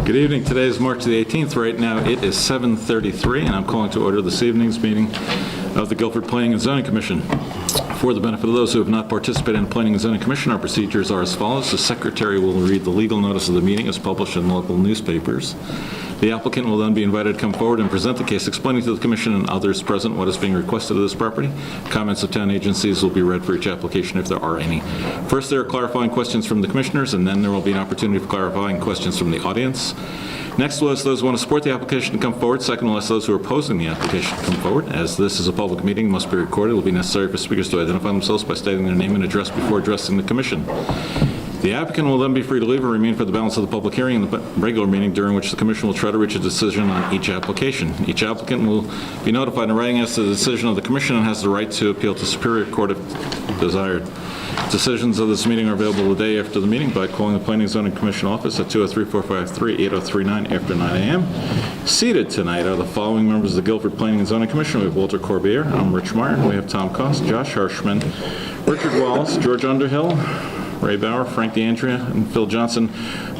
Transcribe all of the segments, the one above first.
Good evening. Today is March the 18th. Right now it is 7:33, and I'm calling to order this evening's meeting of the Guilford Planning and Zoning Commission. For the benefit of those who have not participated in the Planning and Zoning Commission, our procedures are as follows. The Secretary will read the legal notice of the meeting as published in local newspapers. The applicant will then be invited to come forward and present the case, explaining to the Commission and others present what is being requested of this property. Comments of town agencies will be read for each application if there are any. First, there are clarifying questions from the Commissioners, and then there will be an opportunity for clarifying questions from the audience. Next, we'll ask those who want to support the application to come forward. Second, we'll ask those who are opposing the application to come forward. As this is a public meeting, must be recorded. It will be necessary for speakers to identify themselves by stating their name and address before addressing the Commission. The applicant will then be free to leave or remain for the balance of the public hearing and the regular meeting, during which the Commission will try to reach a decision on each application. Each applicant will be notified in writing as to the decision of the Commission and has the right to appeal to Superior Court if desired. Decisions of this meeting are available the day after the meeting by calling the Planning and Zoning Commission office at 203-453-8039 after 9 a.m. Seated tonight are the following members of the Guilford Planning and Zoning Commission. We have Walter Corbier, I'm Rich Martin, we have Tom Cost, Josh Hirschman, Richard Wallace, George Underhill, Ray Bauer, Frank DeAndrea, and Phil Johnson.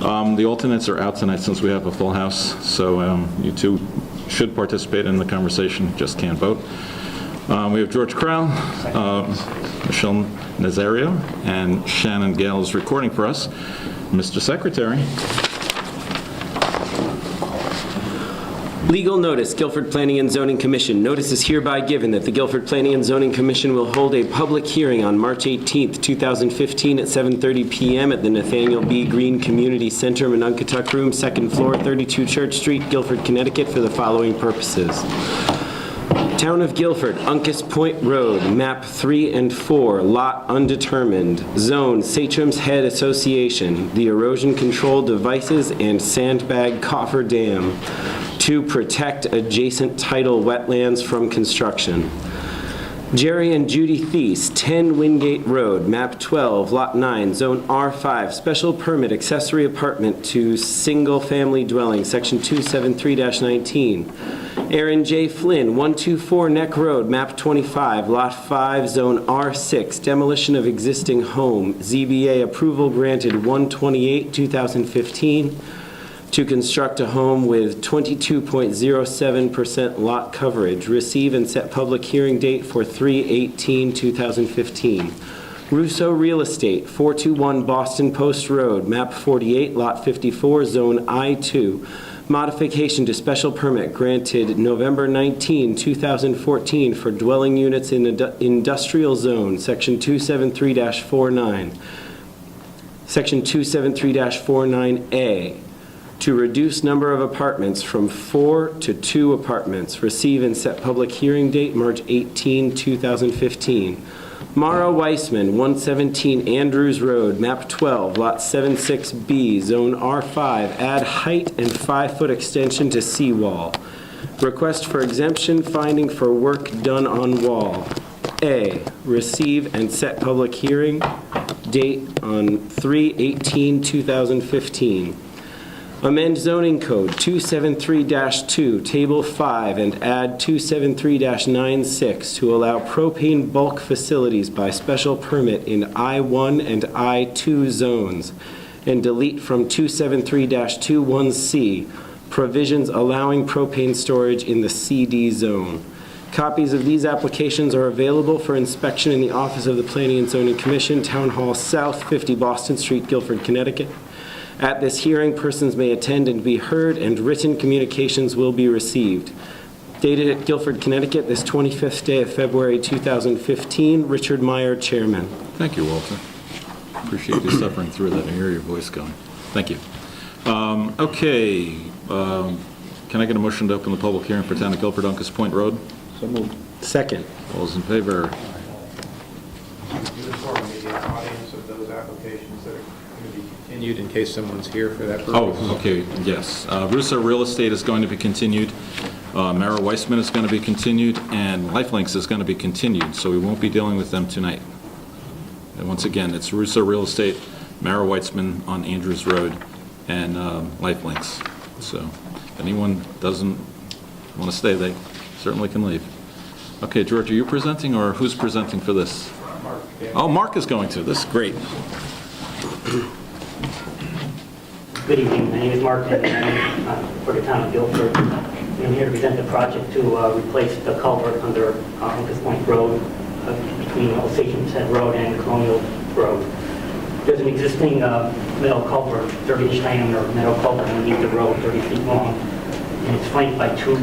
The alternates are out tonight since we have a full house, so you two should participate in the conversation, just can't vote. We have George Crowell, Michelle Nazario, and Shannon Gale is recording for us. Mr. Secretary. Legal notice, Guilford Planning and Zoning Commission. Notice is hereby given that the Guilford Planning and Zoning Commission will hold a public hearing on March 18th, 2015 at 7:30 p.m. at the Nathaniel B. Green Community Center, Monunketuck Room, 2nd floor, 32 Church Street, Guilford, Connecticut, for the following purposes. Town of Guilford, Uncas Point Road, map 3 and 4, lot undetermined, zone Satcham's Head Association, the erosion control devices and sandbag coffer dam to protect adjacent tidal wetlands from construction. Jerry and Judy Thies, 10 Wingate Road, map 12, lot 9, zone R5, special permit accessory apartment to single family dwelling, section 273-19. Aaron J. Flynn, 124 Neck Road, map 25, lot 5, zone R6, demolition of existing home, ZBA approval granted 1/28/2015 to construct a home with 22.07% lot coverage. Receive and set public hearing date for 3/18/2015. Russo Real Estate, 421 Boston Post Road, map 48, lot 54, zone I2. Modification to special permit granted November 19, 2014 for dwelling units in industrial zone, section 273-49. Section 273-49A. To reduce number of apartments from 4 to 2 apartments. Receive and set public hearing date March 18, 2015. Mara Weissman, 117 Andrews Road, map 12, lot 76B, zone R5, add height and 5-foot extension to seawall. Request for exemption finding for work done on wall. A, receive and set public hearing date on 3/18/2015. Amend zoning code 273-2, table 5, and add 273-96 to allow propane bulk facilities by special permit in I1 and I2 zones, and delete from 273-21C provisions allowing propane storage in the CD zone. Copies of these applications are available for inspection in the office of the Planning and Zoning Commission, Town Hall South, 50 Boston Street, Guilford, Connecticut. At this hearing, persons may attend and be heard, and written communications will be received. Dated at Guilford, Connecticut, this 25th day of February 2015, Richard Meyer, Chairman. Thank you, Walter. Appreciate you suffering through that. I hear your voice going. Thank you. Okay. Can I get a motion to open the public hearing for Town of Guilford, Uncas Point Road? So moved. Second. All those in favor? You inform the audience of those applications that are going to be continued in case someone's here for that purpose. Oh, okay, yes. Russo Real Estate is going to be continued. Mara Weissman is going to be continued, and Lifelinks is going to be continued, so we won't be dealing with them tonight. And once again, it's Russo Real Estate, Mara Weissman on Andrews Road, and Lifelinks. So if anyone doesn't want to stay, they certainly can leave. Okay, George, are you presenting, or who's presenting for this? Mark. Yeah. Oh, Mark is going to. This is great. Good evening. My name is Mark Denny. I'm for the town of Guilford. I'm here to present the project to replace the culvert under Uncas Point Road between Old Stations Head Road and Colonial Road. There's an existing metal culvert, 30-inch diameter metal culvert underneath the road, 30 feet long. And it's flanked by two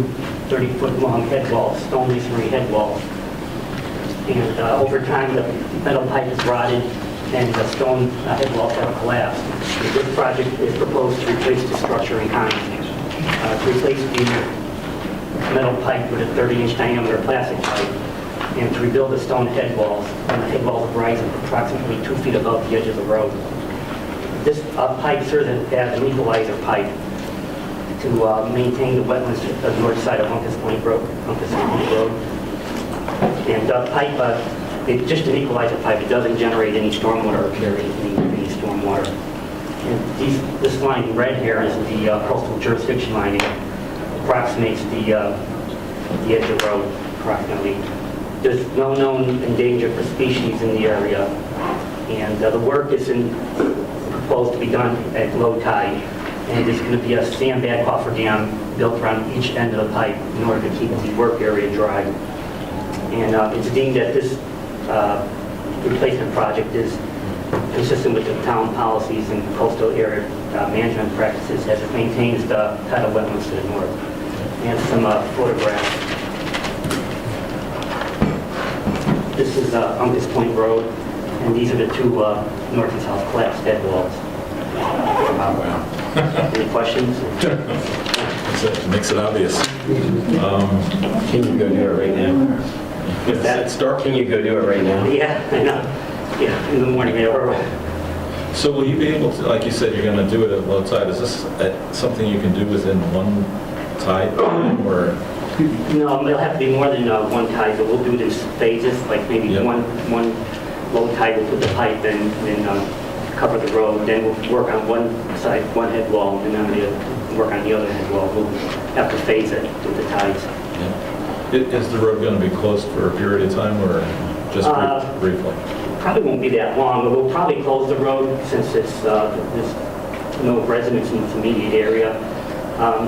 30-foot long head walls, stone masonry head walls. And over time, the metal pipe is rotted and the stone head walls have collapsed. This project is proposed to replace the structure in kind. To replace the metal pipe with a 30-inch diameter plastic pipe and to rebuild the stone head walls. And the head walls rise approximately 2 feet above the edge of the road. This pipe serves as an equalizer pipe to maintain the wetlands at the north side of Uncas Point Road. And the pipe, it's just an equalizer pipe. It doesn't generate any stormwater or carry any stormwater. And this line in red here is the coastal jurisdiction line. It approximates the edge of the road approximately. There's no known endangered species in the area, and the work is proposed to be done at low tide. And there's going to be a sandbag cofferdam built around each end of the pipe in order to keep the work area dry. And it's deemed that this replacement project is consistent with the town policies and coastal area management practices as it maintains the tidal wetlands to the north. And some photographs. This is Uncas Point Road, and these are the two north and south collapsed head walls. Any questions? That's it. Makes it obvious. Can you go do it right now? It's dark. Can you go do it right now? Yeah, I know. Yeah, in the morning, So will you be able to, like you said, you're going to do it at low tide. Is this something you can do within one tide time, or? No, it'll have to be more than one tide, but we'll do this phases, like maybe Yep. one low tide, we'll put the pipe in, and then cover the road, then we'll work on one side, one head wall, and then we'll work on the other head wall. We'll have to phase it with the tides. Is the road going to be closed for a period of time, or just briefly? Probably won't be that long, but we'll probably close the road since there's no residents in this immediate area.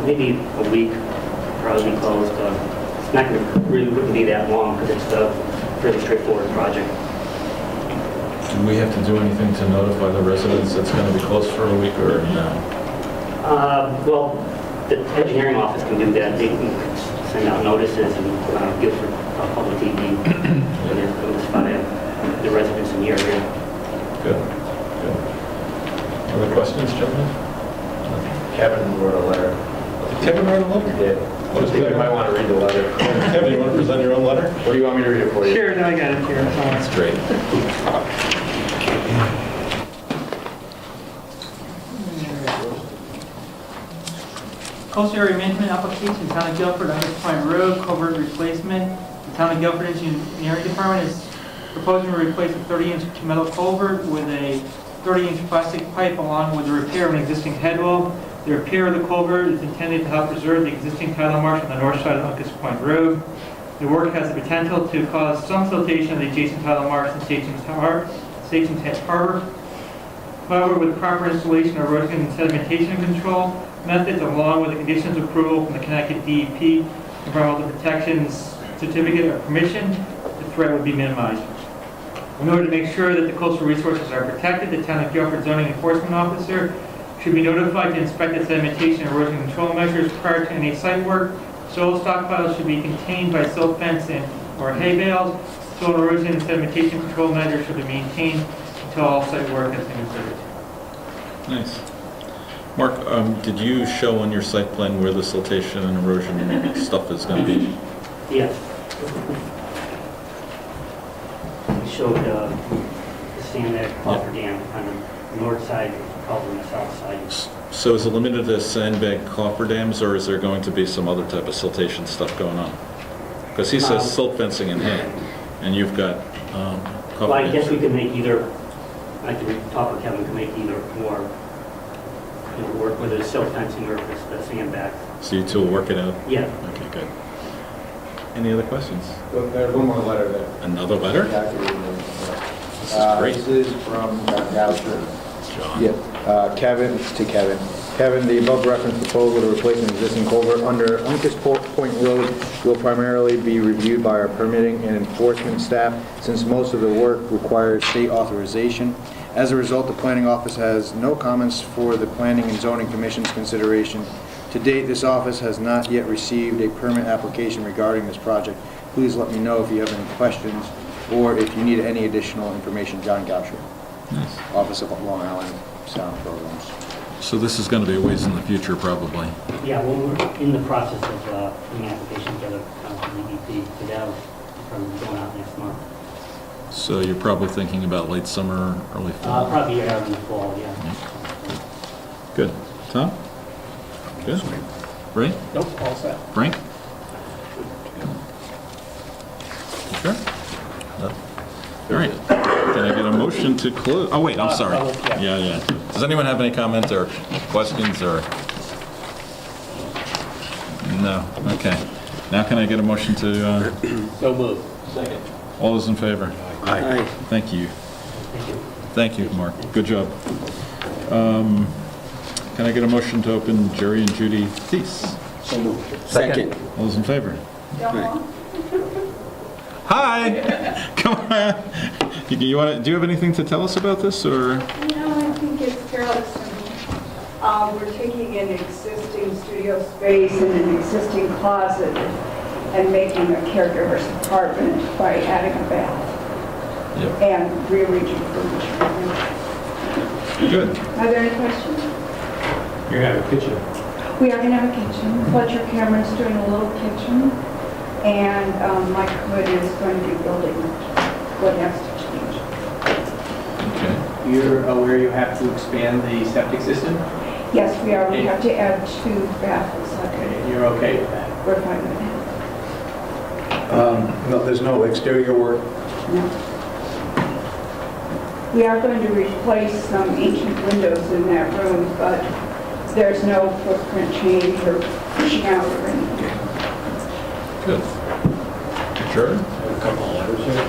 Maybe a week, probably be closed. It's not going to really wouldn't be that long because it's a fairly straightforward project. Do we have to do anything to notify the residents it's going to be closed for a week, or no? Well, the engineering office can do that. They can send out notices and give for public TV and then notify the residents in the area. Good. Other questions, gentlemen? Kevin wrote a letter. Kevin wrote a letter? Yeah. What is You Kevin? might want to read the letter. Kevin, you want to present your own letter? Or do you want me to read it for you? Sure, no, I got it here. That's great. Coastal area management application, Town of Guilford, Uncas Point Road, culvert replacement. The Town of Guilford Engineering Department is proposing to replace a 30-inch metal culvert with a 30-inch plastic pipe along with the repair of an existing head wall. The repair of the culvert is intended to help preserve the existing tidal marsh on the north side of Uncas Point Road. The work has the potential to cause some siltation of the adjacent tidal marsh in Stations Head Harbor. However, with proper installation of erosion and sedimentation control methods, along with the conditions of approval from the Connecticut DEP Environmental Protection's certificate of permission, the threat would be minimized. In order to make sure that the coastal resources are protected, the Town of Guilford Zoning Enforcement Officer should be notified to inspect the sedimentation and erosion control measures prior to any site work. Soil stockpiles should be contained by silt fence or hay bales. Soil erosion and sedimentation control measures should be maintained until all site work has been completed. Nice. Mark, did you show on your site plan where the siltation and erosion stuff is going to be? Yes. We showed the sandbag cofferdam on the north side, culvert on the south side. So is it limited to sandbag cofferdams, or is there going to be some other type of siltation stuff going on? Because he says silt fencing in hay, and you've got cofferdams. Well, I guess we could make either, I could talk with Kevin, could make either or, work with the silt fencing or the sandbags. So you two will work it out? Yeah. Okay, good. Any other questions? Well, there's one more letter that. Another letter? This is great. This is from Goucher. John. Yeah, Kevin, to Kevin. Kevin, the above referenced proposal to replace an existing culvert under Uncas Point Road will primarily be reviewed by our permitting and enforcement staff since most of the work requires state authorization. As a result, the planning office has no comments for the Planning and Zoning Commission's consideration. To date, this office has not yet received a permit application regarding this project. Please let me know if you have any questions or if you need any additional information. John Gauscher, Office of Long Island Sound Programs. So this is going to be a ways in the future, probably. Yeah, well, we're in the process of putting an application together for DEP to that from going out next month. So you're probably thinking about late summer, early fall? Probably out in the fall, yeah. Good. Tom? Good. Ray? Nope, all set. Frank? Sure? All right. Can I get a motion to close? Oh, wait, I'm sorry. Yeah. Does anyone have any comments or questions or? No. Okay. Now can I get a motion to, So moved. Second. all those in favor? Aye. Thank you. Thank you. Thank you, Mark. Good job. Can I get a motion to open Jerry and Judy Thies? Second. All those in favor? Hi! Come on. Do you have anything to tell us about this, or? No, I think it's fairly simple. We're taking an existing studio space and an existing closet and making a caregiver's apartment by adding a bath Yep. and rearranging furniture. Good. Are there any questions? You're gonna have a kitchen. We are going to have a kitchen. Fletcher Cameron's doing a little kitchen, and Mike Hood is going to be building what has to change. Okay. You're aware you have to expand the septic system? Yes, we are. We have to add 2 bathrooms. And you're okay with that? We're fine with that. No, there's no exterior work. No. We are going to replace some ancient windows in that room, but there's no footprint change or pushing out or anything. Good. Sure. A couple of letters here.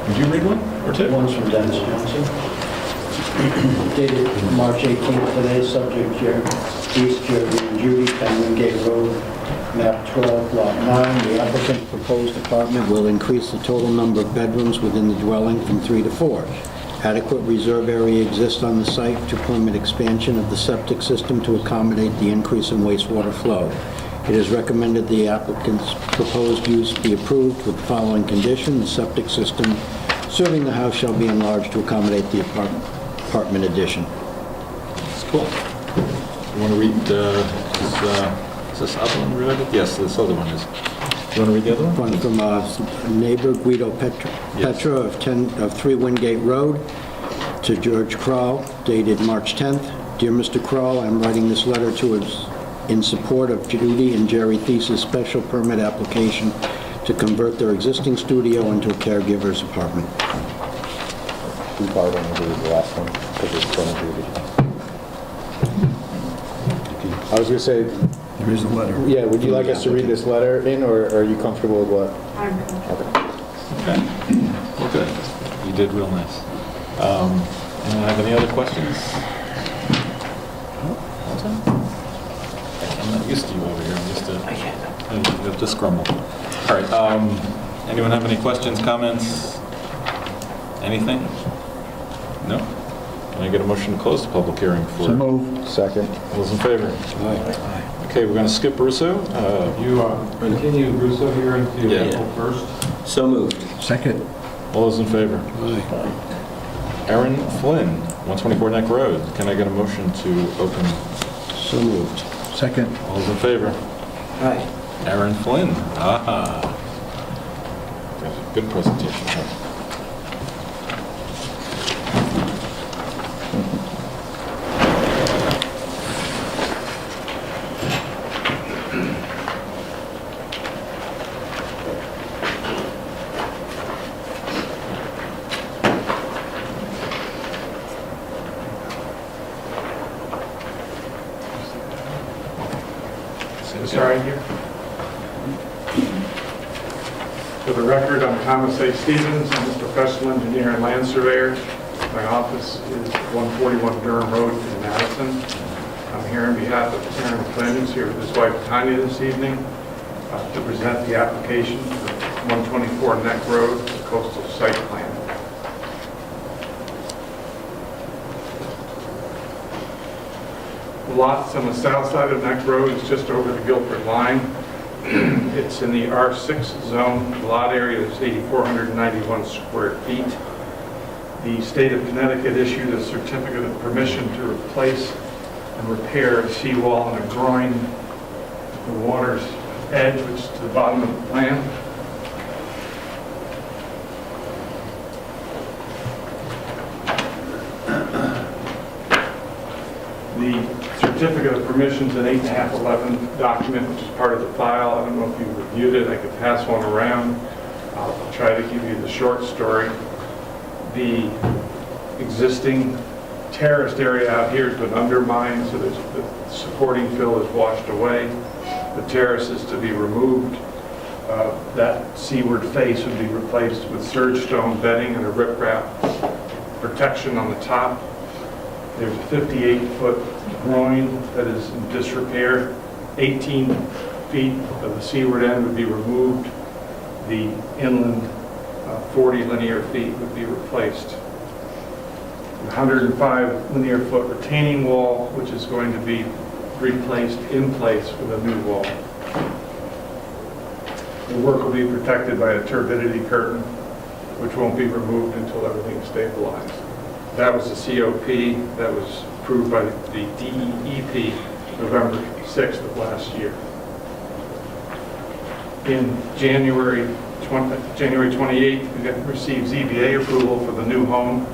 Would you read one or two? One's from Dennis Johnson. Dated March 18th today, subject East Jerry and Judy, 10 Wingate Road, map 12, lot 9. The applicant's proposed apartment will increase the total number of bedrooms within the dwelling from 3 to 4. Adequate reserve area exists on the site to permit expansion of the septic system to accommodate the increase in wastewater flow. It is recommended the applicant's proposed use be approved with the following condition. The septic system serving the house shall be enlarged to accommodate the apartment addition. Cool. You want to read, is this other one related? Yes, this other one is. You want to read the other one? One from neighbor Guido Petra of 3 Wingate Road to George Kroll, dated March 10th. Dear Mr. Kroll, I'm writing this letter in support of Judy and Jerry Thies' special permit application to convert their existing studio into a caregiver's apartment. We probably want to do the last one because it's going to be. I was going to say, There is a letter. yeah, would you like us to read this letter in, or are you comfortable with what? I'm comfortable. Okay. Well, good. You did real nice. Anyone have any other questions? I'm not used to you over here. I'm used to... You have to scrumble. All right. Anyone have any questions, comments? Anything? No? Can I get a motion to close the public hearing for... So moved. Second. All those in favor? Okay, we're going to skip Russo. You continue Russo here into Yeah. April 1st. So moved. Second. All those in favor? Aaron Flynn, 124 Neck Road. Can I get a motion to open? So moved. Second. All those in favor? Aye. Aaron Flynn. Aha. Good presentation. Huh? Sorry here. For the record, I'm Thomas A. Stevens. I'm a professional engineer and land surveyor. My office is 141 Durham Road in Madison. I'm here on behalf of Aaron Flynn, who's here with his wife Tanya this evening to present the application for 124 Neck Road, the coastal site plan. The lots on the south side of Neck Road is just over the Guilford line. It's in the R6 zone. The lot area is 8,491 square feet. The state of Connecticut issued a certificate of permission to replace and repair a seawall and a groin at the water's edge, which is to the bottom of the plan. The certificate of permission is an 8.511 document, which is part of the file. I don't know if you reviewed it. I could pass one around. I'll try to give you the short story. The existing terraced area out here has been undermined, so the supporting fill is washed away. The terrace is to be removed. That seaward face would be replaced with surge stone bedding and a riprap protection on the top. There's a 58-foot groin that is in disrepair. 18 feet of the seaward end would be removed. The inland 40 linear feet would be replaced. The 105 linear foot retaining wall, which is going to be replaced in place with a new wall. The work will be protected by a turbidity curtain, which won't be removed until everything's stabilized. That was the COP that was approved by the DEP November 6th of last year. In January 28th, we received ZBA approval for the new home.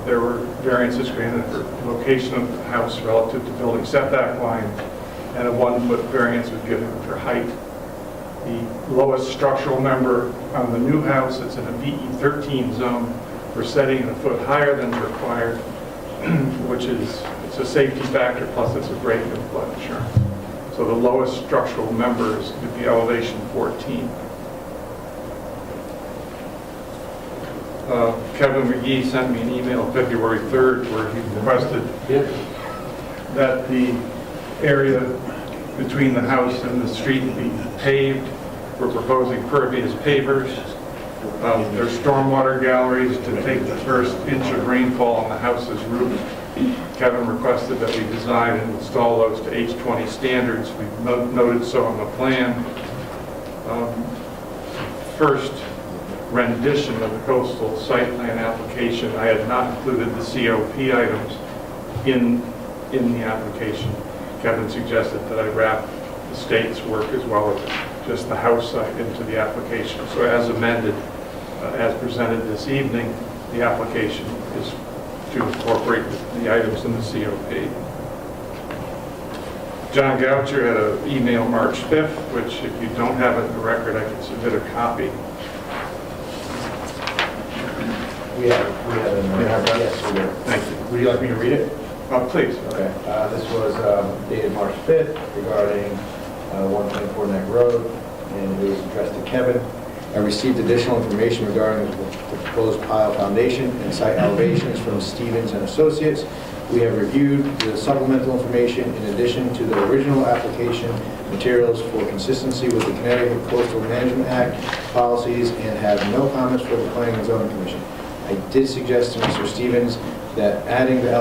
There were variances granted for location of the house relative to building setback line, and a 1-foot variance was given for height. The lowest structural member on the new house, it's in a BE 13 zone. We're setting it a foot higher than required, which is, it's a safety factor, plus it's a break in flood insurance. So the lowest structural member is to be elevation 14. Kevin McGee sent me an email February 3rd where he requested that the area between the house and the street be paved. We're proposing pervious pavers. There's stormwater galleries to take the first inch of rainfall on the house's roof. Kevin requested that we design and install those to H20 standards. We've noted so on the plan. First rendition of the coastal site plan application, I had not included the COP items in the application. Kevin suggested that I wrap the state's work as well as just the house site into the application. So as amended, as presented this evening, the application is to incorporate the items in the COP. John Goucher had an email March 5th, which if you don't have it in the record, I can submit a copy. We have it. Yes, we do. Thank you. Would you like me to read it? Please. Okay. This was dated March 5th regarding 124 Neck Road, and it was addressed to Kevin. I received additional information regarding the proposed pile foundation and site elevations from Stevens and Associates. We have reviewed the supplemental information in addition to the original application materials for consistency with the Connecticut Coastal Management Act policies and have no comments for the Planning and Zoning Commission. I did suggest to Mr. Stevens that adding the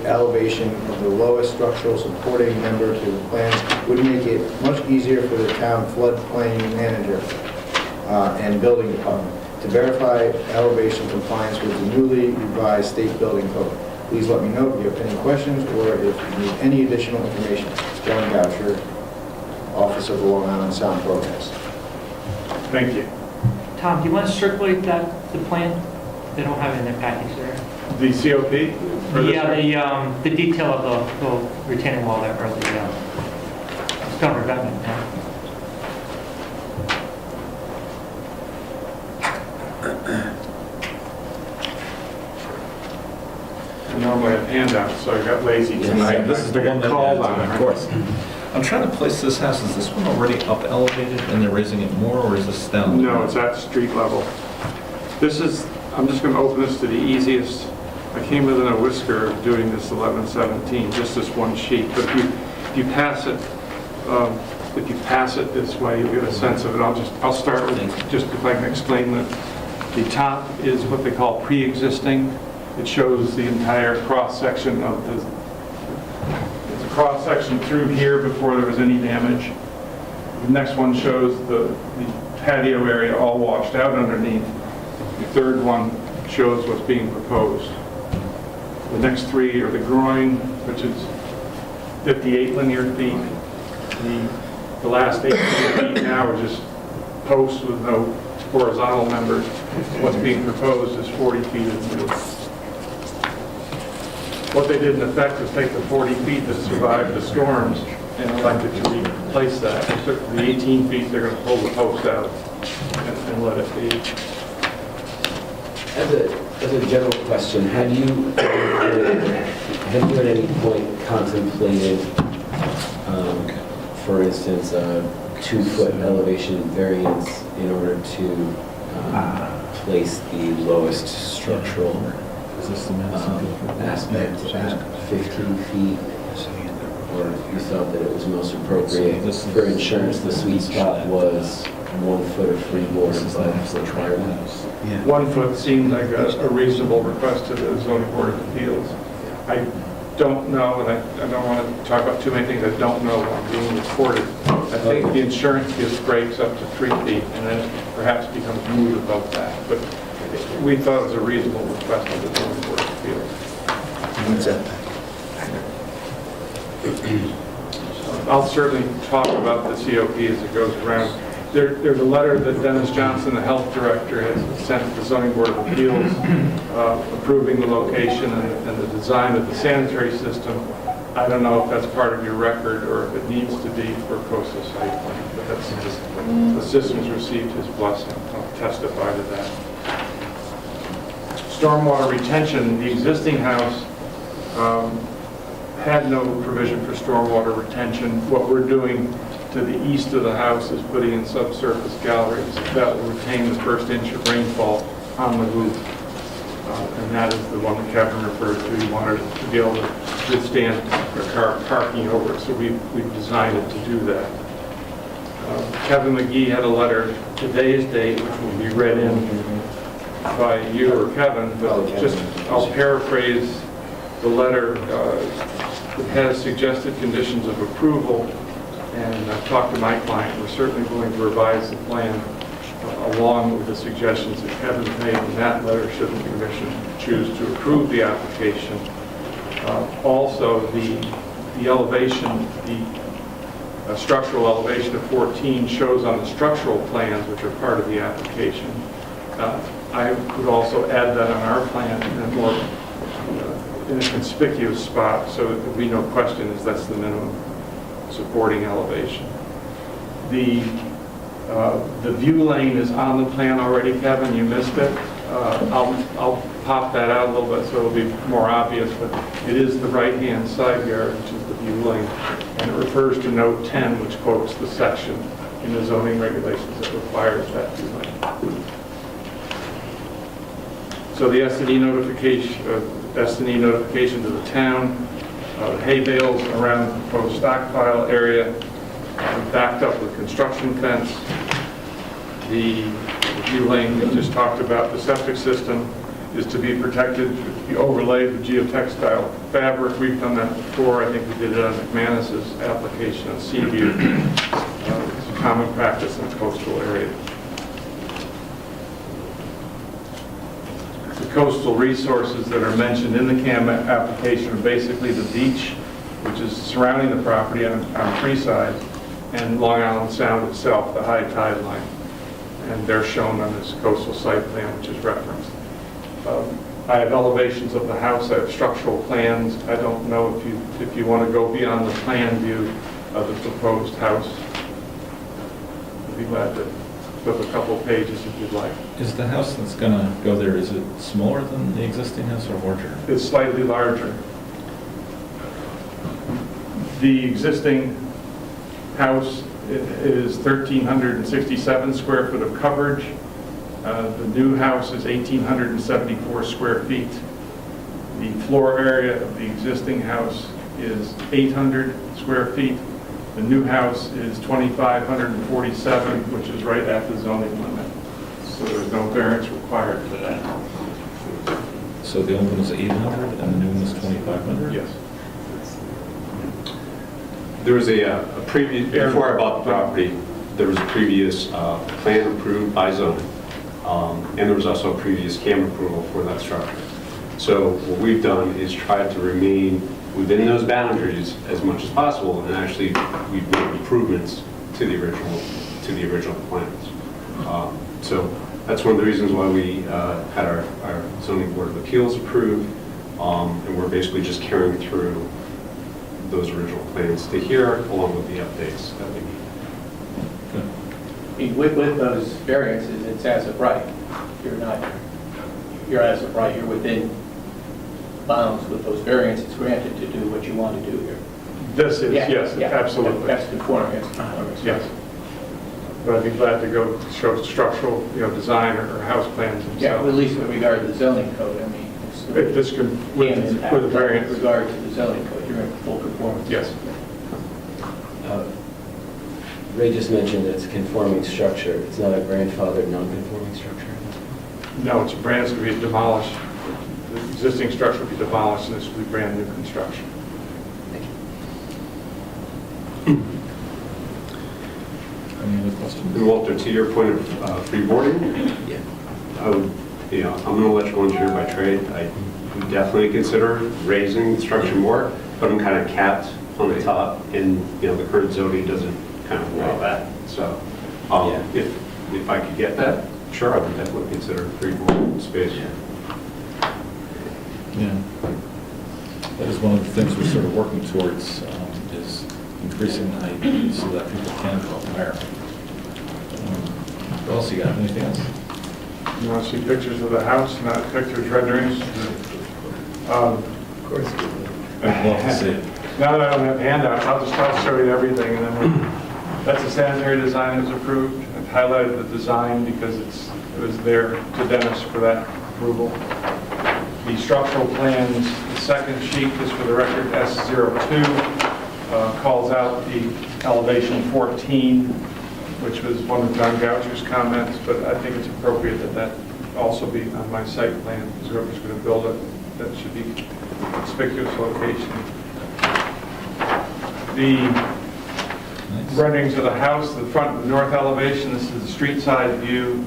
elevation of the lowest structural supporting member to the plans would make it much easier for the town floodplain manager and building department to verify elevation compliance with the newly revised state building code. Please let me know if you have any questions or if you need any additional information. John Goucher, Office of the Long Island Sound Protest. Thank you. Tom, do you want to circulate the plan? They don't have it in their package there. The COP? For this one? Yeah, the detail of the retaining wall there, or the stone revetment. Yeah. I normally have handouts, so I got lazy tonight. This is the one that called adds on, it, of right? course. I'm trying to place this house. Is this one already up elevated and they're raising it more, or is this down? No, it's at street level. This is, I'm just going to open this to the easiest I came within a whisker of doing this 1117, just this one sheet. But if you pass it this way, you'll get a sense of it. I'll start with just if I can explain that the top is what they call pre-existing. It shows the entire cross-section of the cross-section through here before there was any damage. The next one shows the patio area all washed out underneath. The third one shows what's being proposed. The next three are the groin, which is 58 linear feet. The last 18 feet now are just posts with no horizontal members. What's being proposed is 40 feet of new. What they did in effect was take the 40 feet that survived the storms and elected to replace that. They took the 18 feet, they're going to pull the post out and let it be. As a general question, have you at any point contemplated, for instance, a 2-foot elevation variance in order to place the lowest structural aspect at 15 feet? Or you thought that it was most appropriate for insurance, the sweet spot was 1 foot of freeboard above the requirement? 1 foot seemed like a reasonable request to the zoning board of appeals. I don't know, and I don't want to talk about too many things I don't know while being reported. I think the insurance gives breaks up to 3 feet, and then it perhaps becomes moot above that. But we thought it was a reasonable request of the zoning board of appeals. I'll certainly talk about the COP as it goes around. There's a letter that Dennis Johnson, the health director, has sent to the zoning board of appeals approving the location and the design of the sanitary system. I don't know if that's part of your record or if it needs to be for coastal site plan, but that's the system's received his blessing. I'll testify to that. Stormwater retention, the existing house had no provision for stormwater retention. What we're doing to the east of the house is putting in subsurface galleries that will retain the first inch of rainfall on the roof. And that is the one that Kevin referred to. He wanted to be able to withstand a car parking over it, so we've designed it to do that. Kevin McGee had a letter, today's date, which will be read in by you or Kevin, but just I'll paraphrase the letter. It has suggested conditions of approval, and I've talked to my client. We're certainly going to revise the plan along with the suggestions that Kevin's made in that letter should the commission choose to approve the application. Also, the elevation, the structural elevation of 14 shows on the structural plans, which are part of the application. I would also add that on our plan in a more in a conspicuous spot, so that there'll be no question as that's the minimum supporting elevation. The view lane is on the plan already, Kevin. You missed it. I'll pop that out a little bit so it'll be more obvious, but it is the right-hand side yard, which is the view lane, and it refers to note 10, which quotes the section in the zoning regulations that requires that view lane. So the S&E notification to the town, hay bales around the proposed stockpile area, backed up with construction fence. The view lane we just talked about, the septic system is to be protected, be overlaid with geotextile fabric. We've done that before. I think we did it on McManus's application on Seaview. It's a common practice in the coastal area. The coastal resources that are mentioned in the CAM application are basically the beach, which is surrounding the property on three sides, and Long Island Sound itself, the high tide line. And they're shown on this coastal site plan, which is referenced. I have elevations of the house. I have structural plans. I don't know if you want to go beyond the plan view of the proposed house. I'd be glad to flip a couple pages if you'd like. Is the house that's going to go there, is it smaller than the existing house or larger? It's slightly larger. The existing house is 1,367 square foot of coverage. The new house is 1,874 square feet. The floor area of the existing house is 800 square feet. The new house is 2,547, which is right at the zoning limit. So there's no variance required for that. So the old one was 800 and the new one was 2,500? Yes. There was a previous, before I bought the property, there was a previous plan approved by zoning, and there was also a previous CAM approval for that structure. So what we've done is try to remain within those boundaries as much as possible, and actually we've made improvements to the original plans. So that's one of the reasons why we had our zoning board of appeals approved, and we're basically just carrying through those original plans to here, along with the updates that we need. I mean, with those variances, it's as of right. You're as of right, you're within bounds with those variances granted to do what you want to do here. This is, Yeah, yes, yeah. absolutely. That's conforming, it's conforming. Yes. But I'd be glad to go show structural, design or house plans Yeah, themselves. at least with regard to the zoning code, I mean. If this could, with a With variance. regard to the zoning code, you're in full conformance. Yes. Ray just mentioned that it's a conforming structure. It's not a grandfathered, non-conforming structure. No, it's brand new to be demolished. The existing structure will be demolished, and this will be brand new construction. Any other questions? And Walter, to your point of freeboarding, Yeah. I would, I'm an electrical engineer by trade. I would definitely consider raising the structure more, but I'm kind of capped on the top, and, the current zoning doesn't kind of allow that. So, if I could get that, sure, I would definitely consider freeboard space. Yeah. That is one of the things we're sort of working towards, is increasing the height so that people can go up higher. What else you got? Anything else? You want to see pictures of the house, not pictures, renderings? Of course. I'd love to see it. Now that I don't have handouts, I'll show you everything, and then that's the sanitary design that was approved. I've highlighted the design because it was there to Dennis for that approval. The structural plans, the second sheet, is for the record S02, calls out the elevation 14, which was one of John Goucher's comments, but I think it's appropriate that that also be on my site plan, because whoever's going to build it, that should be conspicuous location. The renderings of the house, the front, the north elevation, this is the street side view.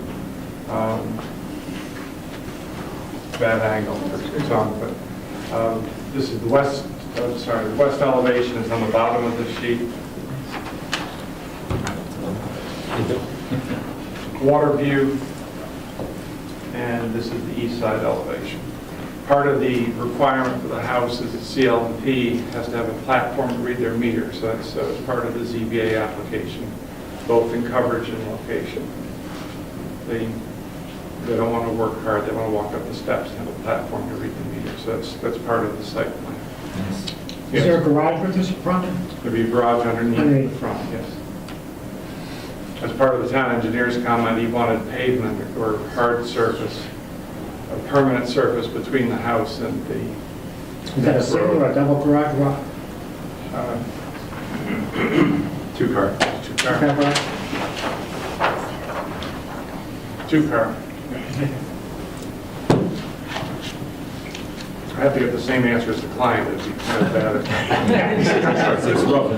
Bad angle, it's on, but this is the west, the west elevation is on the bottom of the sheet. Water view, and this is the east side elevation. Part of the requirement for the house is that CL&P has to have a platform to read their meter, so that's part of the ZBA application, both in coverage and location. They don't want to work hard, they want to walk up the steps and have a platform to read the meter, so that's part of the site plan. Is there a garage with this front? There'll be a garage underneath the front, yes. As part of the town engineer's comment, he wanted pavement or hard surface, a permanent surface between the house and the Is that a single or a double garage? Two-car. two-car. Garage? Two-car. I have to get the same answer as the client, if you kind of bad at It's rough.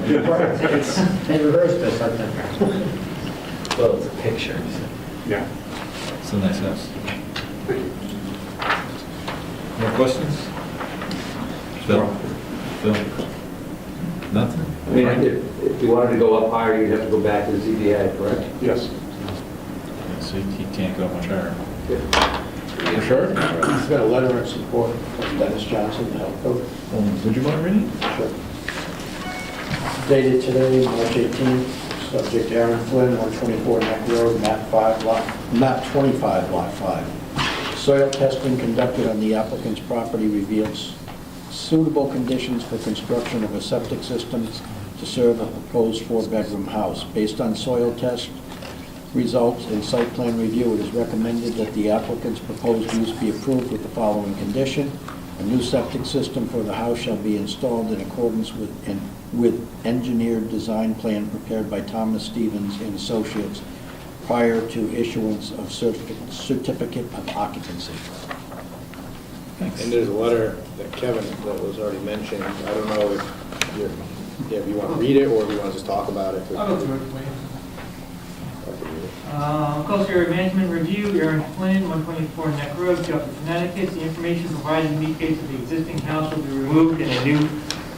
It's in reverse this, I think. Well, it's a picture. Yeah. It's a nice house. More questions? Phil? Nothing? I mean, if you wanted to go up higher, you'd have to go back to the ZBA, correct? Yes. So he can't go much higher. You sure? He's got a letter of support from Dennis Johnson, the health code. Would you mind reading? Sure. Dated today, March 18th, subject Aaron Flynn, 124 Neck Road, map 25, lot 5. Soil testing conducted on the applicant's property reveals suitable conditions for construction of a septic system to serve a proposed 4-bedroom house. Based on soil test results and site plan review, it is recommended that the applicant's proposed use be approved with the following condition. A new septic system for the house shall be installed in accordance with engineered design plan prepared by Thomas Stevens and Associates prior to issuance of certificate of occupancy. And there's a letter that Kevin, that was already mentioned. I don't know if you want to read it or if you want to just talk about it. I'll go through it for you. Coastal Area Management Review, Aaron Flynn, 124 Neck Road, Guilford, Connecticut. The information provided indicates that the existing house will be removed and a new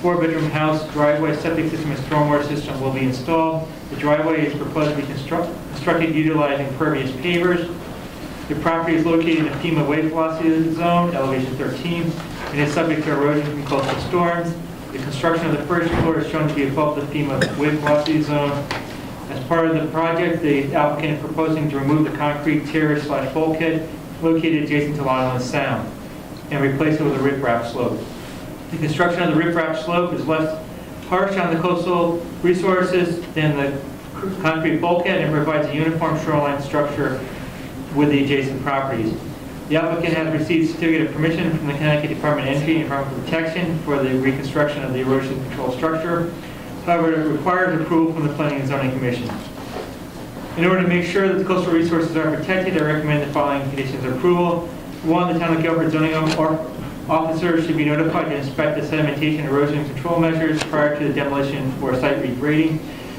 4-bedroom house, driveway, septic system, and stormwater system will be installed. The driveway is proposed to be constructed utilizing pervious pavers. The property is located in a FEMA wave velocity zone, elevation 13, and is subject to erosion from coastal storms. The construction of the first floor is shown to be above the FEMA wave velocity zone. As part of the project, the applicant is proposing to remove the concrete terrace/bulkhead located adjacent to Long Island Sound and replace it with a riprap slope. The construction of the riprap slope is less harsh on the coastal resources than the concrete bulkhead and provides a uniform shoreline structure with the adjacent properties. The applicant has received certificate of permission from the Connecticut Department of Energy and Environmental Protection for the reconstruction of the erosion control structure. However, it requires approval from the Planning and Zoning Commission. In order to make sure that the coastal resources are protected, I recommend the following conditions of approval. 1, the Town of Guilford zoning officer should be notified to inspect the sedimentation erosion control measures prior to the demolition or site regrading.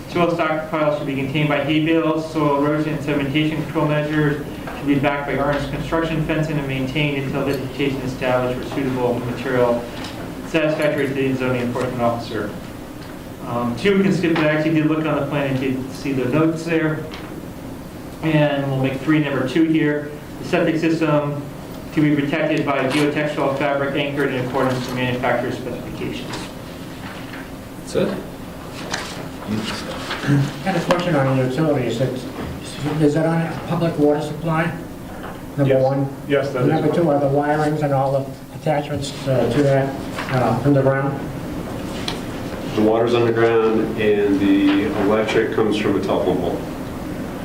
Soil stockpiles should be contained by hay bales. Soil erosion and sedimentation control measures should be backed by earnest construction fencing and maintained until vegetation established for suitable material satisfactory to the zoning enforcement officer. 2, we can skip that. I actually did look on the plan and did see the notes there. And we'll make 3, number 2 here. The septic system to be protected by geotextile fabric anchored in accordance to manufacturer's specifications. That's it? I had a question on the utilities. Is it on a public water supply? Number Yes. 1? Yes, that is. Number 2, are the wirings and all the attachments to that underground? The water's underground and the electric comes from a telephone pole.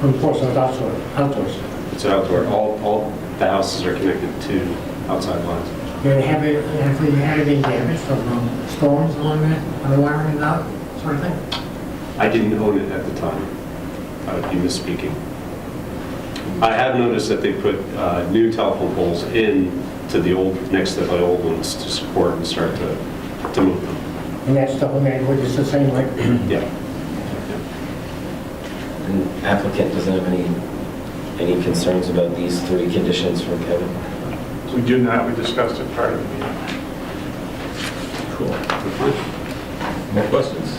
Of course, it's outdoors. It's outdoor. All the houses are connected to outside lines. Have you had any damage from storms along that, on the wiring and that sort of thing? I didn't own it at the time. I would be misspeaking. I have noticed that they put new telephone poles in to the old, next to the old ones to support and start to move them. And that's the which is the same way? Yeah. And applicant doesn't have any concerns about these 3 conditions from Kevin? We do not. We discussed it prior to the meeting. Cool. More questions?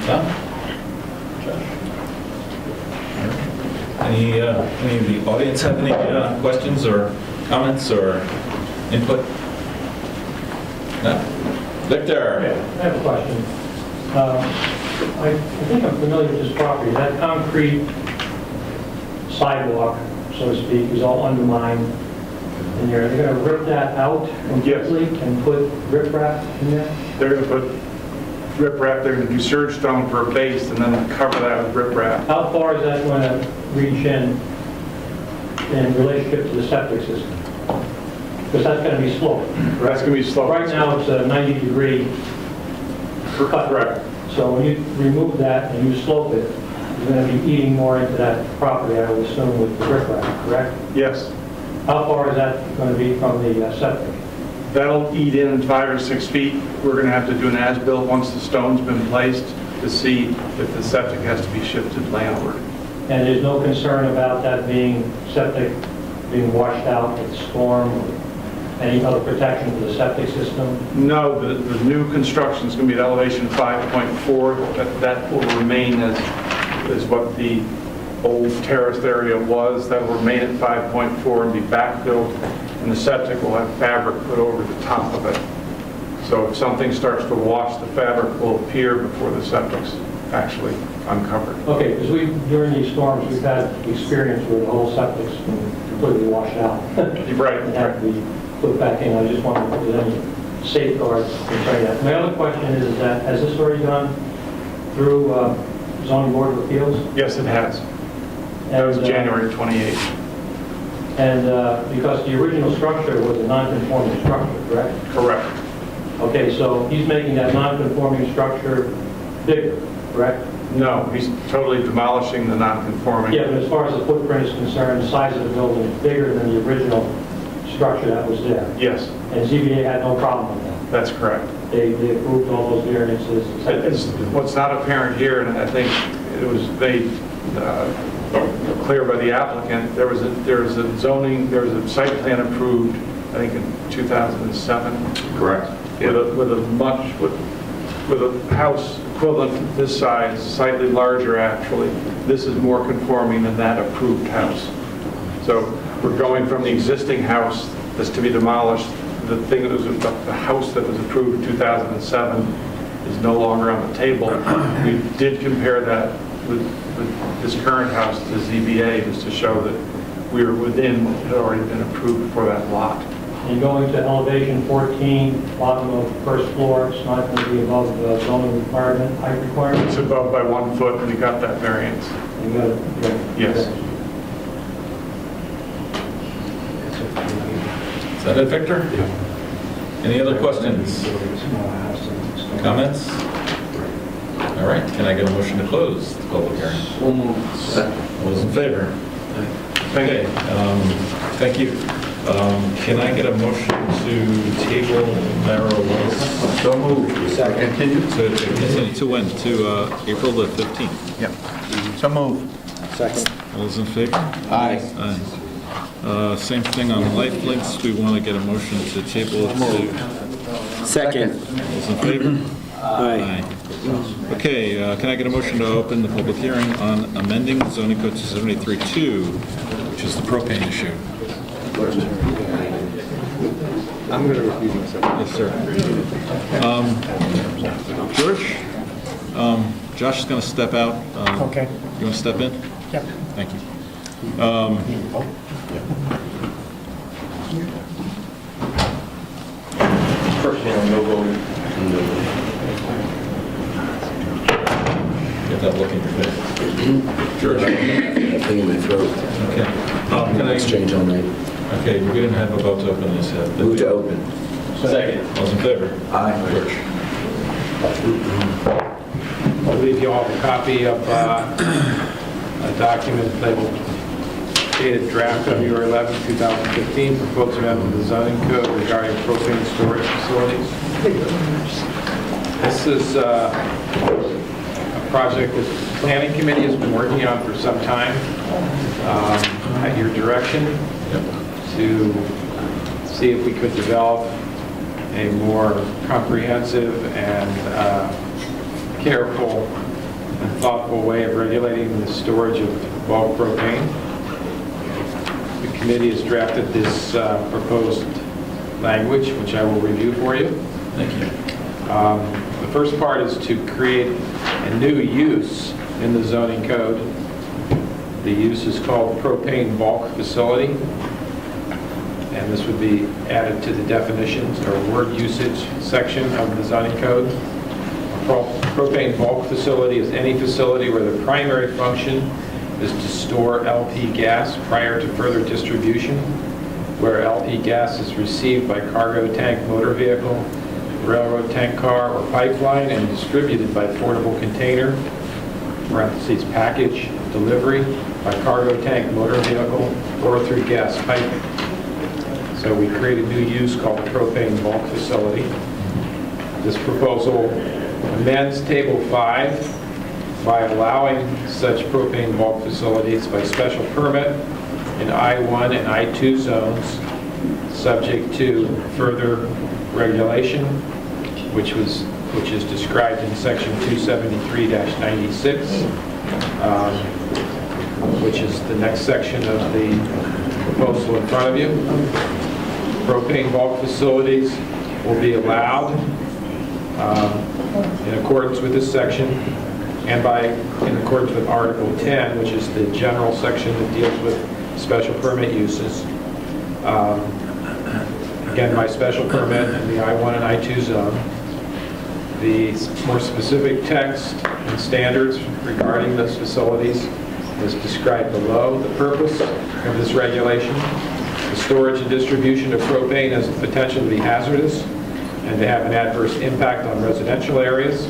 Tom? Josh? Any of the audience have any questions or comments or input? No? Victor? I have a question. I think I'm familiar with this property. That concrete sidewalk, so to speak, is all undermined in there. They're going to rip that out completely and put riprap in there? They're going to put riprap, they're going to do surge stone for a base and then cover that with riprap. How far is that going to reach in relationship to the septic system? Because that's going to be sloped. That's going to be slow. Right now, it's a 90-degree cut. Correct. So when you remove that and you slope it, you're going to be eating more into that property, I would assume, with the riprap, correct? Yes. How far is that going to be from the septic? That'll eat in 5 or 6 feet. We're going to have to do an as-built once the stone's been placed to see if the septic has to be shifted landward. And there's no concern about that being septic, being washed out with storm or any other protection for the septic system? No, the new construction is going to be at elevation 5.4. That will remain as what the old terraced area was. That will remain at 5.4 and be backfilled, and the septic will have fabric put over the top of it. So if something starts to wash, the fabric will appear before the septic's actually uncovered. Okay, because during these storms, we've had experience where the whole septic's been completely washed out. Right. And have to be put back in. I just wondered if there's any safeguards concerning that. My other question is that, has this already gone through zoning board of appeals? Yes, it has. That was January 28th. And because the original structure was a non-conforming structure, correct? Correct. Okay, so he's making that non-conforming structure bigger, correct? No, he's totally demolishing the non-conforming. Yeah, but as far as the footprint is concerned, the size of the building is bigger than the original structure that was there. Yes, And ZBA had no problem with that. that's correct. They approved all those variances. What's not apparent here, and I think it was made clear by the applicant, there was a zoning, there was a site plan approved, I think in 2007. Correct. With a house equivalent to this size, slightly larger actually. This is more conforming than that approved house. So we're going from the existing house that's to be demolished, the thing that was, the house that was approved in 2007 is no longer on the table. We did compare that with this current house to ZBA just to show that we were within, had already been approved for that lot. And going to elevation 14, bottom of first floor, it's not going to be above the zoning requirement, height requirement? It's above by 1 foot, and we got that variance. You got it? Yes. Is that it, Victor? Any other questions? Comments? All right, can I get a motion to close the public hearing? All those in favor? Okay, thank you. Can I get a motion to table marijuana? So moved. Second. Continue to when? To April the 15th? Yep. So moved. Second. All those in favor? Aye. Aye. Same thing on lifelinks. We want to get a motion to table it to... Second. All those in favor? Aye. Okay, can I get a motion to open the public hearing on amending zoning code 273-2, which is the propane issue? I'm going to refuse myself. Yes, sir. George? Josh is going to step out. Okay. You want to step in? Yep. Thank you. First one, no voting. Get that look in your face. George? That thing in my throat. Okay. Can I... Exchange all night. Okay, we didn't have a vote to open this yet. Move to open. Second. All those in favor? Aye. George? I'll leave you all a copy of a document labeled dated draft February 11, 2015, proposed amendment to the zoning code regarding propane storage facilities. This is a project that the planning committee has been working on for some time at your direction to see if we could develop a more comprehensive and careful and thoughtful way of regulating the storage of bulk propane. The committee has drafted this proposed language, which I will review for you. Thank you. The first part is to create a new use in the zoning code. The use is called propane bulk facility, and this would be added to the definitions or word usage section of the zoning code. A propane bulk facility is any facility where the primary function is to store LP gas prior to further distribution, where LP gas is received by cargo tank motor vehicle, railroad tank car, or pipeline and distributed by portable container, parentheses, package, delivery, by cargo tank motor vehicle, or through gas piping. So we create a new use called the propane bulk facility. This proposal amends Table 5 by allowing such propane bulk facilities by special permit in I-1 and I-2 zones, subject to further regulation, which is described in Section 273-96, which is the next section of the proposal in front of you. Propane bulk facilities will be allowed in accordance with this section and in accordance with Article 10, which is the general section that deals with special permit uses. Again, by special permit in the I-1 and I-2 zone. The more specific text and standards regarding those facilities as described below. The purpose of this regulation, the storage and distribution of propane has the potential to be hazardous and to have an adverse impact on residential areas.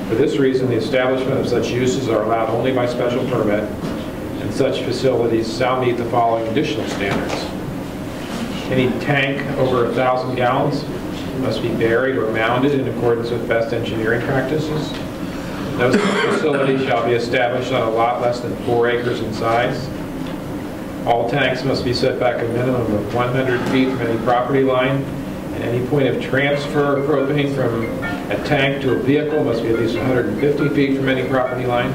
For this reason, the establishment of such uses are allowed only by special permit, and such facilities shall meet the following additional standards. Any tank over 1,000 gallons must be buried or mounded in accordance with best engineering practices. No such facility shall be established on a lot less than 4 acres in size. All tanks must be set back a minimum of 100 feet from any property line, and any point of transfer of propane from a tank to a vehicle must be at least 150 feet from any property line.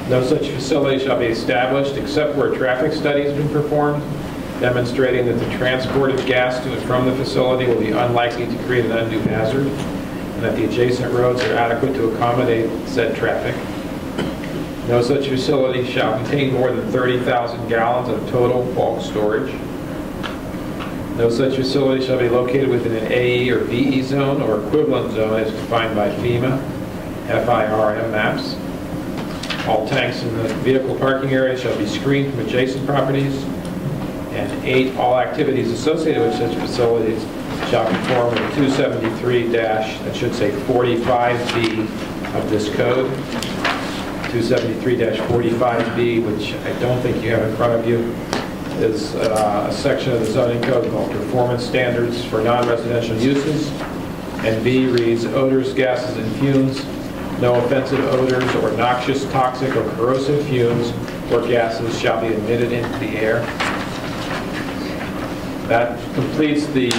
No such facility shall be established except where a traffic study has been performed, demonstrating that the transport of gas to and from the facility will be unlikely to create an undue hazard, and that the adjacent roads are adequate to accommodate said traffic. No such facility shall contain more than 30,000 gallons of total bulk storage. No such facility shall be located within an AE or VE zone or equivalent zone as defined by FEMA, FIRM maps. All tanks in the vehicle parking area shall be screened from adjacent properties. And 8, all activities associated with such facilities shall conform with 273-45B of this code. 273-45B, which I don't think you have in front of you, is a section of the zoning code called Performance Standards for Non-Residential Uses. And B reads, odors, gases, and fumes. No offensive odors or noxious, toxic, or corrosive fumes or gases shall be emitted into the air. That completes the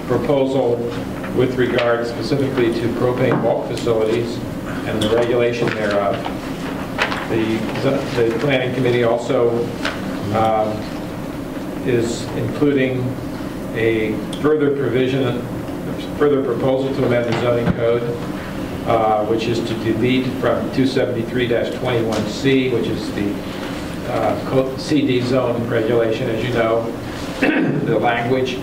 proposal with regard specifically to propane bulk facilities and the regulation thereof. The Planning Committee also is including a further proposal to amend the zoning code, which is to delete from 273-21C, which is the CD zone regulation, as you know, the language.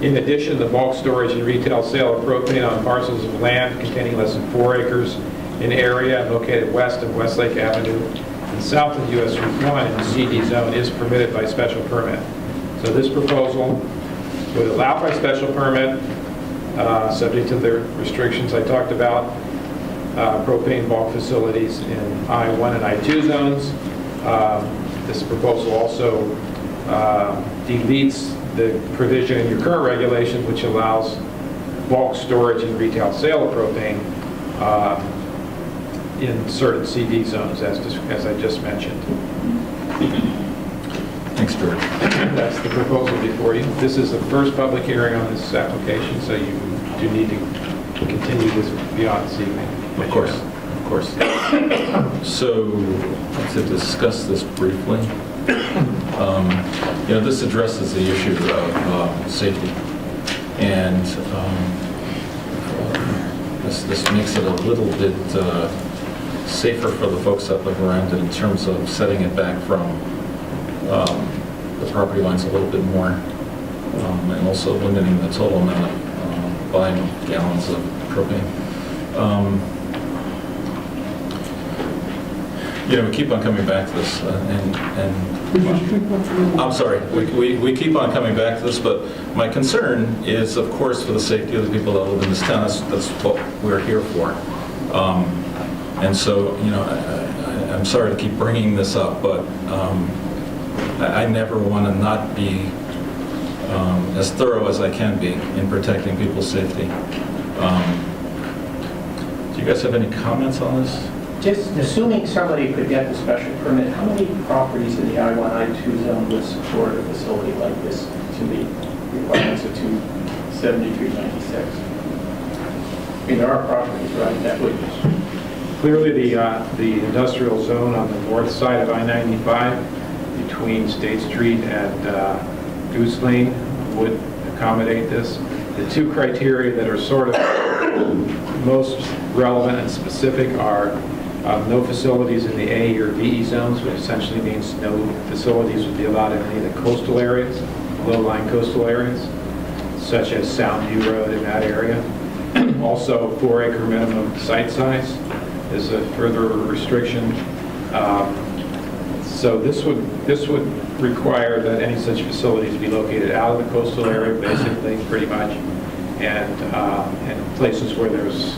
In addition, the bulk storage and retail sale of propane on parcels of land containing less than 4 acres in area located west of Westlake Avenue and south of US Route 1 in the CD zone is permitted by special permit. So this proposal would allow by special permit, subject to the restrictions I talked about, propane bulk facilities in I-1 and I-2 zones. This proposal also deletes the provision in your current regulation which allows bulk storage and retail sale of propane in certain CD zones, as I just mentioned. Thanks, George. That's the proposal before you. This is the first public hearing on this application, so you do need to continue this beyond this evening. Of course, of course. So, to discuss this briefly, this addresses the issue of safety, and this makes it a little bit safer for the folks that live around it in terms of setting it back from the property lines a little bit more, and also limiting the total amount of volume of gallons of propane. We keep on coming back to this, and I'm sorry, we keep on coming back to this, but my concern is, of course, for the safety of the people that live in this town. That's what we're here for. And so, I'm sorry to keep bringing this up, but I never want to not be as thorough as I can be in protecting people's safety. Do you guys have any comments on this? Just assuming somebody could get the special permit, how many properties in the I-1, I-2 zone would support a facility like this to meet requirements of 27396? I mean, there are properties, right, that would... Clearly, the industrial zone on the north side of I-95 between State Street and Goose Lane would accommodate this. The two criteria that are sort of most relevant and specific are no facilities in the A or VE zones, which essentially means no facilities would be allowed in any of the coastal areas, low-lying coastal areas, such as Soundview Road in that area. Also, 4-acre minimum site size is a further restriction. So this would require that any such facilities be located out of the coastal area, basically, pretty much, and places where there's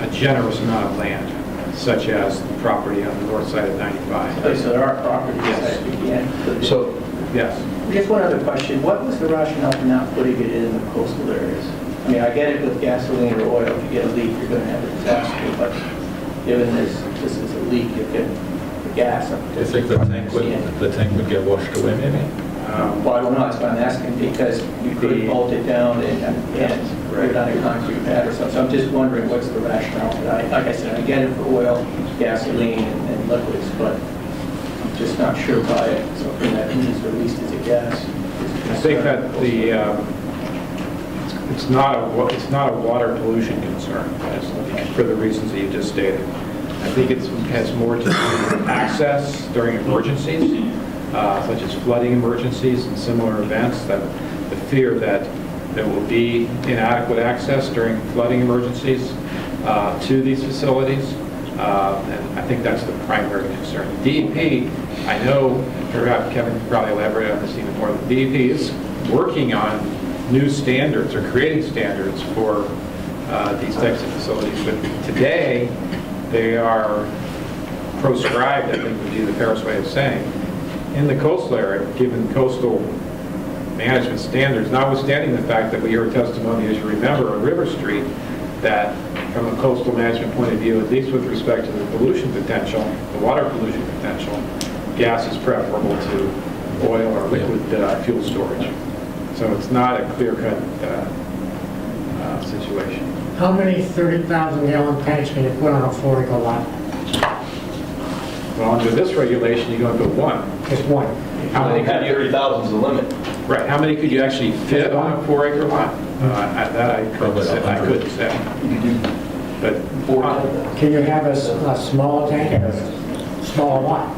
a generous amount of land, such as the property on the north side of 95. So there are properties Yes. that could be in. So, yes. Just one other question. What was the rationale for not putting it in the coastal areas? I mean, I get it with gasoline or oil. If you get a leak, you're going to have a disaster. But given this is a leak, you get the gas. Do you think the tank would get washed away, maybe? Well, I don't know. That's what I'm asking, because you could bolt it down and put it on a concrete pad or something. So I'm just wondering what's the rationale for that. Like I said, I get it for oil, gasoline, and liquids, but I'm just not sure by it. Something that is released as a gas. I think that it's not a water pollution concern, for the reasons that you just stated. I think it has more to do with access during emergencies, such as flooding emergencies and similar events, that the fear that there will be inadequate access during flooding emergencies to these facilities. And I think that's the primary concern. DEP, I know, and perhaps Kevin can probably elaborate on this even more, the DEP is working on new standards or creating standards for these types of facilities. But today, they are proscribed, I think would be the fairest way of saying, in the coastal area, given coastal management standards, notwithstanding the fact that we heard testimony, as you remember, on River Street, that from a coastal management point of view, at least with respect to the pollution potential, the water pollution potential, gas is preferable to oil or liquid fuel storage. So it's not a clear-cut situation. How many 30,000-gallon tanks can you put on a 4-acre lot? Well, under this regulation, you go to one. Just one. How many could you, 30,000 is the limit. right, how many could you actually fit on a 4-acre lot? That I couldn't say. But Can you have a smaller tank and a smaller lot?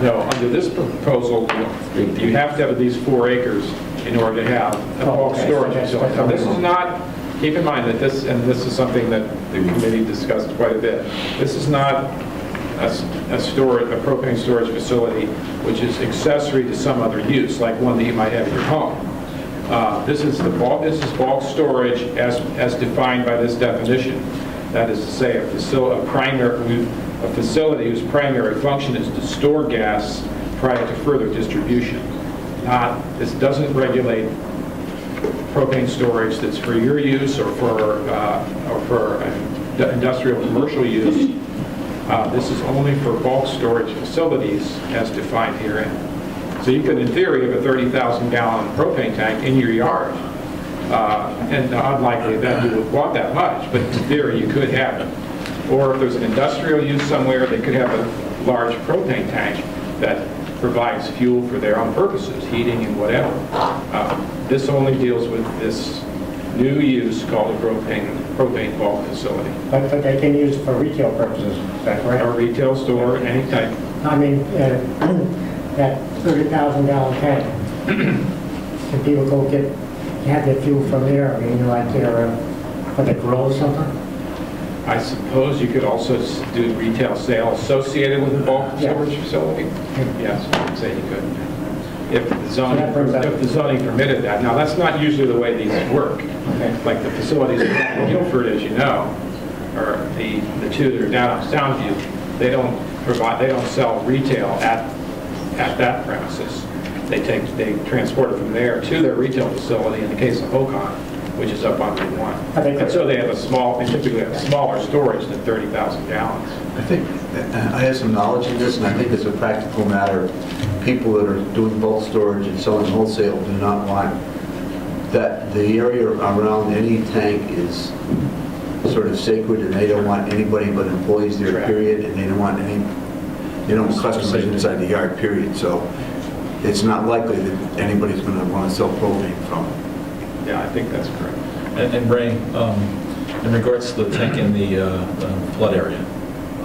no, under this proposal, you have to have at least 4 acres in order to have a bulk okay, storage so that's facility. Now, this is different. not, keep in mind that this, and this is something that the committee discussed quite a bit, this is not a propane storage facility which is accessory to some other use, like one that you might have in your home. This is bulk storage as defined by this definition. That is to say, a facility whose primary function is to store gas prior to further distribution. This doesn't regulate propane storage that's for your use or for industrial commercial use. This is only for bulk storage facilities as defined herein. So you could, in theory, have a 30,000-gallon propane tank in your yard. And unlikely that you would want that much, but in theory, you could have it. Or if there's an industrial use somewhere, they could have a large propane tank that provides fuel for their own purposes, heating and whatever. This only deals with this new use called a propane bulk facility. But they can use it for retail purposes, is that Or a correct? retail store, any type. I mean, that 30,000-gallon tank, can people go have their fuel from there? I mean, like for the grill or something? I suppose you could also do retail sale associated with a bulk Yeah. storage facility? Yes, I'd say you could. If the that brings up- zoning permitted that. Now, that's not usually the way these work. Okay. Like the facilities in Guilford, as you know, or the two that are down on Soundview, they don't sell retail at that premises. They transport it from there to their retail facility in the case of Hocon, which is up on Route 1. And so they typically have smaller storage than 30,000 gallons. I think, I have some knowledge in this, and I think it's a practical matter. People that are doing bulk storage and selling wholesale do not want that the area around any tank is sort of sacred, and they don't want anybody but employees there, Correct. period, and they don't want customers inside the yard, period. So it's not likely that anybody's going to want to sell propane from it. Yeah, I think that's correct. And Ray, in regards to the tank in the flood area,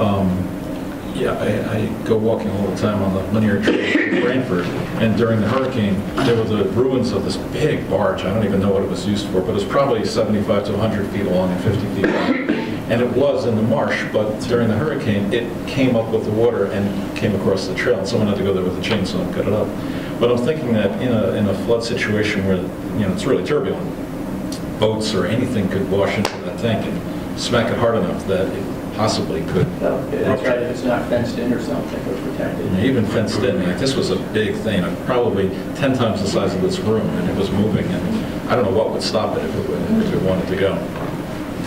I go walking all the time on the linear trail in Branford, and during the hurricane, there were the ruins of this big barge. I don't even know what it was used for, but it was probably 75 to 100 feet long and 50 feet wide. And it was in the marsh, but during the hurricane, it came up with the water and came across the trail, and someone had to go there with a chainsaw and cut it up. But I'm thinking that in a flood situation where, it's really turbulent, boats or anything could wash into that tank and smack it hard enough that it possibly could. That's right, if it's not fenced in or something, or protected. Even fenced in, like, this was a big thing, probably 10 times the size of this room, and it was moving, and I don't know what would stop it if it wanted to go.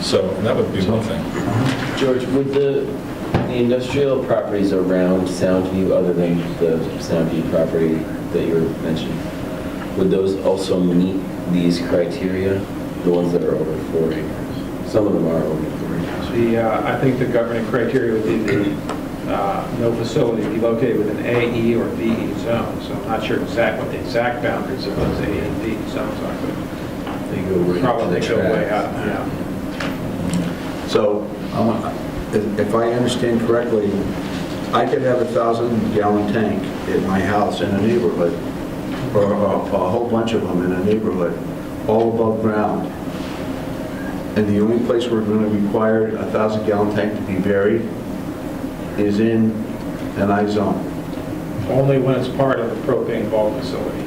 So that would be one thing. George, would the industrial properties around Soundview, other than the Soundview property that you were mentioning, would those also meet these criteria, the ones that are over 4 acres? Some of them are over 4 acres. I think the governing criteria would be no facility be located within A, E, or VE zones. So I'm not sure what the exact boundaries of those A and V zones are, but They go right probably to the go way track. up, yeah. So, if I understand correctly, I could have a 1,000-gallon tank at my house in a neighborhood, or a whole bunch of them in a neighborhood, all above ground. And the only place we're going to require a 1,000-gallon tank to be buried is in an I zone. Only when it's part of the propane bulk facility,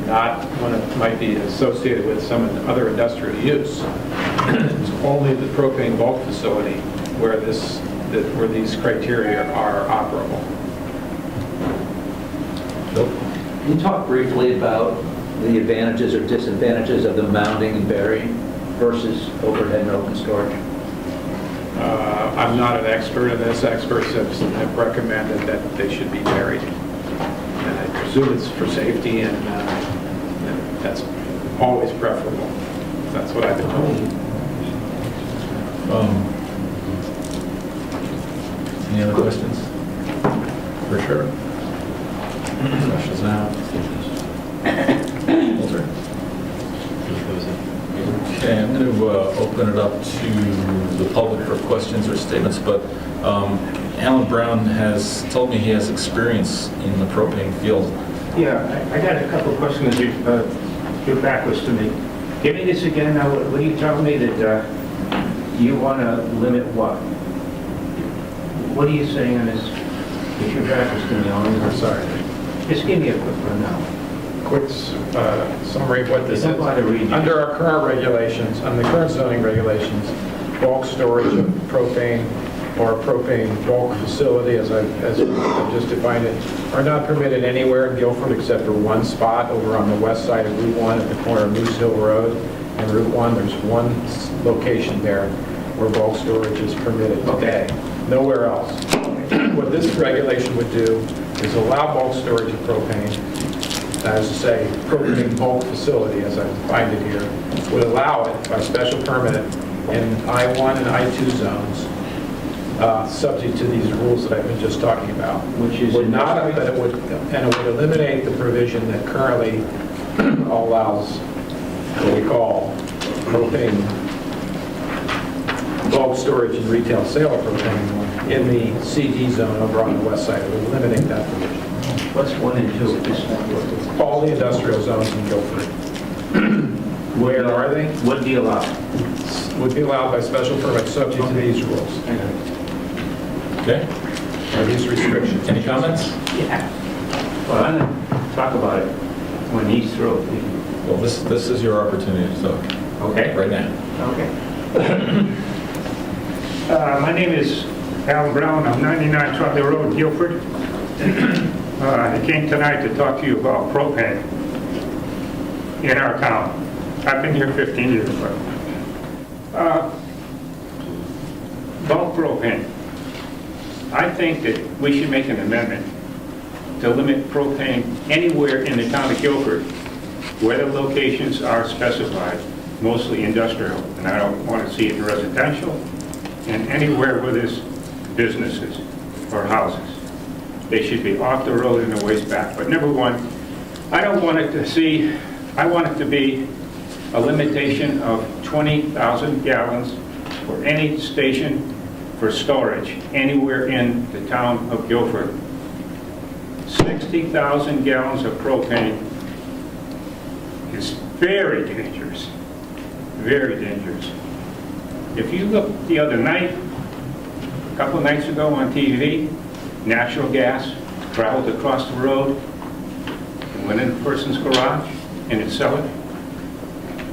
not when it might be associated with some other industrial use. It's only the propane bulk facility where these criteria are operable. Can you talk briefly about the advantages or disadvantages of the mounting and burying versus overhead and open storage? I'm not an expert in this. Experts have recommended that they should be buried. And I presume it's for safety, and that's always preferable. That's what I've been told. Any other questions? For sure. Questions now? Walter? Okay, I'm going to open it up to the public for questions or statements, but Alan Brown has told me he has experience in the propane field. Yeah, I got a couple of questions. You're backwards to me. Give me this again. Now, what are you telling me that you want to limit what? What are you saying on this? If you're backwards to me, I'm sorry. just give me a quick rundown. Quick summary of what this is. Don't bother reading. Under our current regulations, under the current zoning regulations, bulk storage of propane or a propane bulk facility, as I've just defined it, are not permitted anywhere in Guilford except for one spot over on the west side of Route 1 at the corner of Moose Hill Road and Route 1. There's one location there where bulk storage is permitted today. Nowhere else. What this regulation would do is allow bulk storage of propane, that is to say, propane bulk facility, as I defined it here, would allow it by special permit in I-1 and I-2 zones, subject to these rules that I've been just talking about. Which is Would not, but it would eliminate the provision that currently allows what we call propane bulk storage and retail sale of propane in the CD zone over on the west side. It would eliminate that provision. What's 1 and 2 at this point? All the industrial zones in Guilford. Where are they? Would be allowed. Would be allowed by special permit, subject to these rules. Okay? Or these restrictions. Any comments? Yeah. Well, I'm going to talk about it when he's through. Well, this is your opportunity to talk. Okay. Right now. Okay. My name is Alan Brown. I'm 99 Trolley Road, Guilford. I came tonight to talk to you about propane in our town. I've been here 15 years, but bulk propane. I think that we should make an amendment to limit propane anywhere in the town of Guilford where the locations are specified, mostly industrial, and I don't want to see it residential, and anywhere where there's businesses or houses. They should be off the road and a ways back. But number one, I don't want it to see, I want it to be a limitation of 20,000 gallons for any station for storage anywhere in the town of Guilford. 60,000 gallons of propane is very dangerous, very dangerous. If you look the other night, a couple of nights ago on TV, natural gas traveled across the road and went in a person's garage and it's selling.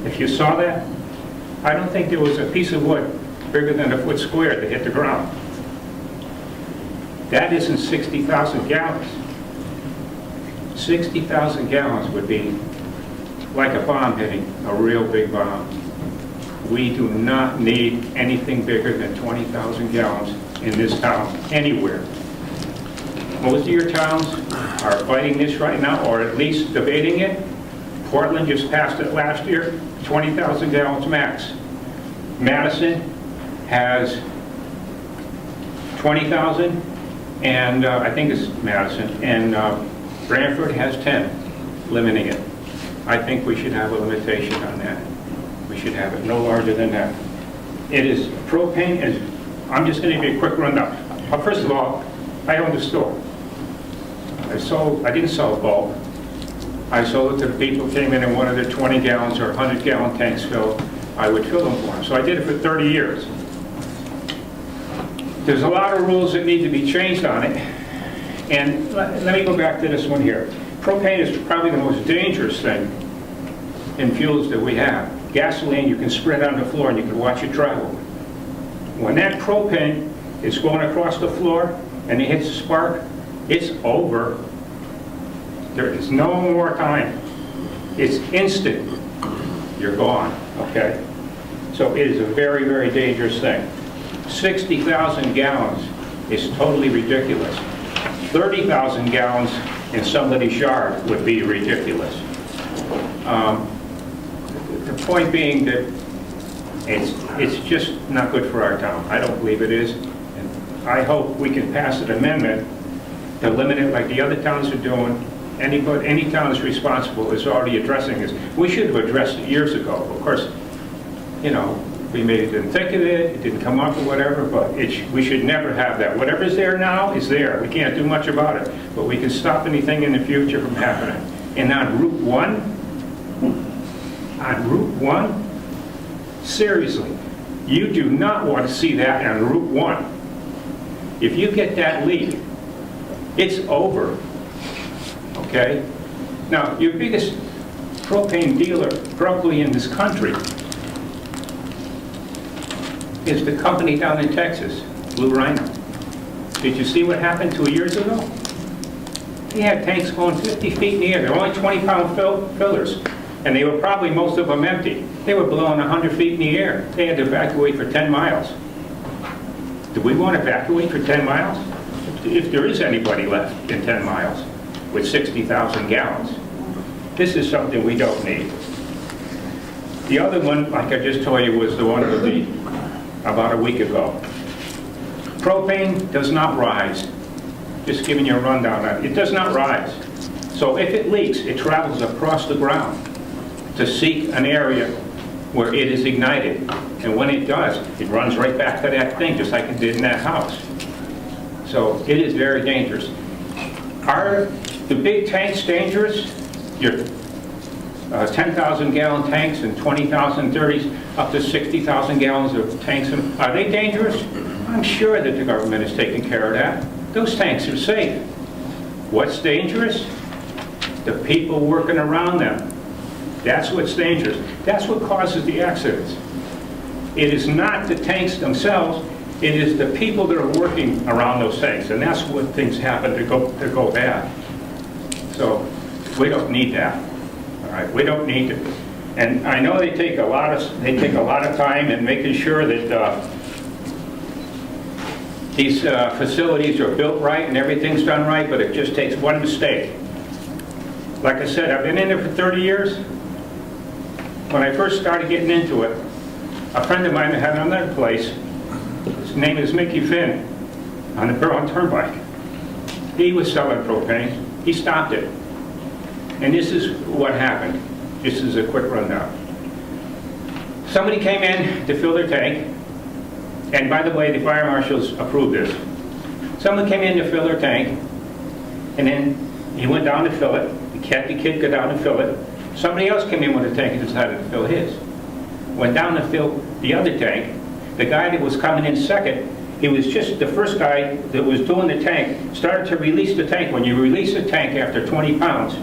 If you saw that, I don't think there was a piece of wood bigger than a foot square that hit the ground. That isn't 60,000 gallons. 60,000 gallons would be like a bomb hitting, a real big bomb. We do not need anything bigger than 20,000 gallons in this town, anywhere. Most of your towns are fighting this right now, or at least debating it. Portland just passed it last year, 20,000 gallons max. Madison has 20,000, and I think it's Madison, and Branford has 10, limiting it. I think we should have a limitation on that. We should have it no larger than that. It is, propane is, I'm just going to give you a quick rundown. First of all, I owned a store. I didn't sell bulk. I sold it to the people who came in and wanted their 20 gallons or 100-gallon tanks filled. I would fill them for them. So I did it for 30 years. There's a lot of rules that need to be changed on it. And let me go back to this one here. Propane is probably the most dangerous thing in fuels that we have. Gasoline, you can spread on the floor and you can watch it travel. When that propane is going across the floor and it hits a spark, it's over. There is no more time. It's instant. You're gone, okay? So it is a very, very dangerous thing. 60,000 gallons is totally ridiculous. 30,000 gallons in somebody's yard would be ridiculous. The point being that it's just not good for our town. I don't believe it is. And I hope we can pass an amendment to limit it like the other towns are doing. Any town that's responsible is already addressing this. We should have addressed it years ago. Of course, you know, we maybe didn't think of it, it didn't come up or whatever, but we should never have that. Whatever's there now is there. We can't do much about it, but we can stop anything in the future from happening. And on Route 1, seriously, you do not want to see that on Route 1. If you get that leak, it's over. Okay? Now, your biggest propane dealer probably in this country is the company down in Texas, Blue Rhino. Did you see what happened 2 years ago? They had tanks going 50 feet in the air. They're only 20-pound fillers, and they were probably most of them empty. They were blowing 100 feet in the air. They had to evacuate for 10 miles. Do we want to evacuate for 10 miles? If there is anybody left in 10 miles with 60,000 gallons. This is something we don't need. The other one, like I just told you, was the one with the, about a week ago. Propane does not rise. Just giving you a rundown on it. It does not rise. So if it leaks, it travels across the ground to seek an area where it is ignited. And when it does, it runs right back to that thing, just like it did in that house. So it is very dangerous. Are the big tanks dangerous? Your 10,000 gallon tanks and 20,000, 30s, up to 60,000 gallons of tanks. Are they dangerous? I'm sure that the government is taking care of that. Those tanks are safe. What's dangerous? The people working around them. That's what's dangerous. That's what causes the accidents. It is not the tanks themselves, it is the people that are working around those tanks, and that's when things happen to go bad. So we don't need that. All right, we don't need it. And I know they take a lot of time in making sure that these facilities are built right and everything's done right, but it just takes one mistake. Like I said, I've been in there for 30 years. When I first started getting into it, a friend of mine had another place. His name is Mickey Finn on the Berlin Turnpike. He was selling propane. He stopped it. And this is what happened. This is a quick rundown. Somebody came in to fill their tank. And by the way, the fire marshals approved this. Someone came in to fill their tank, and then he went down to fill it. The kid go down to fill it. Somebody else came in with a tank and decided to fill his. Went down to fill the other tank. The guy that was coming in second, he was just the first guy that was doing the tank, started to release the tank. When you release a tank after 20 pounds,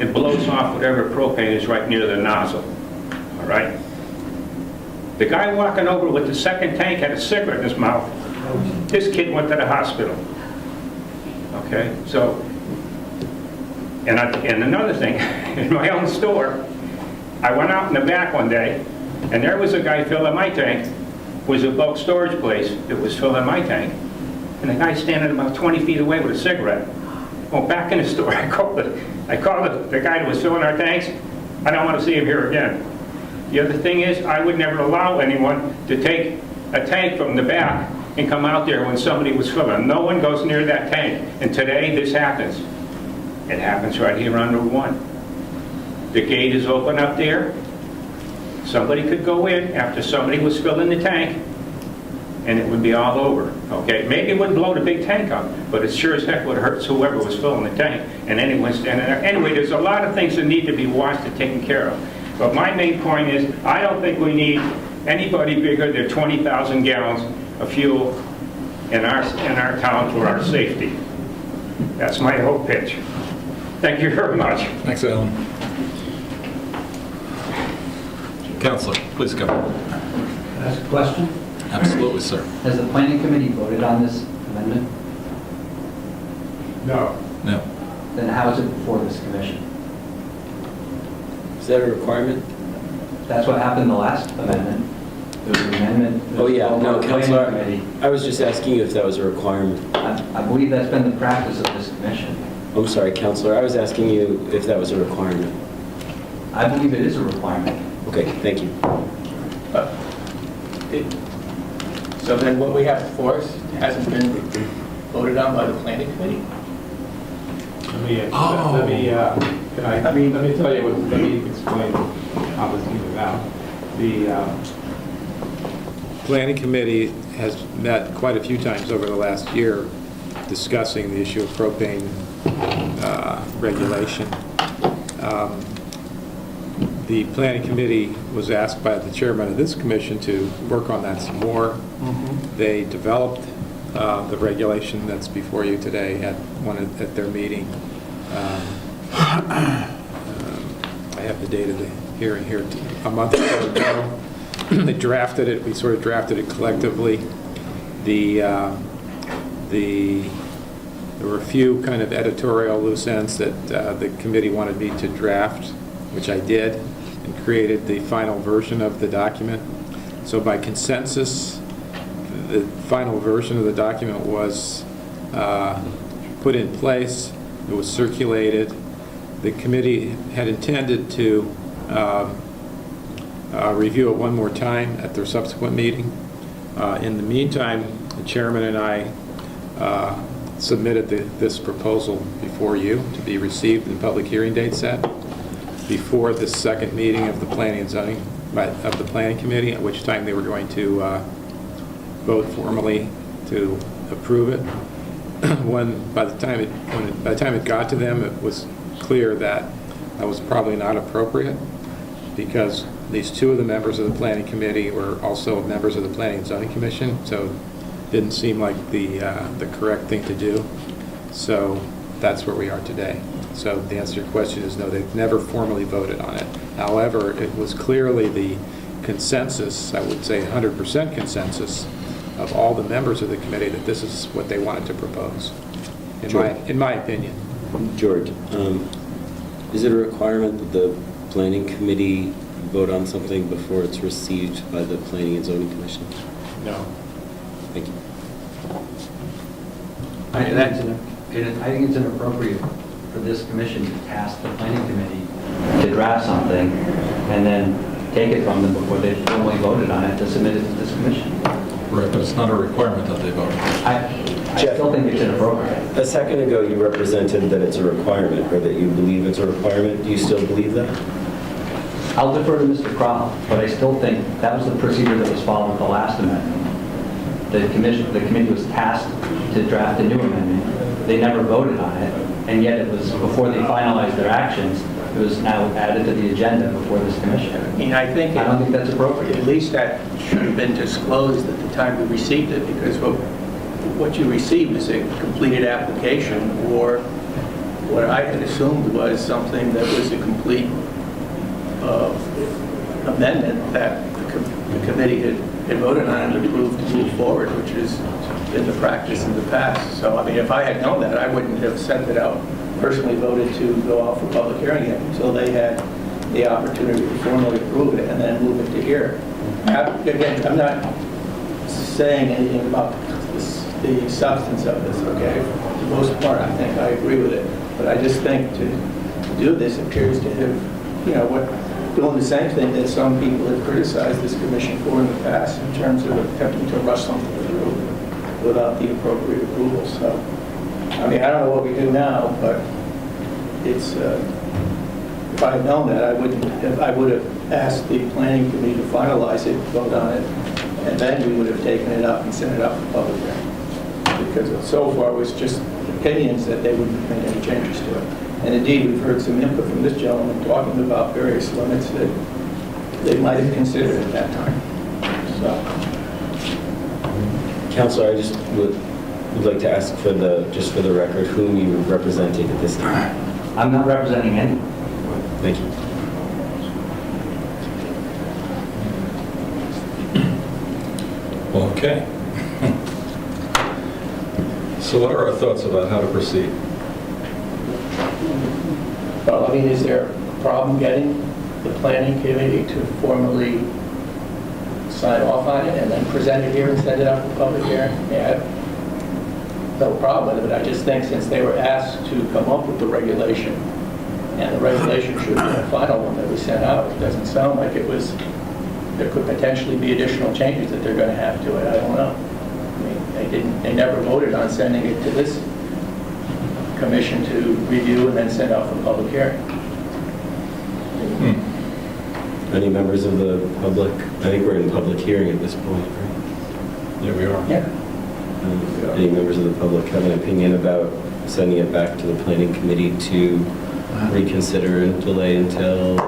it blows off whatever propane is right near the nozzle, all right? The guy walking over with the second tank had a cigarette in his mouth. This kid went to the hospital, okay? So, and another thing, in my own store, I went out in the back one day, and there was a guy filling my tank. It was a bulk storage place that was filling my tank. And the guy standing about 20 feet away with a cigarette. Well, back in the store, I called the guy that was filling our tanks. I don't want to see him here again. The other thing is, I would never allow anyone to take a tank from the back and come out there when somebody was filling. No one goes near that tank. And today, this happens. It happens right here on Route 1. The gate is open up there. Somebody could go in after somebody was filling the tank, and it would be all over, okay? Maybe it wouldn't blow the big tank up, but it sure as heck would hurt whoever was filling the tank, and anyone standing there. Anyway, there's a lot of things that need to be watched and taken care of. But my main point is, I don't think we need anybody bigger than 20,000 gallons of fuel in our town for our safety. That's my whole pitch. Thank you very much. Thanks, Alan. Counselor, please go. Can I ask a question? Absolutely, sir. Has the planning committee voted on this amendment? No. No. Then how is it before this commission? Is that a requirement? That's what happened in the last amendment. There was an amendment. Oh, yeah, no, Planning Counselor, committee. I was just asking you if that was a requirement. I believe that's been the practice of this commission. I'm sorry, Counselor, I was asking you if that was a requirement. I believe it is a requirement. Okay, thank you. So then what we have before us hasn't been voted on by the planning committee? Let me tell you, let me explain how this came about. The Planning Committee has met quite a few times over the last year discussing the issue of propane regulation. The Planning Committee was asked by the chairman of this commission to work on that some more. They developed the regulation that's before you today at their meeting. I have the date of the hearing here a month ago. They drafted it. We sort of drafted it collectively. There were a few kind of editorial loose ends that the committee wanted me to draft, which I did, and created the final version of the document. So by consensus, the final version of the document was put in place. It was circulated. The committee had intended to review it one more time at their subsequent meeting. In the meantime, the chairman and I submitted this proposal before you to be received and public hearing date set before the second meeting of the Planning and Zoning of the Planning Committee, at which time they were going to vote formally to approve it. By the time it got to them, it was clear that was probably not appropriate, because at least two of the members of the Planning Committee were also members of the Planning and Zoning Commission, so it didn't seem like the correct thing to do. So that's where we are today. So the answer to your question is no, they've never formally voted on it. However, it was clearly the consensus, I would say 100% consensus, of all the members of the committee that this is what they wanted to propose, in my opinion. George, is it a requirement that the Planning Committee vote on something before it's received by the Planning and Zoning Commission? No. Thank you. I think it's inappropriate for this commission to task the planning committee to draft something and then take it from them before they formally voted on it to submit it to this commission. Right, but it's not a requirement that they vote. I still think it's inappropriate. A second ago, you represented that it's a requirement, or that you believe it's a requirement. Do you still believe that? I'll defer to Mr. Crowell, but I still think that was the procedure that was followed with the last amendment. The committee was tasked to draft a new amendment. They never voted on it, and yet it was before they finalized their actions It was now added to the agenda before this commission. I mean, I think... I don't think that's appropriate. At least that should have been disclosed at the time we received it, because what you received is a completed application, or what I had assumed was something that was a complete amendment that the committee had voted on and approved to move forward, which has been the practice in the past. So, I mean, if I had known that, I wouldn't have sent it out, personally voted to go out for public hearing yet until they had the opportunity to formally approve it and then move it to here. Again, I'm not saying anything about the substance of this, okay? For the most part, I think I agree with it. But I just think to do this appears to have, doing the same thing that some people have criticized this commission for in the past in terms of attempting to rush something through without the appropriate approval. So, I mean, I don't know what we do now, but it's, if I had known that, I would have asked the planning committee to finalize it, vote on it, and then we would have taken it up and sent it up for public hearing. Because so far it was just opinions that they wouldn't make any changes to it. And indeed, we've heard some input from this gentleman talking about various limits that they might have considered at that time. So, Counselor, I just would like to ask for just for the record, whom you represented at this time. I'm not representing anyone. Thank you. Okay. So what are our thoughts about how to proceed? well, I mean, is there a problem getting the planning committee to formally sign off on it and then present it here and send it out for public hearing? Yeah, no problem with it, but I just think since they were asked to come up with the regulation, and the regulation should be the final one that we sent out, it doesn't sound like it was, there could potentially be additional changes that they're going to have to it, I don't know. I mean, they never voted on sending it to this commission to review and then send out for public hearing. Any members of the public? I think we're in public hearing at this point, right? Yeah, we are. Yeah. Any members of the public have an opinion about sending it back to the planning committee to reconsider and delay until,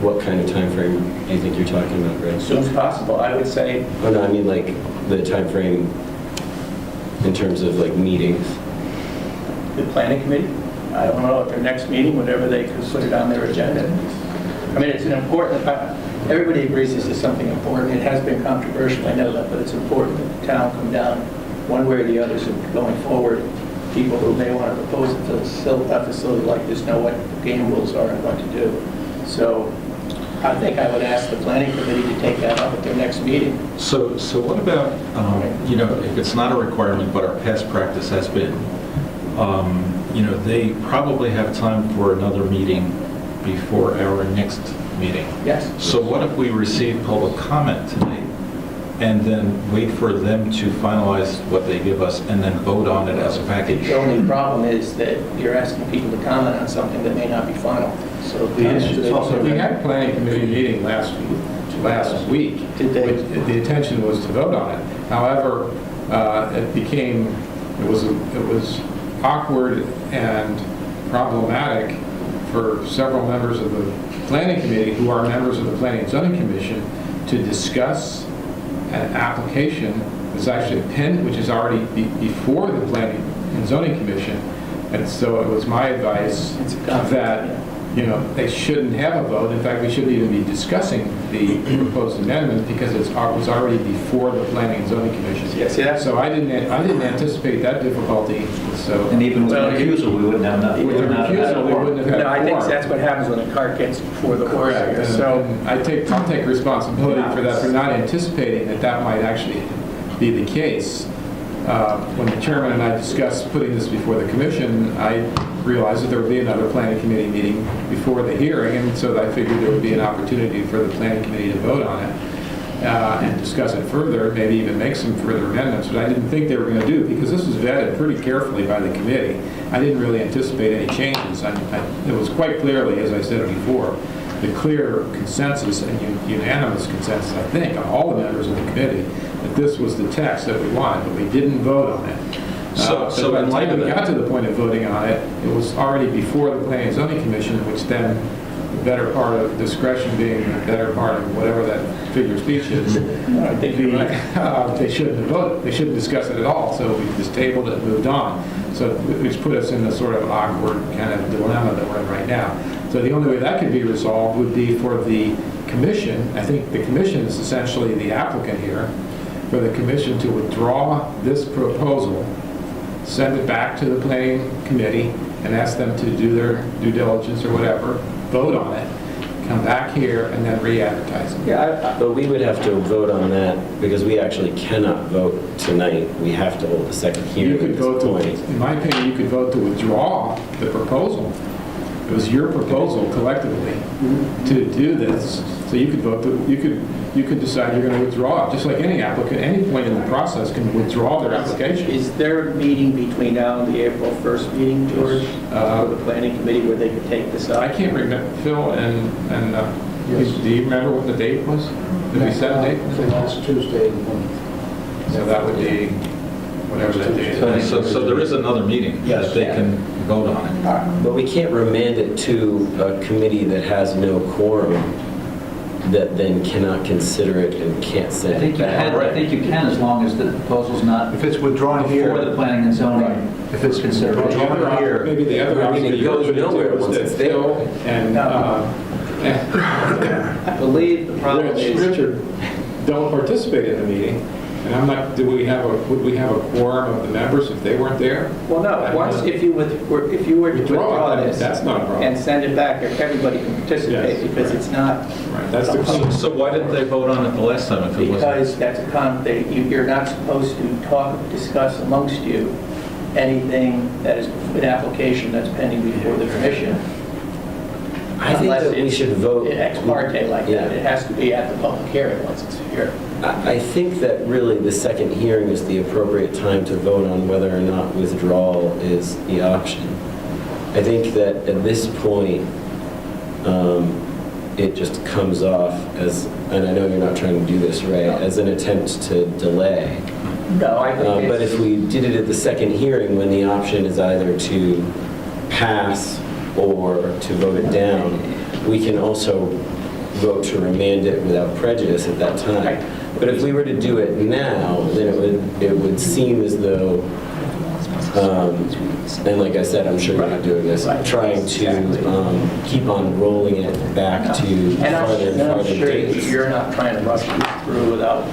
what kind of time frame do you think you're talking about, Greg? As soon as possible, I would say. Oh, no, I mean like the time frame in terms of like meetings. The planning committee? I don't know, at their next meeting, whatever they could put it on their agenda. I mean, it's an important, everybody agrees this is something important. It has been controversial, I know that, but it's important that the town come down one way or the other, so going forward, people who may want to propose a facility like this know what the game rules are and what to do. So I think I would ask the planning committee to take that up at their next meeting. So what about, if it's not a requirement, but our past practice has been, they probably have time for another meeting before our next meeting. Yes. So what if we receive public comment tonight and then wait for them to finalize what they give us and then vote on it as a package? The only problem is that you're asking people to comment on something that may not be final. So We had a planning committee meeting last week. Did they? The intention was to vote on it. However, it was awkward and problematic for several members of the planning committee who are members of the Planning and Zoning Commission to discuss an application that's actually pending, which is already before the Planning and Zoning Commission. And so it was my advice that they shouldn't have a vote. In fact, we shouldn't even be discussing the proposed amendment because it was already before the Planning and Zoning Commission. Yes, So I didn't anticipate that difficulty. So And even with the recusal, we wouldn't have nothing. with the recusal, we wouldn't have had No, I think quorum. that's what happens when the cart gets before the horse. I guess. So I'll take responsibility for that, for not anticipating that might actually be the case. When the chairman and I discussed putting this before the commission, I realized that there would be another planning committee meeting before the hearing, and so I figured there would be an opportunity for the planning committee to vote on it and discuss it further, maybe even make some further amendments, but I didn't think they were going to do, because this was vetted pretty carefully by the committee. I didn't really anticipate any changes. It was quite clearly, as I said before, the clear consensus and unanimous consensus, I think, on all the members of the committee, that this was the text that we wanted, but we didn't vote on it. So By in the light time of we that- got to the point of voting on it, it was already before the Planning and Zoning Commission, which then, the better part of discretion being the better part of whatever that figure of speech is, I think you're right. they shouldn't have voted, they shouldn't discuss it at all, so we just tabled it and moved on. So which put us in the sort of awkward kind of dilemma that we're in right now. So the only way that could be resolved would be for the commission, I think the commission is essentially the applicant here, for the commission to withdraw this proposal, send it back to the planning committee, and ask them to do their due diligence or whatever, vote on it, come back here, and then re-advertise it. But we would have to vote on that because we actually cannot vote tonight. We have to hold a second You hearing could at this vote to, point. in my opinion, you could vote to withdraw the proposal. It was your proposal collectively to do this, so you could vote, you could decide you're going to withdraw it, just like any applicant, any point in the process can withdraw their application. Is there a meeting between now and the April 1st meeting, George, for the planning committee where they could take this I up? can't remember, Phil, and do you remember what the date was? Did we set a date? So last Tuesday, So that would be whatever that date is. So there is another meeting that they can vote on it. But we can't remand it to a committee that has no quorum, that then cannot consider it and can't I send think it you back. can, I think you can as long as the proposal's not If it's withdrawn here, before the planning and zoning. if it's considered The other withdrawn option- here, Maybe the other I mean, option it you're goes putting nowhere to is once that it's there. Phil and I believe the problem is, Richard don't participate in the meeting, and I'm not, would we have a quorum of the members if they weren't there? well, no, once, if you were to withdraw this That's not a problem. and send it back, everybody can participate Yes. because it's not, Right, that's the So why didn't they vote on it the last time if it wasn't? because that's you're not supposed to discuss amongst you anything that is an application that's pending before the commission. I think Unless that we it's should vote. ex parte like Yeah. that. It has to be at the public hearing once it's here. I think that really the second hearing is the appropriate time to vote on whether or not withdrawal is the option. I think that at this point, it just comes off as, and I know you're not trying to do this, Ray, as an attempt to delay. No, I think But if we did it at the second hearing, when the option is either to pass or to vote it down, we can also vote to remand it without prejudice at that time. But if we were to do it now, then it would seem as though, and like I said, I'm sure you're not doing this, trying to keep on rolling it back to And farther and I'm farther sure dates. you're not trying to rush this through without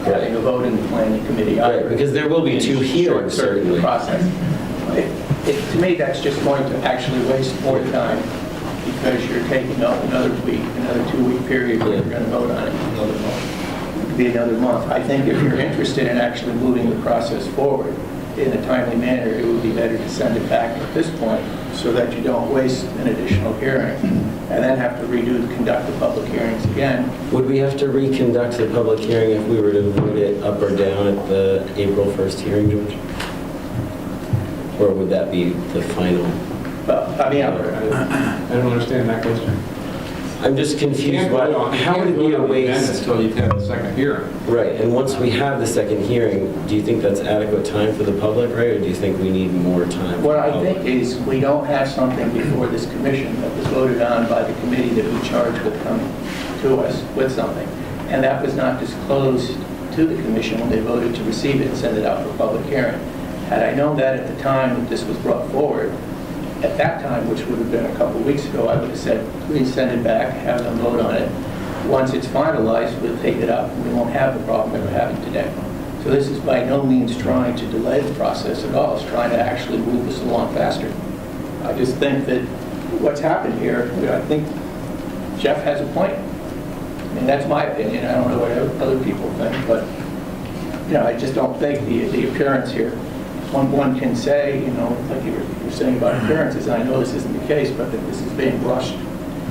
having a vote in the planning committee either. Right, because there will be two hearings, Short-circuit certainly. the process. To me, that's just going to actually waste more time because you're taking up another week, another 2-week period where you're going to vote on it. It could be another month. I think if you're interested in actually moving the process forward in a timely manner, it would be better to send it back at this point so that you don't waste an additional hearing and then have to conduct the public hearings again. Would we have to reconduct the public hearing if we were to vote it up or down at the April 1st hearing, George? Or would that be the final? Well, I mean, I don't understand that question. I'm just confused. How would it be a waste? Until you've had the second hearing. Right, and once we have the second hearing, do you think that's adequate time for the public, right? Or do you think we need more time? what I think is we don't have something before this commission that was voted on by the committee that we charged with coming to us with something. And that was not disclosed to the commission when they voted to receive it and send it out for public hearing. Had I known that at the time that this was brought forward, at that time, which would have been a couple of weeks ago, I would have said, please send it back, have them vote on it. Once it's finalized, we'll take it up, and we won't have the problem that we're having today. So this is by no means trying to delay the process at all. It's trying to actually move us along faster. I just think that what's happened here, I think Jeff has a point. I mean, that's my opinion. I don't know what other people think, but, I just don't think the appearance here. One can say, like you were saying about appearances, and I know this isn't the case, but that this is being rushed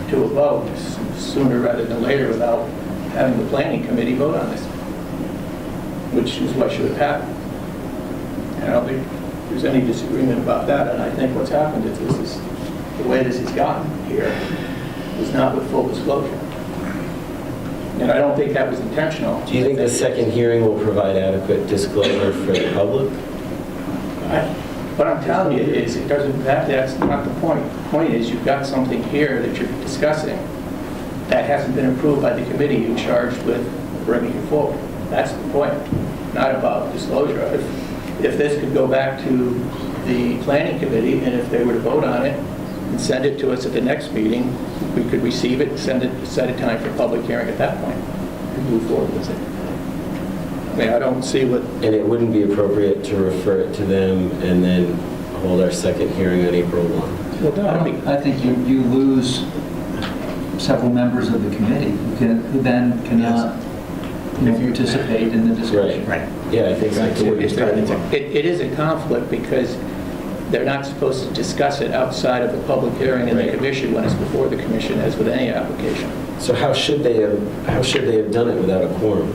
to a vote sooner rather than later without having the planning committee vote on this, which is what should have happened. And I don't think there's any disagreement about that, and I think what's happened is the way this has gotten here is not with full disclosure. And I don't think that was intentional. Do you think the second hearing will provide adequate disclosure for the public? What I'm telling you is, it doesn't, that's not the point. The point is, you've got something here that you're discussing that hasn't been approved by the committee you're charged with bringing it forward. That's the point, not about disclosure. If this could go back to the planning committee, and if they were to vote on it and send it to us at the next meeting, we could receive it, send it, set a time for public hearing at that point, and move forward with it. I mean, I don't see what... And it wouldn't be appropriate to refer it to them and then hold our second hearing on April 1? Well, no, I think you lose several members of the committee who then cannot participate in the discussion. Right. Yeah, I think so too. It is a conflict because they're not supposed to discuss it outside of a public hearing in the commission when it's before the commission, as with any application. So how should they have done it without a quorum?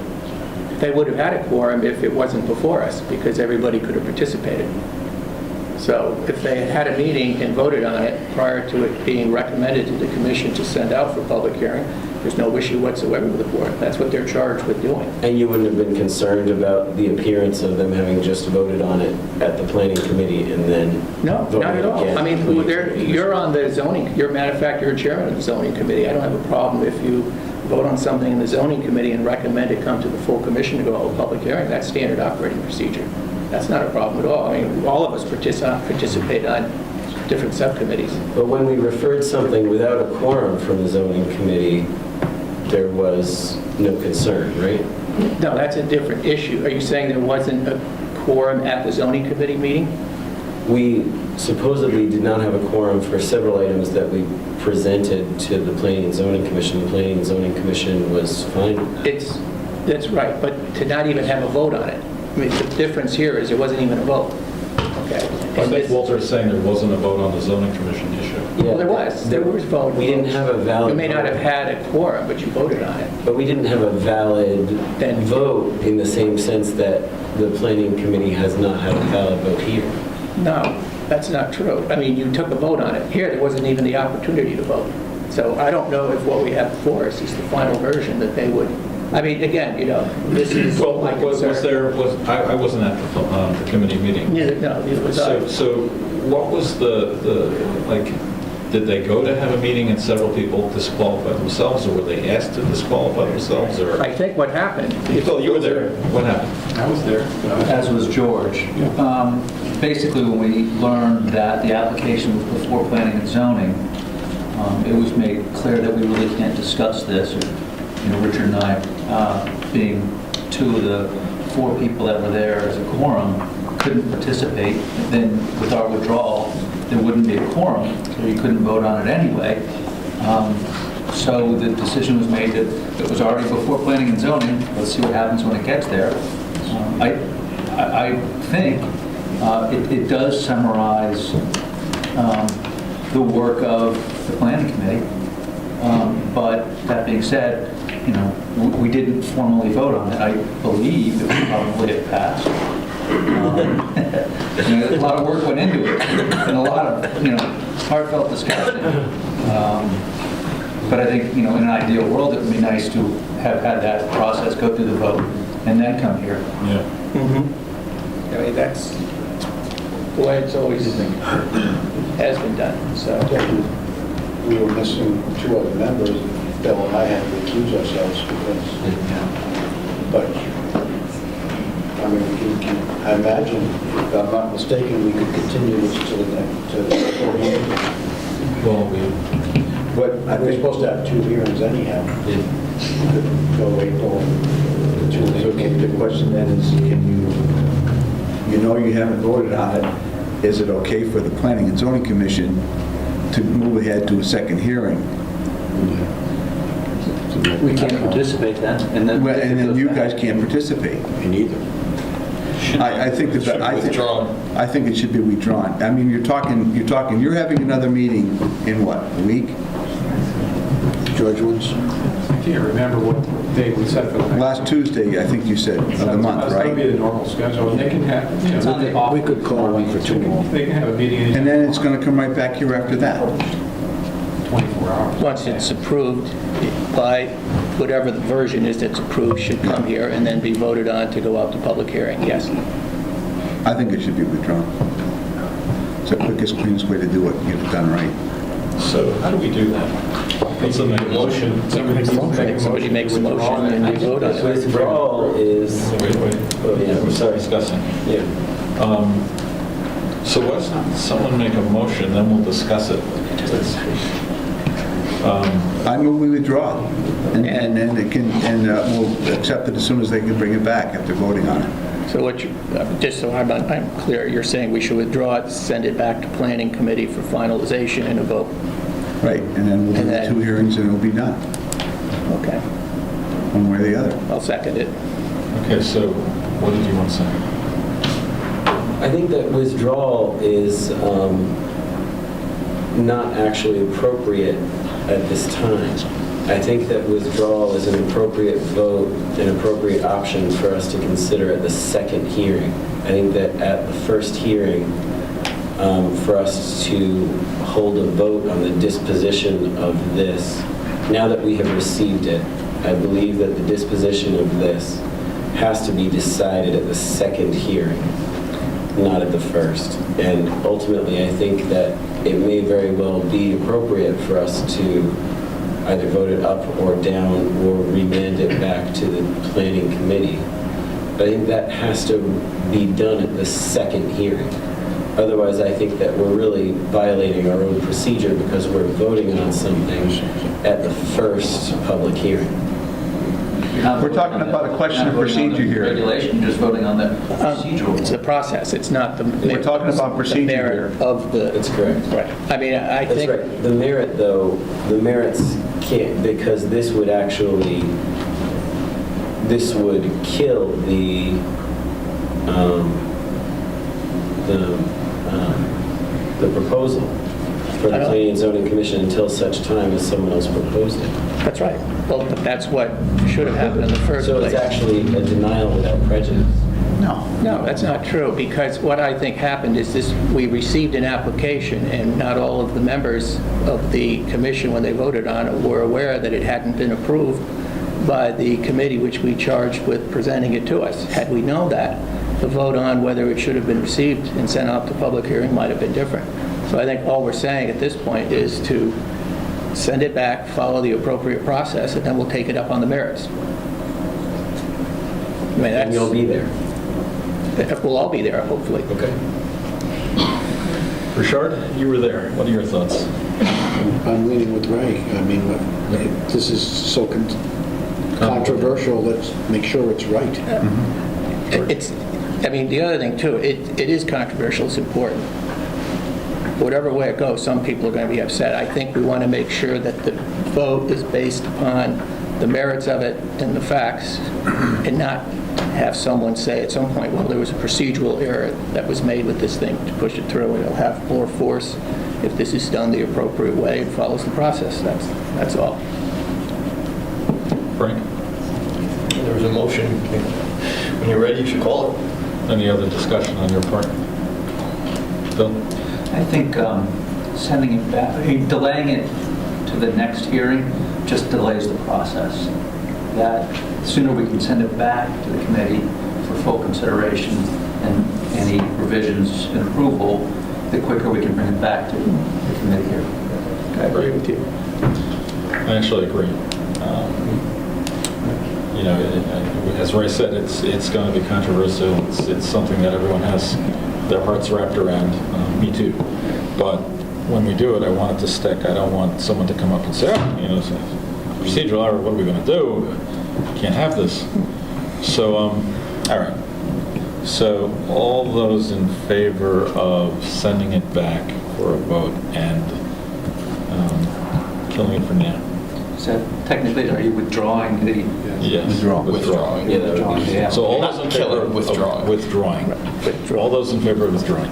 They would have had a quorum if it wasn't before us, because everybody could have participated. So if they had had a meeting and voted on it prior to it being recommended to the commission to send out for public hearing, there's no issue whatsoever with the board. That's what they're charged with doing. And you wouldn't have been concerned about the appearance of them having just voted on it at the planning committee and then No, voting not at all. again? I mean, you're on the zoning, matter of fact, you're chairman of the zoning committee. I don't have a problem if you vote on something in the zoning committee and recommend it come to the full commission to go to a public hearing. That's standard operating procedure. That's not a problem at all. I mean, all of us participate on different subcommittees. But when we referred something without a quorum from the zoning committee, there was no concern, right? No, that's a different issue. Are you saying there wasn't a quorum at the zoning committee meeting? We supposedly did not have a quorum for several items that we presented to the Planning and Zoning Commission. The Planning and Zoning Commission was fine with that. That's right, but to not even have a vote on it. I mean, the difference here is there wasn't even a vote. Okay. I think Walter is saying there wasn't a vote on the zoning commission issue. Well, there was. There was vote. We didn't have a valid... You may not have had a quorum, but you voted on it. But we didn't have a valid vote in the same sense that the Planning Committee has not had a valid vote here. No, that's not true. I mean, you took a vote on it. Here, there wasn't even the opportunity to vote. So I don't know if what we have before us is the final version that they would... I mean, again, this is my concern. I wasn't at the committee meeting. Neither was I. So what was did they go to have a meeting and several people disqualify themselves, or were they asked to disqualify themselves, or? I think what happened... Phil, you were there. What happened? I was there. As was George. Basically, when we learned that the application was before planning and zoning, it was made clear that we really can't discuss this. Richard and I, being two of the four people that were there as a quorum, couldn't participate. Then with our withdrawal, there wouldn't be a quorum, so you couldn't vote on it anyway. So the decision was made that it was already before planning and zoning. Let's see what happens when it gets there. I think it does summarize the work of the planning committee. But that being said, we didn't formally vote on it. I believe it would probably have passed. A lot of work went into it, and a lot of heartfelt discussion. But I think in an ideal world, it would be nice to have had that process go through the vote and then come here. Yeah. I mean, that's the way it's always has been done. So We were missing two other members. Bill and I had to recuse ourselves because, but, I mean, I imagine, if I'm not mistaken, we could continue this to the full hearing. Well, But we're supposed to have two hearings anyhow. We could go April. So the question then is, you haven't voted on it, is it okay for the Planning and Zoning Commission to move ahead to a second hearing? We can't participate then. And then you guys can't participate. Me neither. I think it should be withdrawn. I mean, you're having another meeting in what, a week? George Woods? I can't remember what date we set for the next. Last Tuesday, I think you said, of the month, That's going to right? be the normal schedule, and they can have, We could call one for 2 weeks. they can have a meeting And then it's going to come right back here after that. 24 hours. once it's approved by whatever the version is that's approved should come here and then be voted on to go out to public hearing. Yes. I think it should be withdrawn. It's the quickest, cleanest way to do it, get it done right. So how do we do that? What's the motion? Somebody makes a motion and we vote on it. Withdrawal is... Wait. Oh, yeah, We're sorry. discussing. Yeah. So what's someone make a motion, then we'll discuss it. I move we withdraw, and then it can, and we'll accept it as soon as they can bring it back after voting on it. So what you, just so I'm clear, you're saying we should withdraw it, send it back to planning committee for finalization and a vote? Right, and then we'll do And the then- 2 hearings and it'll be done, Okay, one way or the other. I'll second it. Okay, so what did you want to say? I think that withdrawal is not actually appropriate at this time. I think that withdrawal is an appropriate vote, an appropriate option for us to consider at the second hearing. I think that at the first hearing, for us to hold a vote on the disposition of this, now that we have received it, I believe that the disposition of this has to be decided at the second hearing, not at the first. And ultimately, I think that it may very well be appropriate for us to either vote it up or down or remand it back to the planning committee. But I think that has to be done at the second hearing. Otherwise, I think that we're really violating our own procedure because we're voting on something at the first public hearing. We're talking about a question of procedure here. Regulation, just voting on the procedural. It's the process, it's not the... We're talking about procedure merit here. of the... That's correct. Right. I mean, I That's think... right. The merit, though, the merits can't, because this would actually, this would kill the proposal for the Planning and Zoning Commission until such time as someone else proposed it. That's right. Well, that's what should have happened in the first So place. it's actually a denial without prejudice. No, that's not true, because what I think happened is this, we received an application, and not all of the members of the commission, when they voted on it, were aware that it hadn't been approved by the committee which we charged with presenting it to us. Had we known that, the vote on whether it should have been received and sent out to public hearing might have been different. So I think all we're saying at this point is to send it back, follow the appropriate process, and then we'll take it up on the merits. I mean, And you'll be there. We'll all be there, hopefully. Okay. Richard, you were there. What are your thoughts? I'm leaning with Ray. I mean, this is so controversial, let's make sure it's right. It's, I mean, the other thing too, it is controversial, it's important. Whatever way it goes, some people are going to be upset. I think we want to make sure that the vote is based upon the merits of it and the facts, and not have someone say at some point, well, there was a procedural error that was made with this thing to push it through, and it'll have more force if this is done the appropriate way and follows the process. That's all. Frank? There was a motion. When you're ready, you should call it. Any other discussion on your part? Bill? I think sending it back, delaying it to the next hearing just delays the process. That sooner we can send it back to the committee for full consideration and any revisions and approval, the quicker we can bring it back to the committee here. I agree with you. I actually agree. You know, as Ray said, it's going to be controversial. It's something that everyone has their hearts wrapped around. Me too. But when we do it, I want it to stick. I don't want someone to come up and say, oh, you know, it's a procedural error. What are we going to do? Can't have this. So, all right. So all those in favor of sending it back for a vote and killing it for now? So technically, are you withdrawing the... Yes. Withdrawing. Yeah, that would be... Yeah. So all those in favor of withdrawing. All those in favor of withdrawing.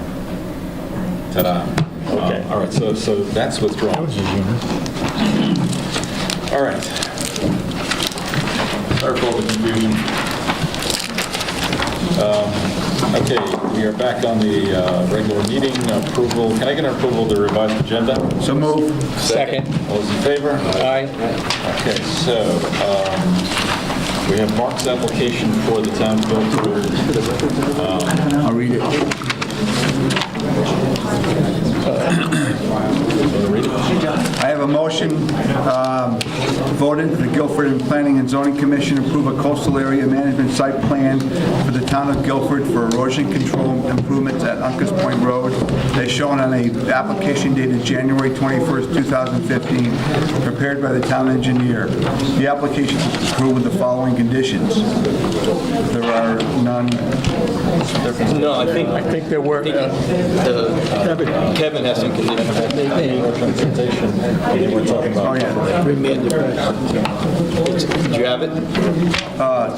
Ta-da. Okay. All right, so that's withdrawal. All right. Sorry for all the confusion. Okay, we are back on the regular meeting approval. Can I get an approval of the revised agenda? So move. Second. All those in favor? Aye. Okay, so we We have Mark's application for the town of Guilford. I'll read it. I have a motion voted that the Guilford and Planning and Zoning Commission approve a coastal area management site plan for the town of Guilford for erosion control improvements at Uncas Point Road, as shown on a application dated January 21st, 2015, prepared by the town engineer. The application is approved with the following conditions. There are none. No, I think there were, Kevin has some conditions. Oh, yeah. Did you have it?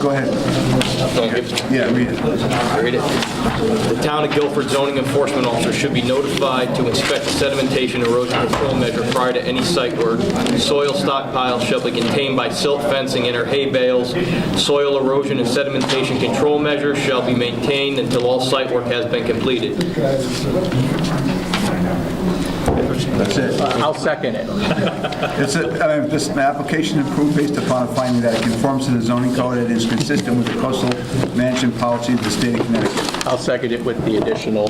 Go ahead. Yeah, read it. Read it. The town of Guilford zoning enforcement officer should be notified to inspect the sedimentation erosion control measure prior to any site work. Soil stockpiles shall be contained by silt fencing and or hay bales. Soil erosion and sedimentation control measures shall be maintained until all site work has been completed. That's it. I'll second it. This application is approved based upon a finding that it conforms to the zoning code and is consistent with the coastal management policy of the state of Connecticut. I'll second it with the additional.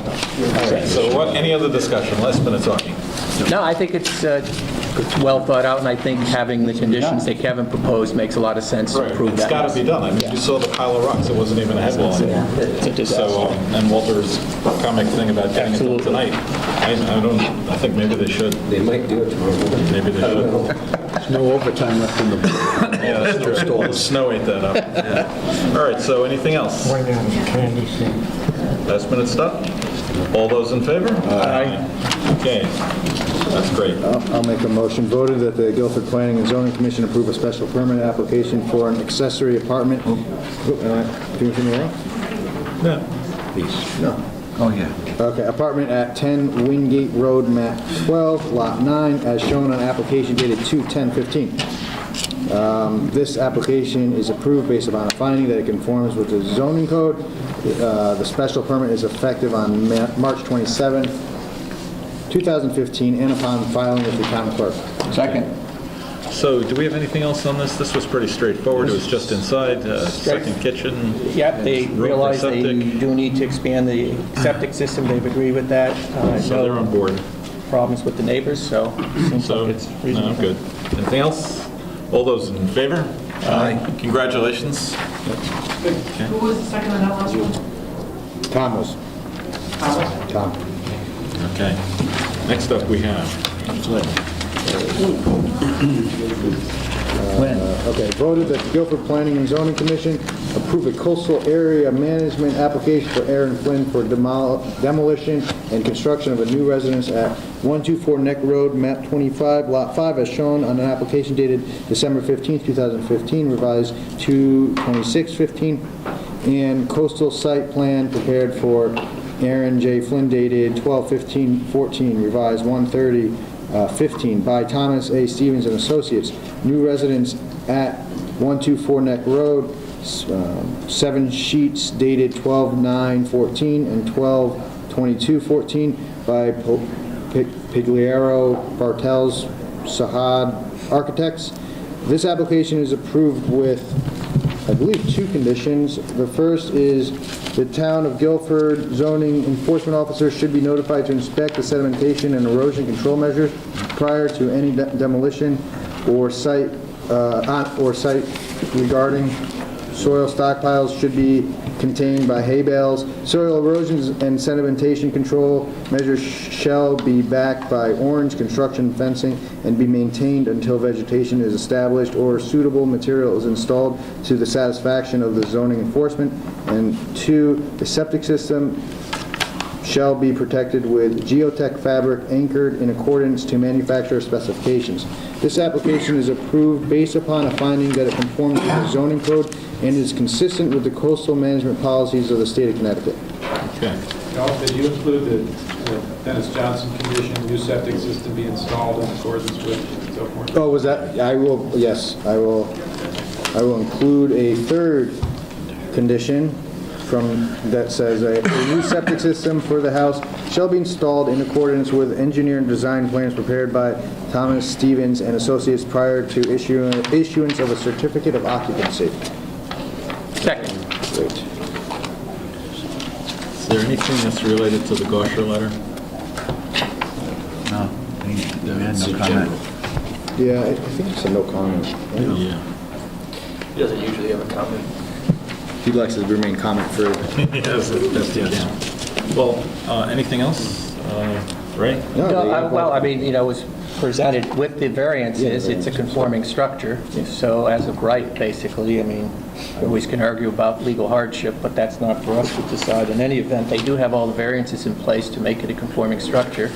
So what, any other discussion? Last minute talking. No, I think it's well thought out, and I think having the conditions that Kevin proposed makes a lot of sense to approve It's that. got to be done. I mean, you saw the pile of rocks. It wasn't even a head wall anymore. It's a disaster. So, and Walter's comic thing about getting it done tonight. I think maybe they should. They might do it tomorrow. Maybe they should. There's no overtime left in the... Yeah, that's true. The snow ate that up. Yeah. All right, so anything else? Right now, it's candy thing. Last minute stuff? All those in favor? Aye. Okay, that's great. I'll make a motion. Voted that the Guilford Planning and Zoning Commission approve a special permit application for an accessory apartment. Doing something wrong? No. Please. No. Oh, yeah. Okay, apartment at 10 Wingate Road, map 12, lot 9, as shown on application dated 2/10/15. This application is approved based upon a finding that it conforms with the zoning code. The special permit is effective on March 27, 2015, and upon filing with the town clerk. Second. So do we have anything else on this? This was pretty straightforward. It was just inside, second kitchen. Yep, they roof, realize they septic. do need to expand the septic system. They've agreed with that. So they're on board. Problems with the neighbors, so it seems like it's No, reasonable. good. Anything else? All those in favor? Aye. Congratulations. Who was the second on that last one? Tom was. Tom. Okay. Next up, we have Okay, voted that the Guilford Planning and Zoning Commission approve a coastal area management application for Aaron Flynn for demolition and construction of a new residence at 124 Neck Road, map 25, lot 5, as shown on an application dated December 15, 2015, revised 2/26/15, and coastal site plan prepared for Aaron J. Flynn dated 12/15/14, revised 1/30/15 by Thomas A. Stevens and Associates. New residence at 124 Neck Road, 7 sheets dated 12/9/14 and 12/22/14 by Pigliero, Bartels, Sahad Architects. This application is approved with, I believe, 2 conditions. The first is the town of Guilford zoning enforcement officer should be notified to inspect the sedimentation and erosion control measures prior to any demolition or site regarding soil stockpiles should be contained by hay bales. Soil erosion and sedimentation control measures shall be backed by orange construction fencing and be maintained until vegetation is established or suitable material is installed to the satisfaction of the zoning enforcement. And 2, the septic system shall be protected with geotech fabric anchored in accordance to manufacturer specifications. This application is approved based upon a finding that it conforms to the zoning code and is consistent with the coastal management policies of the state of Connecticut. Okay. Ralph, did you include the Dennis Johnson condition, new septic system be installed in accordance with and so forth? Oh, was that, I will, yes, I will include a third condition that says a new septic system for the house shall be installed in accordance with engineer and design plans prepared by Thomas Stevens and Associates prior to issuance of a certificate of occupancy. Second. Is there anything that's related to the Gosher letter? No, we had no comment. Yeah, I think it's a no comment. Yeah. He doesn't usually have a comment. He likes to remain comment-free. Yes, best he can. Well, anything else? Ray? Well, I mean, it was presented with the variances, it's a conforming structure, so as of right, basically, I mean, we can argue about legal hardship, but that's not for us to decide. In any event, they do have all the variances in place to make it a conforming structure.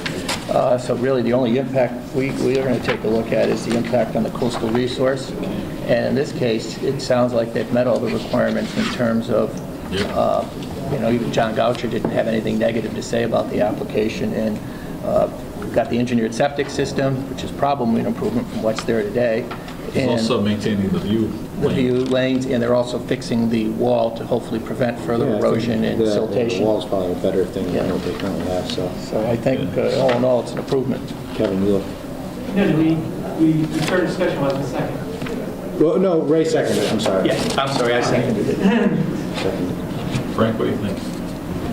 So really, the only impact we are going to take a look at is the impact on the coastal resource. And in this case, it sounds like they've met all the requirements in terms of, even John Goucher didn't have anything negative to say about the application, and we've got the engineered septic system, which is probably an improvement from what's there today. He's also maintaining the view lanes, and they're also fixing the wall to hopefully prevent further erosion and siltation. The wall's probably a better thing than what they currently have, so. So I think, all in all, it's an improvement. Kevin, you look. No, we started discussion, wasn't a second. Well, no, Ray seconded it, I'm sorry. Yeah, I'm sorry, I seconded it. Frank, what do you think?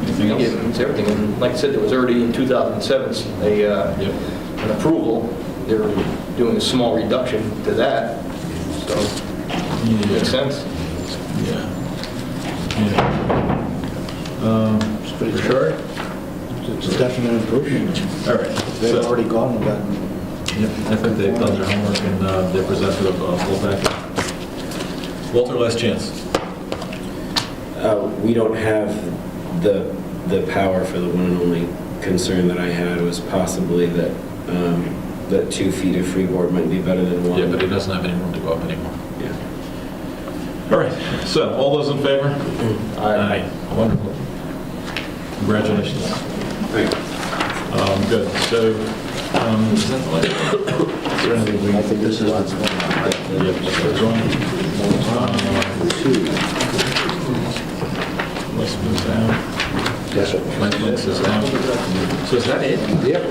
Anything else? Yeah, it's everything. And like I said, there was already in 2007 an approval. They're doing a small reduction to that, so it makes sense. Yeah. For sure. It's a definite improvement. All right. They've already gone with that. Yep, I think they've done their homework and they presented a full package. Walter, last chance. We don't have the power for the one and only concern that I had was possibly that 2 feet of freeboard might be better than 1. Yeah, but he doesn't have any room to go up anymore. Yeah. All right, so all those in favor? Aye. Wonderful. Congratulations. Thank you. Good, so, is that the last one? Is there anything we... I think this is what's going on. Yep, just for drawing. Let's move down. Yes, sir. My place is down. So is that it? Yep.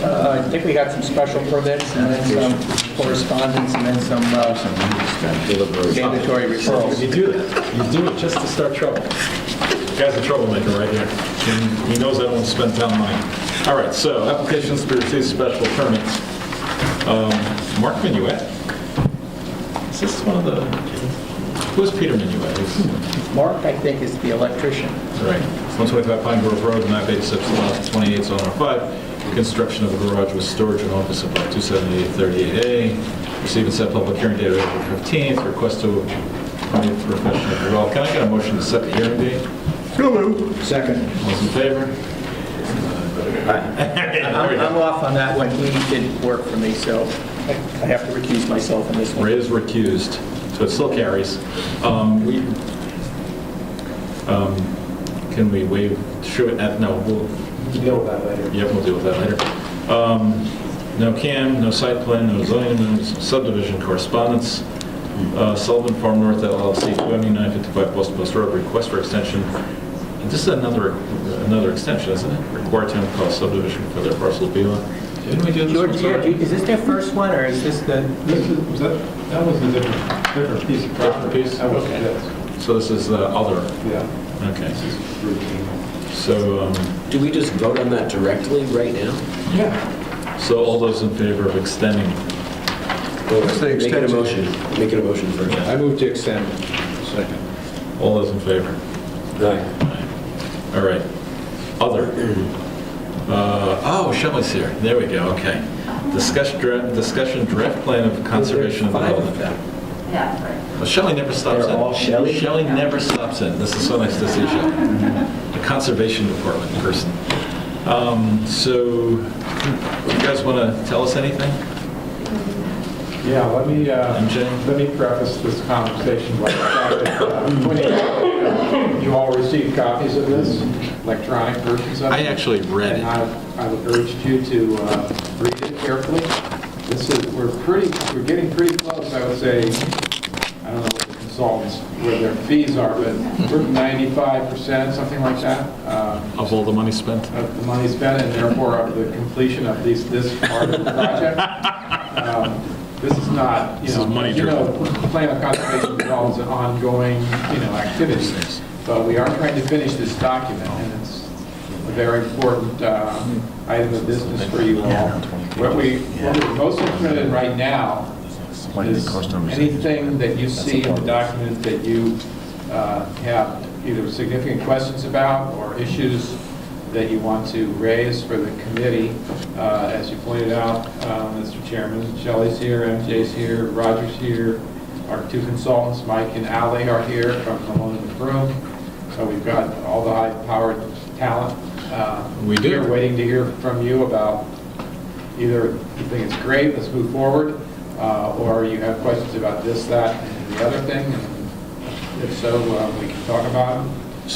I think we got some special permits, and then some correspondence, and then some mandatory referrals. You do that. You do it just to start trouble. The guy's a troublemaker right here. He knows I don't want to spend town money. All right, so applications to receive special permits. Mark Minuet. Is this one of the... Who's Peter Minuet? Mark, I think, is the electrician. Right. 125 Pine Grove Road, map 86, lot 28, zone R5. Construction of a garage with storage and office above 27838A. Receive and set public hearing date of April 15th. Request to permit professional development. Can I get a motion to set the hearing date? Second. All those in favor? I'm off on that one. He didn't work for me, so I have to recuse myself in this one. Ray is recused, so it still carries. Can we waive, no, we'll deal with that later. Yep, we'll deal with that later. No CAM, no site plan, no zoning amendments, subdivision correspondence. Sullivan Farm North LLC, 2955 Post Road, request for extension. And this is another extension, isn't it? Required town cost subdivision for their parcel B lot. Didn't we do this one? George, is this their first one, or is this the... That was a different piece of property. That was this. So this is the other. Yeah. Okay. So, Do we just vote on that directly right now? Yeah. so all those in favor of extending? Make it a motion. Make it a motion first. I move to extend. Second. All those in favor? Aye. All right. Other. Shelley's here. There we go. Okay. Discussion draft plan of conservation and development. Yeah, right. Well, Shelley never stops in. Shelley never stops in. This is so nice to see Shelley. The conservation department person. So, you guys want to tell us anything? Yeah, let me MJ? preface this conversation by the fact that you all received copies of this, electronic versions of it. I actually read it. And I would urge you to read it carefully. We're getting pretty close, I would say. I don't know what the consultants, where their fees are, but we're 95%, something like that. Of all the money spent? Of the money spent, and therefore of the completion of this part of the project. This is not, This is money plan of conservation development is an ongoing, activity. But we are trying to finish this document, and it's a very important item of business for you all. What we're most interested in right now is anything that you see in the document that you have either significant questions about or issues that you want to raise for the committee. As you pointed out, Mr. Chairman, Shelley's here, MJ's here, Roger's here, our two consultants, Mike and Ally, are here from Malone and McBroom. So we've got all the high-powered talent. We do. We're waiting to hear from you about either you think it's great, let's move forward, or you have questions about this, that, and the other thing. And if so, we can talk about them. We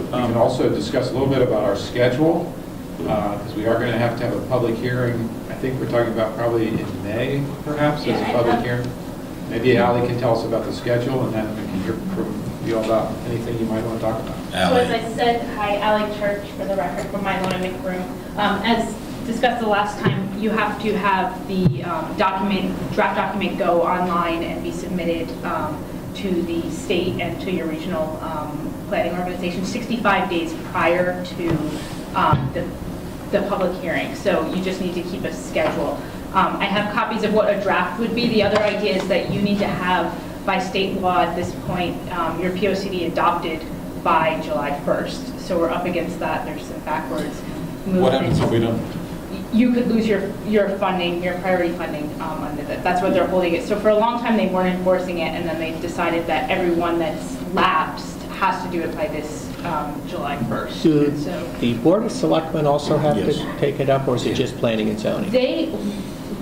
can also discuss a little bit about our schedule, because we are going to have a public hearing. I think we're talking about probably in May, perhaps, as a public hearing. Maybe Ally can tell us about the schedule, and then we can hear from you all about anything you might want to talk about. So as I said, hi, Ally Church, for the record, from Malone and McBroom. As discussed the last time, you have to have the draft document go online and be submitted to the state and to your regional planning organization 65 days prior to the public hearing. So you just need to keep a schedule. I have copies of what a draft would be. The other idea is that you need to have, by state law at this point, your POCD adopted by July 1st. So we're up against that. There's some backwards movement. What happens if we don't? You could lose your funding, your priority funding under that. That's what they're holding it. So for a long time, they weren't enforcing it, and then they decided that everyone that's lapsed has to do it by this July 1st. Do So the Board of Selectmen also have to take it up, or is it just planning and zoning?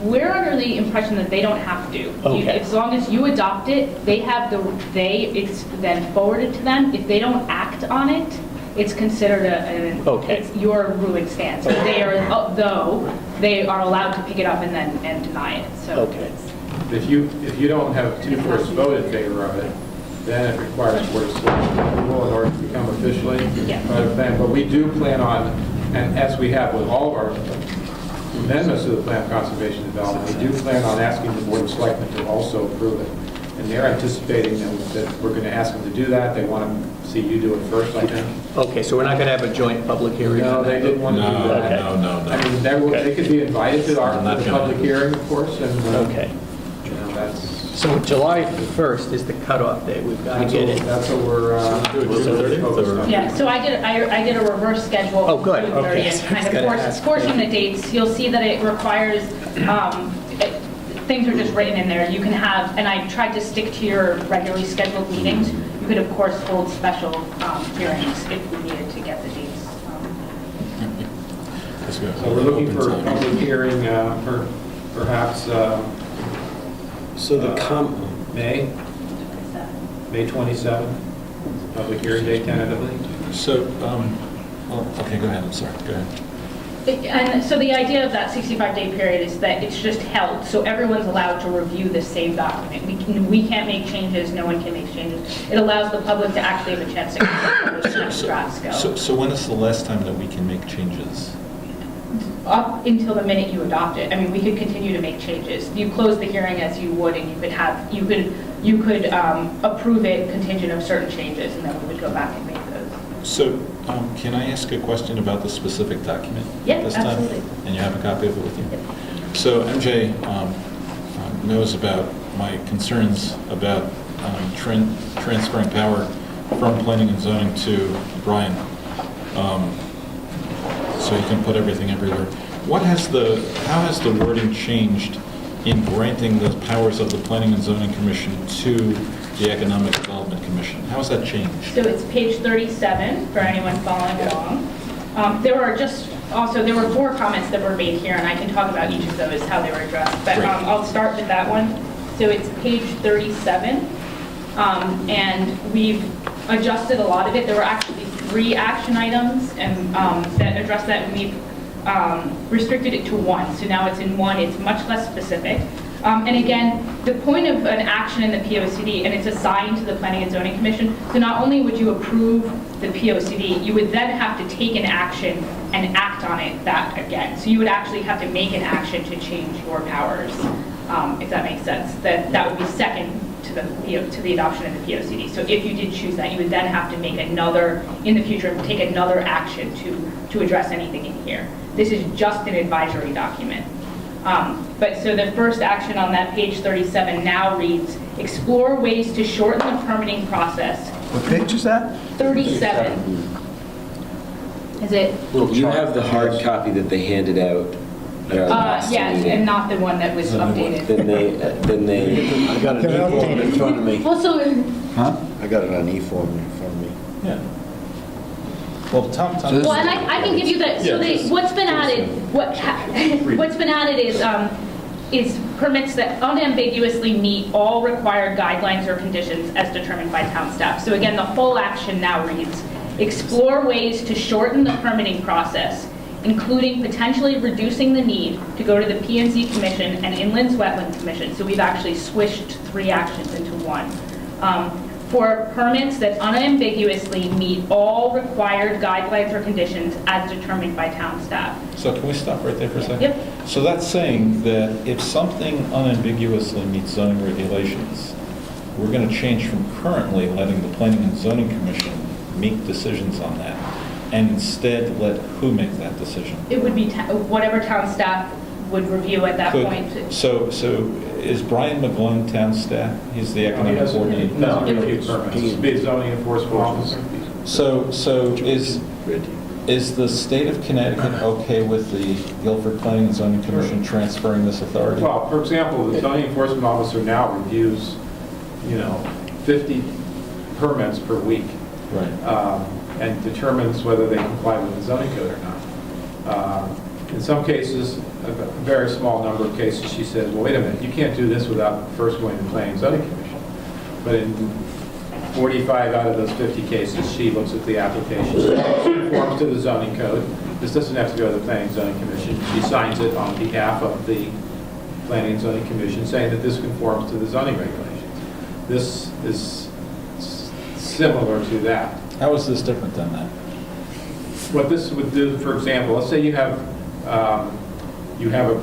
we're under the impression that they don't have to. Okay. As long as you adopt it, it's then forwarded to them. If they don't act on it, it's considered it's your ruling stance. So they are, though, they are allowed to pick it up and deny it. So If you don't have 2/3 vote in favor of it, then it requires Board of Selectmen approval in order to become officially part of the plan. But we do plan on, and as we have with all of our amendments to the Plan of Conservation Development, we do plan on asking the Board of Selectmen to also approve it. And they're anticipating that we're going to ask them to do that. They want to see you do it first, I think. Okay, so we're not going to have a joint public hearing? No, they didn't want to do that. No. I mean, they could be invited to the public hearing, of course, and that's... So July 1st is the cutoff date. We've got to get it. That's what we're focused on. Yeah, so I did a reverse schedule. Oh, good. through the Okay. 30th, kind of forcing the dates. You'll see that it requires, things are just written in there. You can have, and I tried to stick to your regularly scheduled meetings. You could, of course, hold special hearings if we needed to get the dates. So we're looking for a public hearing for perhaps May 27th, public hearing date tentatively. So, okay, go ahead, I'm sorry, go ahead. And so the idea of that 65-day period is that it's just held, so everyone's allowed to review the same document. We can't make changes, no one can make changes. It allows the public to actually have a chance to consider where the drafts go. So when is the last time that we can make changes? Up until the minute you adopt it. I mean, we could continue to make changes. You close the hearing as you would, and you could approve it contingent of certain changes, and then we would go back and make those. So can I ask a question about the specific document this time? Absolutely. And you have a copy of it with you? Yep. So MJ knows about my concerns about transferring power from planning and zoning to Brian. So you can put everything everywhere. How has the wording changed in granting the powers of the Planning and Zoning Commission to the Economic Development Commission? How has that changed? So it's page 37 for anyone following along. There were 4 comments that were made here, and I can talk about each of those, how they were addressed. But I'll start with that one. So it's page 37, and we've adjusted a lot of it. There were actually 3 action items and that address that, and we've restricted it to 1. So now it's in 1. It's much less specific. And again, the point of an action in the POCD, and it's assigned to the Planning and Zoning Commission, so not only would you approve the POCD, you would then have to take an action and act on it that again. So you would actually have to make an action to change your powers that makes sense, that would be second to the adoption of the POCD. So if you did choose that, you would then have to make another, in the future, take another action to address anything in here. This is just an advisory document. But so the first action on that page 37 now reads, explore ways to shorten the permitting process. What page is that? 37. Is it? You have the hard copy that they handed out at our last Yes, meeting. and not the one that was updated. Then they. I got an e-form in front of me. Also, Huh? I got it on e-form in front of me. Yeah. Well, Tom. well, and I can give you that, so what's been added, what's been added is permits that unambiguously meet all required guidelines or conditions as determined by town staff. So again, the whole action now reads, explore ways to shorten the permitting process, including potentially reducing the need to go to the P&Z Commission and Inland Wetland Commission. So we've actually swished 3 actions into one. For permits that unambiguously meet all required guidelines or conditions as determined by town staff. So can we stop right there for a second? Yep. So that's saying that if something unambiguously meets zoning regulations, we're going to change from currently letting the Planning and Zoning Commission make decisions on that, and instead let who make that decision? It would be whatever town staff would review at that point. So is Brian McGlone town staff? He's the economic coordinator? No, he doesn't permits. He's the zoning enforcement officer. So is the state of Connecticut okay with the Guilford Planning and Zoning Commission transferring this authority? Well, for example, the zoning enforcement officer now reviews, 50 permits per week. Right. And determines whether they comply with the zoning code or not. In some cases, a very small number of cases, she says, well, wait a minute, you can't do this without first going to the Planning and Zoning Commission. But in 45 out of those 50 cases, she looks at the application, she conforms to the zoning code. This doesn't have to go to the Planning and Zoning Commission. She signs it on behalf of the Planning and Zoning Commission, saying that this conforms to the zoning regulations. This is similar to that. How is this different than that? What this would do, for example, let's say you have a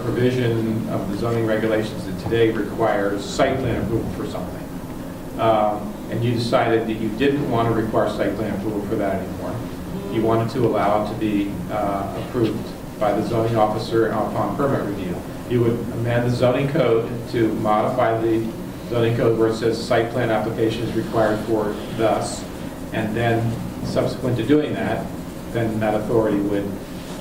provision of the zoning regulations that today requires site plan approval for something. And you decided that you didn't want to require site plan approval for that anymore. You wanted to allow it to be approved by the zoning officer upon permit review. You would amend the zoning code to modify the zoning code where it says site plan application is required for thus, and then subsequent to doing that, then that authority would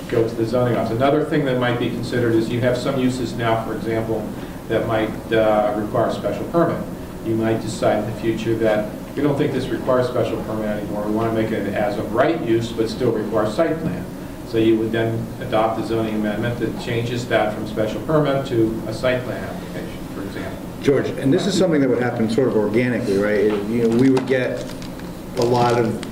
go to the zoning office. Another thing that might be considered is you have some uses now, for example, that might require a special permit. You might decide in the future that we don't think this requires special permit anymore. We want to make it as of right use, but still require site plan. So you would then adopt a zoning amendment that changes that from special permit to a site plan application, for example. George, and this is something that would happen sort of organically, right? We would get a lot of,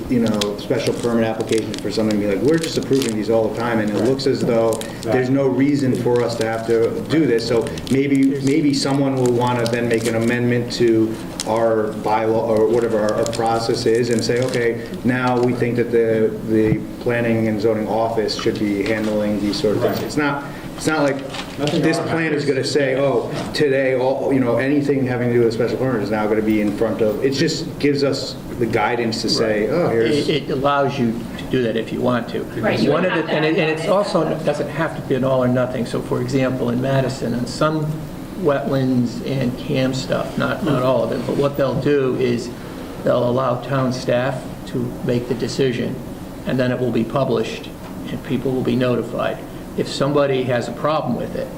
special permit applications for something, be like, we're just approving these all the time, and it looks as though there's no reason for us to have to do this. So maybe someone will want to then make an amendment to our bylaw or whatever our process is and say, okay, now we think that the planning and zoning office should be handling these sort of things. It's not like this plan is going to say, oh, today, anything having to do with a special permit is now going to be in front of, it just gives us the guidance to say, oh, here's... It allows you to do that if you want to. Right, you would have to And have it's that. also, doesn't have to be an all or nothing. So for example, in Madison, and some wetlands and CAM stuff, not all of it, but what they'll do is they'll allow town staff to make the decision, and then it will be published, and people will be notified. If somebody has a problem with it,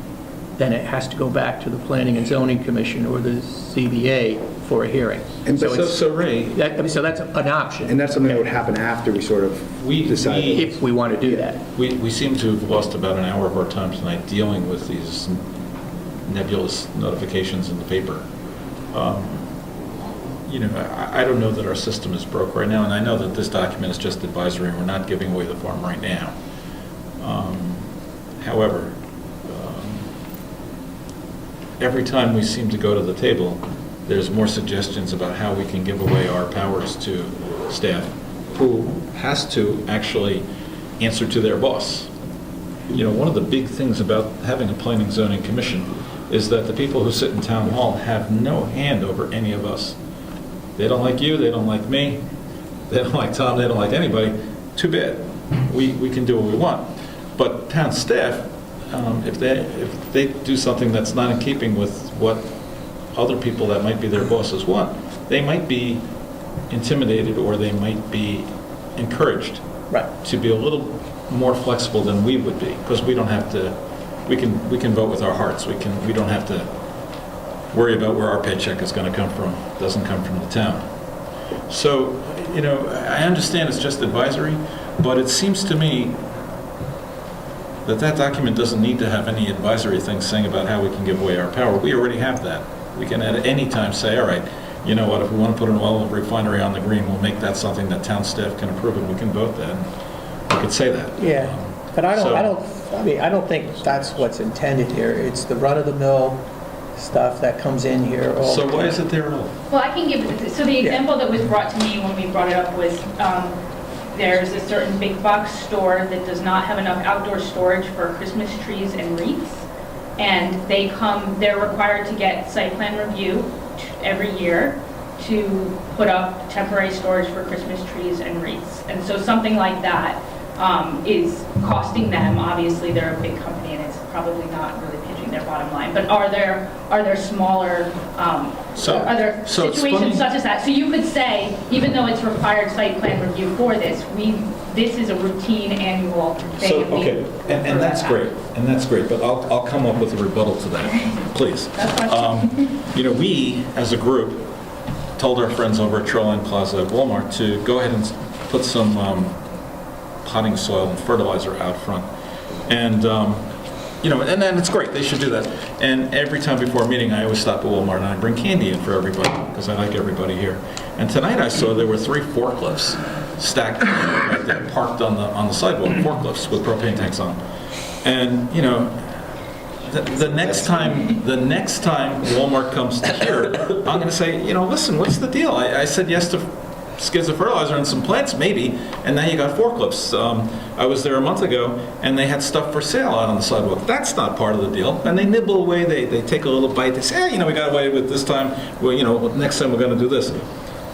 then it has to go back to the Planning and Zoning Commission or the ZBA for a hearing. And So it's- So Ray, so that's an option. And that's something that would happen after we sort of decide. If we want to do that. we seem to have lost about an hour of our time tonight dealing with these nebulous notifications in the paper. I don't know that our system is broke right now, and I know that this document is just advisory, and we're not giving away the farm right now. However, every time we seem to go to the table, there's more suggestions about how we can give away our powers to staff, who has to actually answer to their boss. One of the big things about having a planning zoning commission is that the people who sit in town hall have no hand over any of us. They don't like you, they don't like me, they don't like Tom, they don't like anybody. Too bad. We can do what we want. But town staff, if they do something that's not in keeping with what other people that might be their bosses want, they might be intimidated or they might be encouraged to be a little more flexible than we would be, because we don't have to, we can vote with our hearts. We don't have to worry about where our paycheck is going to come from. It doesn't come from the town. So, I understand it's just advisory, but it seems to me that document doesn't need to have any advisory things saying about how we can give away our power. We already have that. We can at any time say, all right, you know what, if we want to put an oil refinery on the green, we'll make that something that town staff can approve, and we can vote that. We could say that. Yeah, but I So- don't think that's what's intended here. It's the run-of-the-mill stuff that comes in here all So the time. why is it there at all? Well, I can give, so the example that was brought to me when we brought it up was, there's a certain big box store that does not have enough outdoor storage for Christmas trees and wreaths. And they're required to get site plan review every year to put up temporary storage for Christmas trees and wreaths. And so something like that is costing them, obviously they're a big company and it's probably not really pitching their bottom line, but are there smaller, are there so it's situations funny- such as that? So you could say, even though it's required site plan review for this, this is a routine annual thing. So, that we okay, and that's great, but I'll come up with a rebuttal to that, please. We, as a group, told our friends over at Shoreline Plaza at Walmart to go ahead and put some potting soil and fertilizer out front. And, and then it's great, they should do that. And every time before a meeting, I always stop at Walmart and I bring candy in for everybody, because I like everybody here. And tonight I saw there were 3 forklifts stacked right there, parked on the sidewalk, forklifts with propane tanks on. And, the next time Walmart comes to here, I'm going to say, listen, what's the deal? I said yes to skids of fertilizer and some plants, maybe, and now you got forklifts. I was there a month ago, and they had stuff for sale out on the sidewalk. That's not part of the deal. And they nibble away. They take a little bite. They say, we got away with this time. Well, next time we're going to do this.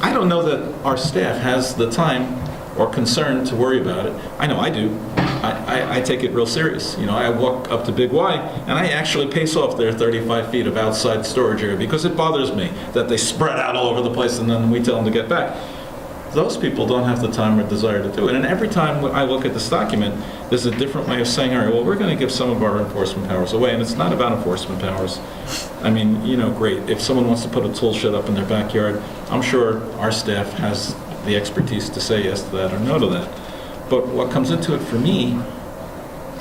I don't know that our staff has the time or concern to worry about it. I know I do. I take it real serious. I walk up to Big Y, and I actually pace off their 35 feet of outside storage area because it bothers me that they spread out all over the place and then we tell them to get back. Those people don't have the time or desire to do it. And every time I look at this document, there's a different way of saying, all right, well, we're going to give some of our enforcement powers away. And it's not about enforcement powers. I mean, great. If someone wants to put a tool shed up in their backyard, I'm sure our staff has the expertise to say yes to that or no to that. But what comes into it for me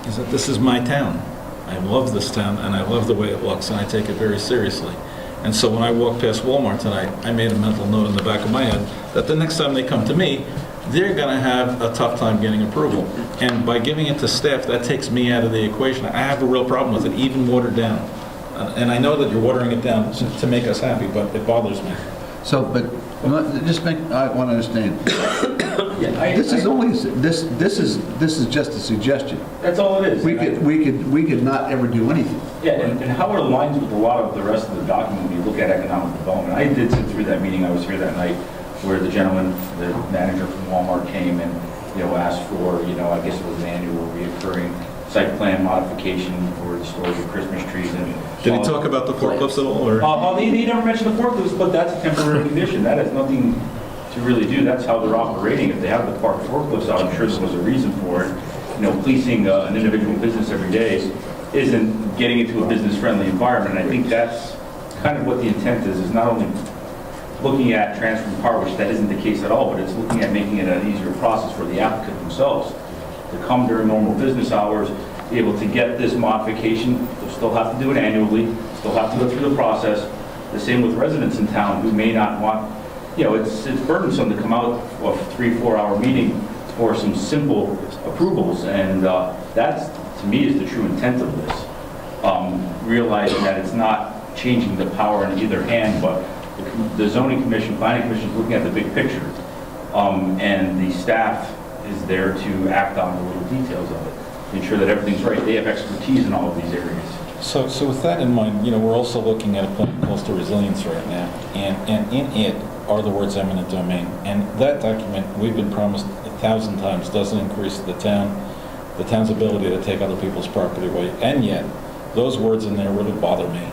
is that this is my town. I love this town, and I love the way it looks, and I take it very seriously. And so when I walked past Walmart tonight, I made a mental note in the back of my head that the next time they come to me, they're going to have a tough time getting approval. And by giving it to staff, that takes me out of the equation. I have a real problem with it, even watered down. And I know that you're watering it down to make us happy, but it bothers me. So, but I want to understand. This is just a suggestion. That's all it is. We could not ever do anything. Yeah, and how it aligns with a lot of the rest of the document when you look at economic development. I did sit through that meeting, I was here that night, where the gentleman, the manager from Walmart came and, asked for, I guess it was an annual reoccurring site plan modification for the storage of Christmas trees and... Did he talk about the forklifts at all? Or? He never mentioned the forklifts, but that's a temporary condition. That has nothing to really do. That's how they're operating. If they have the parked forklifts out, I'm sure there was a reason for it. Policing an individual business every day isn't getting into a business-friendly environment. And I think that's kind of what the intent is not only looking at transferring power, which that isn't the case at all, but it's looking at making it an easier process for the applicant themselves to come during normal business hours, be able to get this modification. They'll still have to do it annually, still have to go through the process. The same with residents in town who may not want, it's burdensome to come out of a 3-4 hour meeting for some simple approvals. And that's, to me, is the true intent of this. Realizing that it's not changing the power in either hand, but the zoning commission, planning commission is looking at the big picture. And the staff is there to act on the little details of it, to ensure that everything's right. They have expertise in all of these areas. So with that in mind, we're also looking at a plan of coastal resilience right now, and in it are the words eminent domain. And that document, we've been promised 1,000 times, doesn't increase the town's ability to take other people's property away, and yet those words in there really bother me.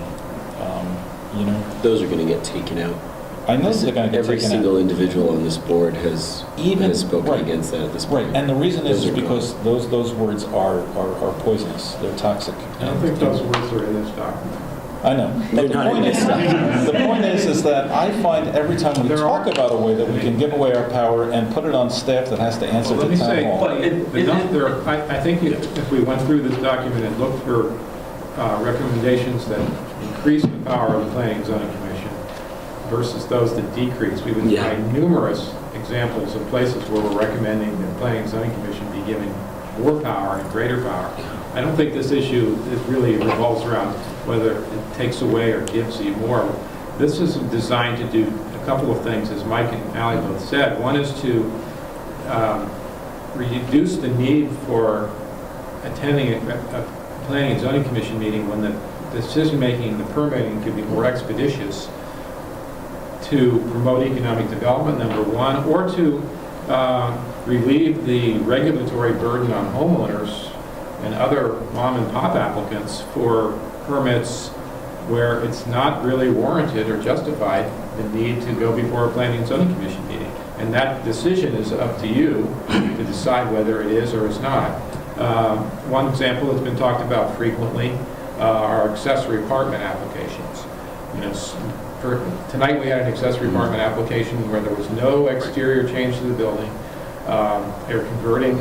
Those are going to get taken out. I know they're going to get Every taken out. single individual on this board has spoken against that at this point. Right, and the reason is Those are because those words are poisonous. They're toxic. I don't think those words are in this document. I know. But the point is that I find every time we talk about a way that we can give away our power and put it on staff that has to answer Well, to town hall. I think if we went through this document and looked for recommendations that increase the power of the Planning and Zoning Commission versus those that decrease, we would find numerous examples of places where we're recommending that the Planning and Zoning Commission be given more power and greater power. I don't think this issue really revolves around whether it takes away or gives you more. This is designed to do a couple of things, as Mike and Ally both said. One is to reduce the need for attending a Planning and Zoning Commission meeting when the decision-making, the permitting could be more expeditious, to promote economic development, number one, or to relieve the regulatory burden on homeowners and other mom-and-pop applicants for permits where it's not really warranted or justified the need to go before a Planning and Zoning Commission meeting. And that decision is up to you to decide whether it is or is not. One example that's been talked about frequently are accessory apartment applications. Tonight we had an accessory apartment application where there was no exterior change to the building. They're converting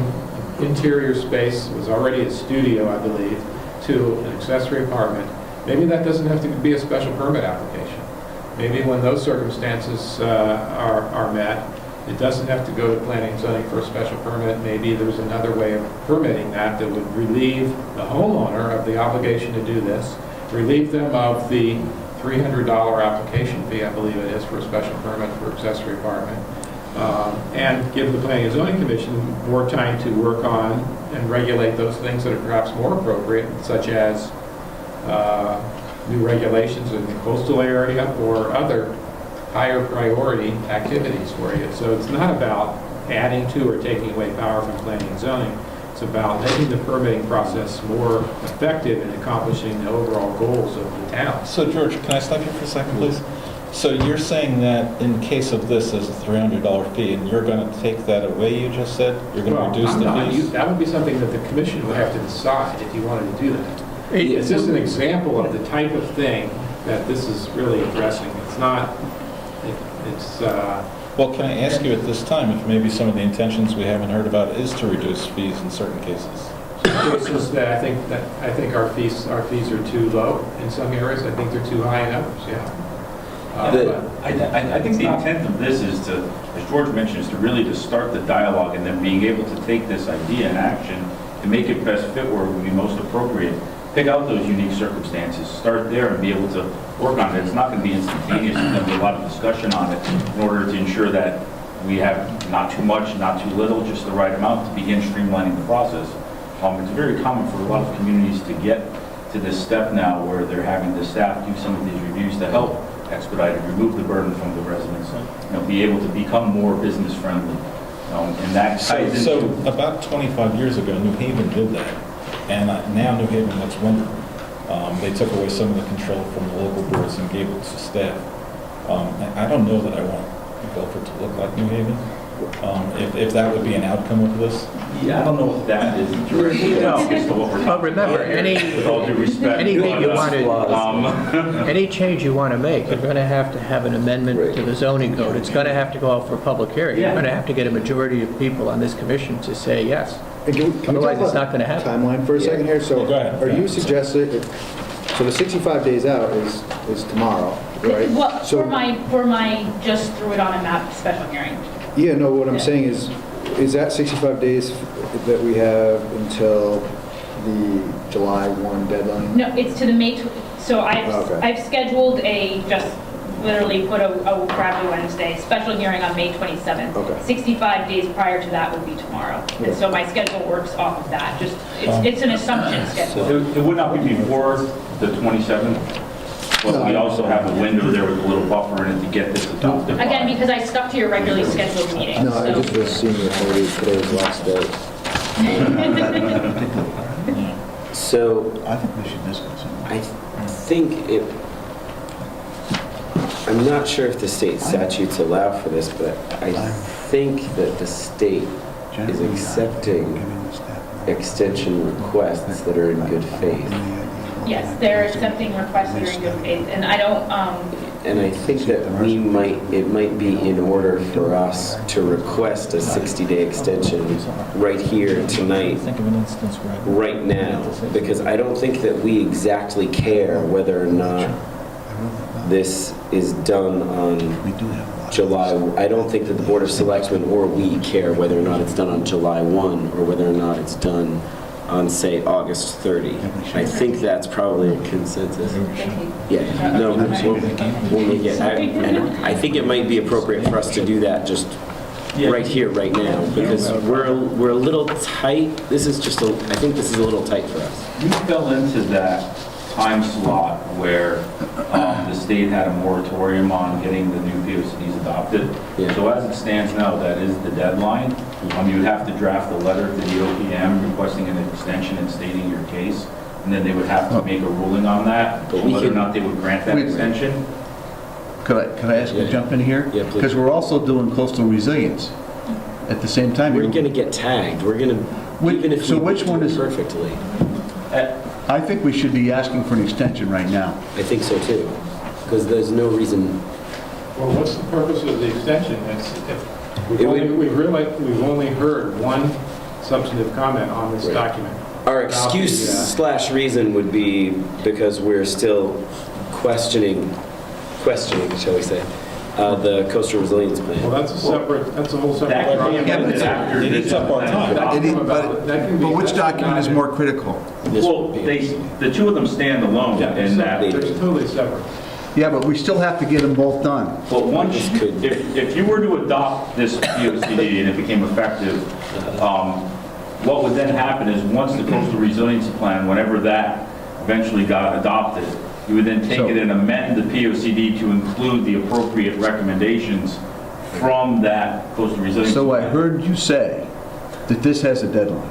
interior space, it was already a studio, I believe, to an accessory apartment. Maybe that doesn't have to be a special permit application. Maybe when those circumstances are met, it doesn't have to go to Planning and Zoning for a special permit. Maybe there's another way of permitting that would relieve the homeowner of the obligation to do this, relieve them of the $300 application fee, I believe it is, for a special permit for accessory apartment, and give the Planning and Zoning Commission more time to work on and regulate those things that are perhaps more appropriate, such as new regulations in the coastal area or other higher priority activities for you. So it's not about adding to or taking away power from Planning and Zoning. It's about making the permitting process more effective in accomplishing the overall goals of the town. So George, can I stop you for a second, please? So you're saying that in case of this as a $300 fee, and you're going to take that away, you just said? You're going to reduce the fees? That would be something that the commission would have to decide if you wanted to do that. It's just an example of the type of thing that this is really addressing. It's not, Well, can I ask you at this time if maybe some of the intentions we haven't heard about is to reduce fees in certain cases? cases that I think our fees are too low in some areas. I think they're too high in others, I think the intent of this is to, as George mentioned, is to really just start the dialogue and then being able to take this idea in action to make it best fit where it would be most appropriate. Pick out those unique circumstances, start there and be able to work on it. It's not going to be instantaneous. There's going to be a lot of discussion on it in order to ensure that we have not too much, not too little, just the right amount to begin streamlining the process. It's very common for a lot of communities to get to this step now where they're having the staff do some of these reviews to help expedite and remove the burden from the residents, be able to become more business friendly. And that ties So into... about 25 years ago, New Haven did that, and now New Haven looks wonderful. They took away some of the control from the local boards and gave it to staff. I don't know that I want Guilford to look like New Haven, if that would be an outcome of this. Yeah, I don't know if that is Well, remember, with all due respect. anything you want to, any change you want to make, you're going to have an amendment to the zoning code. It's going to have to go out for a public hearing. You're going to have to get a majority of people on this commission to say yes. Otherwise, it's not going to happen. Timeline for a second here. So Go ahead. are you suggesting, so the 65 days out is tomorrow, right? Well, So- for my just threw it on a map special hearing. Yeah, no, what I'm saying is that 65 days that we have until the July 1 deadline? No, it's to the May, so Okay. I've scheduled a just literally put a Bradley Wednesday, special hearing on May 27th. Okay. 65 days prior to that would be tomorrow. And so my schedule works off of that. Just, it's an assumption schedule. It would not be before the 27th, but we also have a window there with a little buffer in it to get this adopted. by. Again, because I stuck to your regularly scheduled meeting. No, I just was seeing if maybe today's last day. So I think we should discuss it. I think it, I'm not sure if the state statutes allow for this, but I think that the state is accepting extension requests that are in good faith. Yes, they're accepting requests that are in good faith. And I don't, And I think that it might be in order for us to request a 60-day extension right here tonight, right now, because I don't think that we exactly care whether or not this is done on July. I don't think that the Board of Selectmen or we care whether or not it's done on July 1 or whether or not it's done on, say, August 30. I think that's probably a consensus. Yeah, no, we'll make it, and I think it might be appropriate for us to do that just right here, right now, because we're a little tight. This is just, I think this is a little tight for us. You fell into that time slot where the state had a moratorium on getting the new POCDs adopted. Yeah. So as it stands now, that is the deadline. You would have to draft a letter to the OPM requesting an extension and stating your case, and then they would have to make a ruling on that, But we whether or can- not they would grant that Wait. extension. Could I ask you to jump in here? Yeah, please. Because we're also doing coastal resilience at the same time. We're going to get tagged. We're going to, even if So we which do one it is- perfectly. I think we should be asking for an extension right now. I think so too, because there's no reason. Well, what's the purpose of the extension? If It would- we've only heard one substantive comment on this Right. document. Our About excuse the, slash reason would be because we're still questioning, shall we say, the coastal resilience Well, plan. that's a whole separate. That can be document. amended after It eats up our time. But which document is more critical? Well, the two of them stand alone in that. They're totally separate. Yeah, but we still have to get them both done. But once, if you were to adopt this POCD and it became effective, what would then happen is once the coastal resiliency plan, whenever that eventually got adopted, you would then take it and amend the POCD to include the appropriate recommendations from that coastal resiliency. So I heard you say that this has a deadline.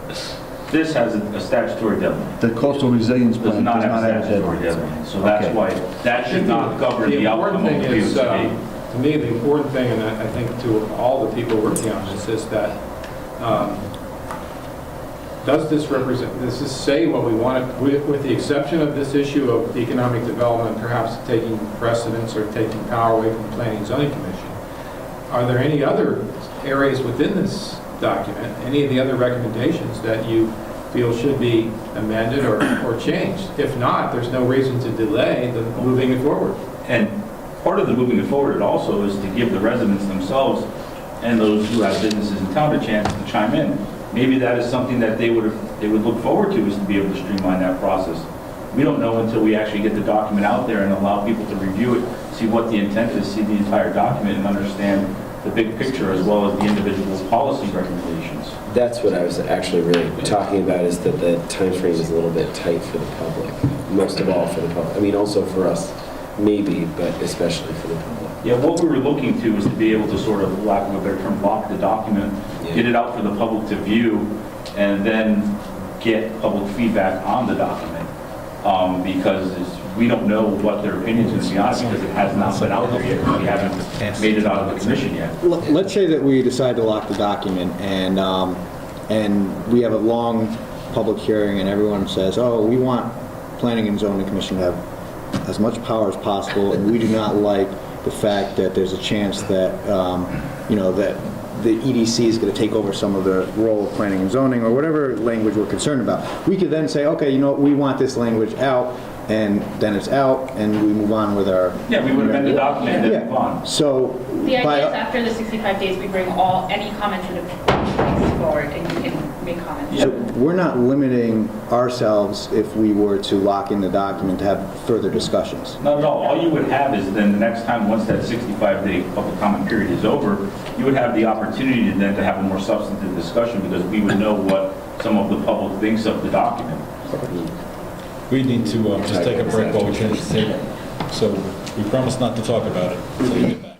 This has a statutory deadline. The coastal resilience Does plan not does not have a have a statutory deadline. deadline. So that's Okay. why, that should not cover the outcome of the important thing is, POCD. to me, the important thing, and I think to all the people working on this, is that, does this say what we want, with the exception of this issue of economic development perhaps taking precedence or taking power away from the Planning and Zoning Commission? Are there any other areas within this document, any of the other recommendations that you feel should be amended or changed? If not, there's no reason to delay the moving it forward. And part of the moving it forward also is to give the residents themselves and those who have businesses in town a chance to chime in. Maybe that is something that they would look forward to, is to be able to streamline that process. We don't know until we actually get the document out there and allow people to review it, see what the intent is, see the entire document, and understand the big picture as well as the individual policy recommendations. That's what I was actually really talking about, is that the time frame is a little bit tight for the public, most of all for the public. I mean, also for us, maybe, but especially for the public. Yeah, what we were looking to is to be able to sort of, lack of a better term, lock the document, get it out for the public to view, and then get public feedback on the document. Because we don't know what their opinion is going to be on it, because it has not been out there yet. We haven't made it out of the commission yet. Let's say that we decide to lock the document and we have a long public hearing and everyone says, oh, we want Planning and Zoning Commission to have as much power as possible, and we do not like the fact that there's a chance that, that the EDC is going to take over some of the role of planning and zoning, or whatever language we're concerned about. We could then say, okay, we want this language out, and then it's out, and we move on with our... Yeah, we would amend the document and then move on. So... The idea is after the 65 days, we bring any comments that have been placed forward, and you can make comments. So we're not limiting ourselves if we were to lock in the document to have further discussions. Not at all. All you would have is then the next time, once that 65-day public comment period is over, you would have the opportunity then to have a more substantive discussion because we would know what some of the public thinks of the document. We need to just take a break while we change the table. So we promise not to talk about it until you get back.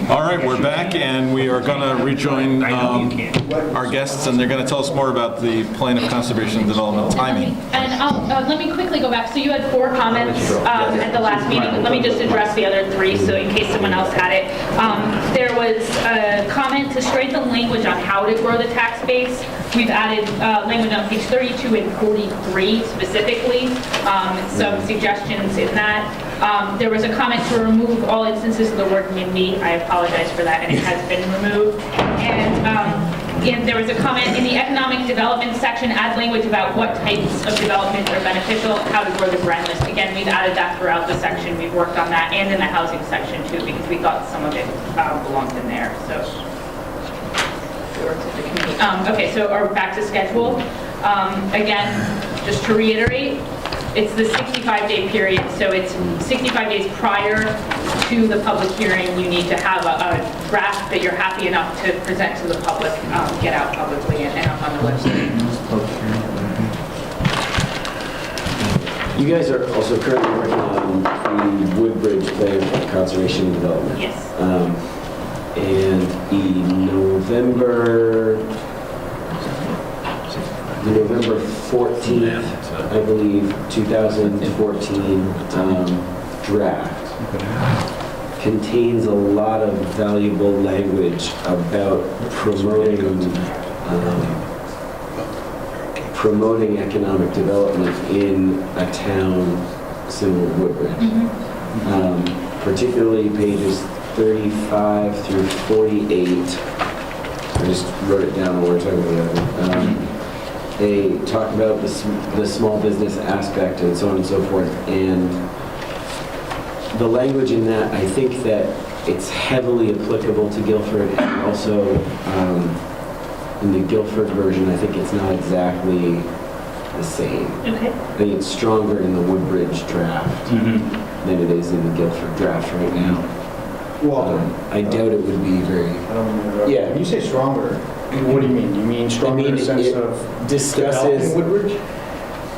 All right, we're back, and we are going to rejoin our guests, and they're going to tell us more about the plan of conservation and development timing. And let me quickly go back. So you had 4 comments at the last meeting. Let me just address the other 3, so in case someone else had it. There was a comment to strengthen language on how to grow the tax base. We've added language on page 32 and 43 specifically, some suggestions in that. There was a comment to remove all instances of the word NIMBY. I apologize for that, and it has been removed. And there was a comment in the economic development section, add language about what types of development are beneficial, how to grow the grand list. Again, we've added that throughout the section. We've worked on that, and in the housing section too, because we thought some of it belonged in there. So, okay, so are we back to schedule? Again, just to reiterate, it's the 65-day period, so it's 65 days prior to the public hearing. You need to have a draft that you're happy enough to present to the public, get out publicly and up on the website. You guys are also currently working on the Woodbridge Plan for Conservation and Development. Yes. And the November 14th, I believe, 2014 draft contains a lot of valuable language about promoting economic development in a town similar to Woodbridge. Particularly pages 35 through 48. I just wrote it down while we're talking about it. They talk about the small business aspect and so on and so forth. And the language in that, I think that it's heavily applicable to Guilford, and also in the Guilford version, I think it's not exactly the same. Okay. I think it's stronger in the Woodbridge draft than it is in the Guilford draft right now. Walter, I doubt it would be very... I don't mean to interrupt. Yeah. When you say stronger, what do you mean? You mean stronger in the sense of discusses developing Woodbridge?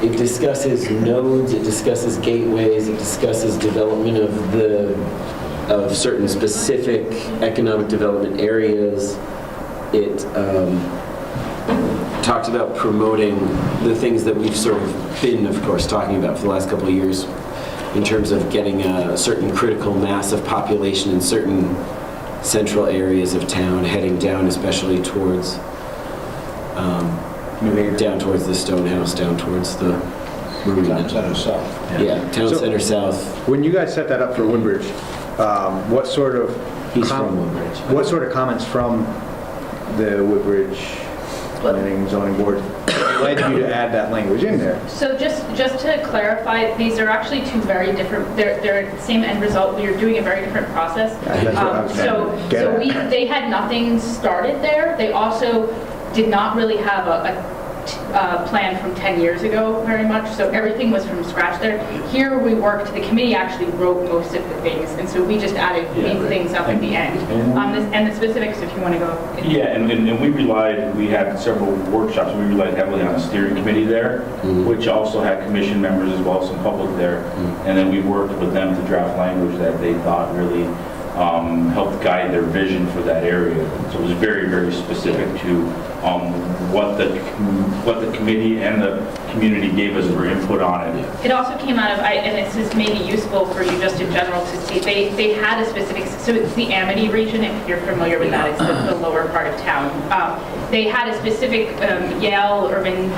It discusses nodes, it discusses gateways, it discusses development of certain specific economic development areas. It talks about promoting the things that we've sort of been, of course, talking about for the last couple of years in terms of getting a certain critical mass of population in certain central areas of town, heading down especially towards down towards the Stonehouse, down towards the marina. Town Center South. Yeah, Town Center South. When you guys set that up for Woodbridge, what sort of He's from Woodbridge. What sort of comments from the Woodbridge Planning and Zoning Board led you to add that language in there? So just to clarify, these are actually 2 very different, they're the same end result. We are doing a very different process. That's what I was trying to get at. They had nothing started there. They also did not really have a plan from 10 years ago very much, so everything was from scratch there. Here we worked, the committee actually wrote most of the things, and so we just added these things up at the end. And the specifics, if you want to go. Yeah, and we had several workshops, we relied heavily on a steering committee there, which also had commission members as well as some public there. And then we worked with them to draft language that they thought really helped guide their vision for that area. So it was very, very specific to what the committee and the community gave us for input on it. It also came out of, and this is maybe useful for you just in general to see, they had a specific, so it's the Amity region, if you're familiar with that, it's the lower part of town. They had a specific Yale Urban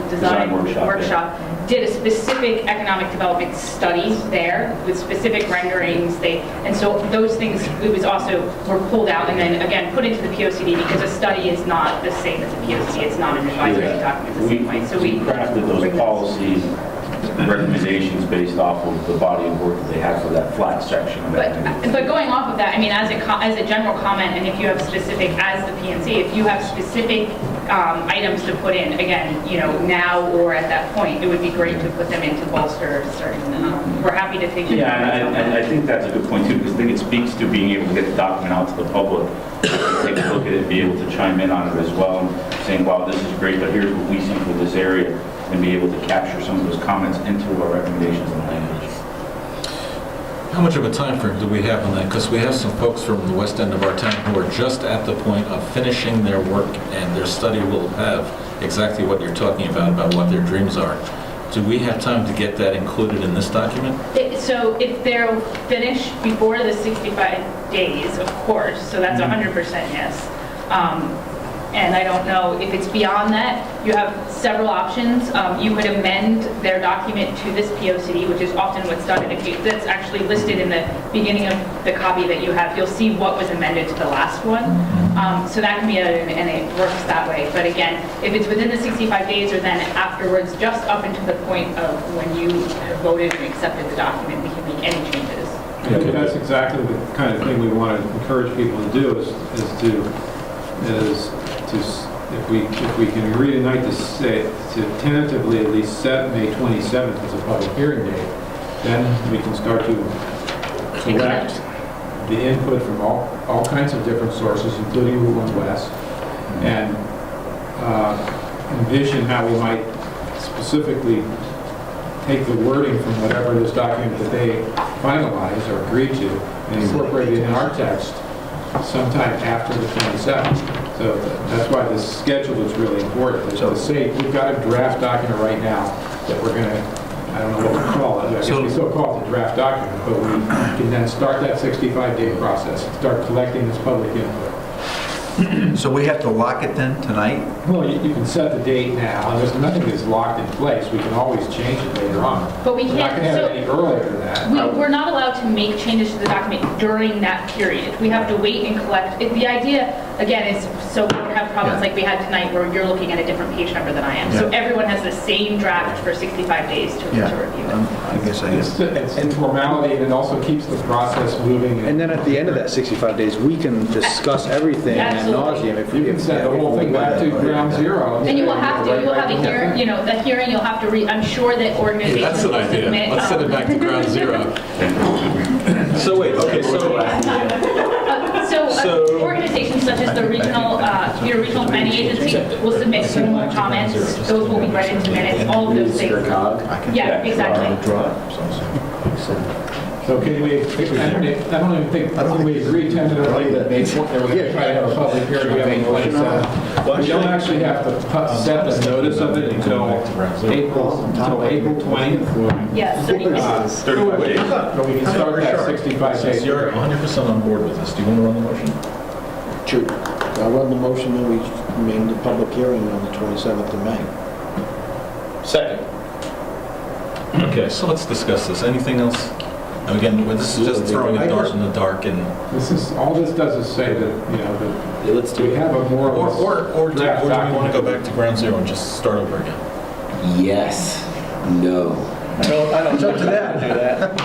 Design Workshop, did a specific economic development study there with specific renderings. And so those things, it was also, were pulled out and then again put into the POCD because a study is not the same as a POCD. It's not an advisory document the same way. So we crafted those policies recommendations based off of the body of work that they have for that flat section of activity. But going off of that, I mean, as a general comment, and if you have specific, as the PNC, if you have specific items to put in, again, now or at that point, it would be great to put them in to bolster certain, we're happy to take the Yeah, comments. and I think that's a good point too, because I think it speaks to being able to get the document out to the public, take a look at it, be able to chime in on it as well, and saying, wow, this is great, but here's what we see for this area, and be able to capture some of those comments into our recommendations and language. How much of a time frame do we have on that? Because we have some folks from the west end of our town who are just at the point of finishing their work, and their study will have exactly what you're talking about what their dreams are. Do we have time to get that included in this document? So if they're finished before the 65 days, of course, so that's 100% yes. And I don't know if it's beyond that. You have several options. You could amend their document to this POCD, which is often what's done in a case. That's actually listed in the beginning of the copy that you have. You'll see what was amended to the last one. So that can be, and it works that way. But again, if it's within the 65 days or then afterwards, just up until the point of when you have voted and accepted the document, we can make any changes. I think that's exactly the kind of thing we want to encourage people to do, if we can agree tonight to tentatively at least set May 27th as a public hearing date, then we can start to collect the input from all kinds of different sources, including Route 1 West, and envision how we might specifically take the wording from whatever this document that they finalize or agree to and incorporate it in our text sometime after the 27th. So that's why this schedule is really important. So to say, we've got a draft document right now that we're going to, I don't know what to call it, I guess we still call it the draft document, but we can then start that 65-day process, start collecting this public input. So we have to lock it then tonight? Well, you can set the date now. There's nothing that's locked in place. We can always change it later on. But we We're not can't, going to have so it any earlier than that. we're not allowed to make changes to the document during that period. We have to wait and collect. The idea, again, is so we don't have problems like we had tonight where you're looking at a different page number than I am. So everyone has the same draft for 65 days to review it. I guess I It's informality, and it also keeps the process moving. And then at the end of that 65 days, we can discuss everything ad Absolutely. nauseum. If You can set the whole thing back to ground zero. And you will have to, you'll have a hearing, the hearing you'll have to read, I'm sure that organizations That's an will idea. submit. Let's set it back to ground zero. So wait, okay, So organizations such as the regional, your regional planning agency will submit formal comments, those will be read into minutes, all of those things. Yeah, exactly. So can we, I don't even think, can we agree tentatively that we're going to try to have a public hearing on May 27th? We don't actually have to set the notice of it until April 20th. Yeah, 30 days. 35 days. But we can start that 65 days. You're 100% on board with this. Do you want to run the motion? Sure. I'll run the motion that we made the public hearing on the 27th of May. Second. Okay, so let's discuss this. Anything else? And again, this is just throwing a dart in the dark, and All this does is say that, Let's do we have a more or do you draft want to go document. back to ground zero and just start over again? Yes, no. It's up to them.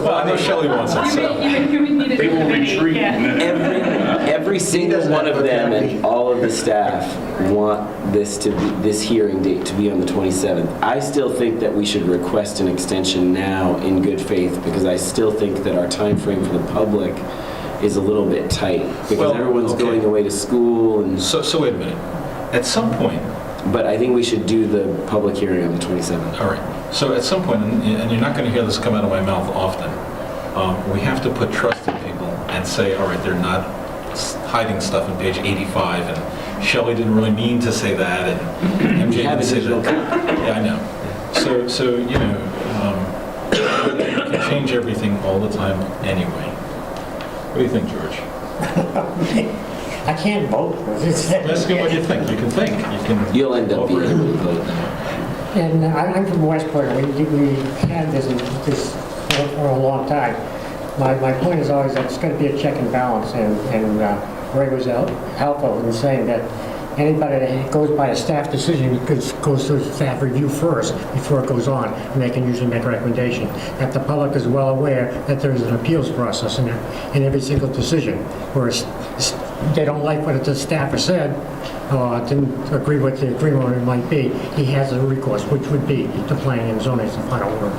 Well, I know Shelley wants it, so. You would need a They will committee, retreat. yeah. Every single one of them and all of the staff want this hearing date to be on the 27th. I still think that we should request an extension now in good faith, because I still think that our time frame for the public is a little bit tight, because Well, everyone's okay. going away to school and. So wait a minute. At some point, But I think we should do the public hearing on the 27th. all right, so at some point, and you're not going to hear this come out of my mouth often, we have to put trust in people and say, all right, they're not hiding stuff in page 85, and Shelley didn't really mean to say that, and MJ didn't say that. Yeah, I know. So you can change everything all the time anyway. What do you think, George? I can't vote. Ask him what you think. You can think. You can. You'll end up being able to vote. And I'm from Westport. We had this for a long time. My point is always that it's going to be a check and balance, and Ray was helpful in saying that anybody that goes by a staff decision goes through staff review first before it goes on, and they can usually make a recommendation. That the public is well aware that there's an appeals process in every single decision, whereas they don't like what the staff has said, didn't agree with the agreement it might be, he has a recourse, which would be the planning and zoning is the final word.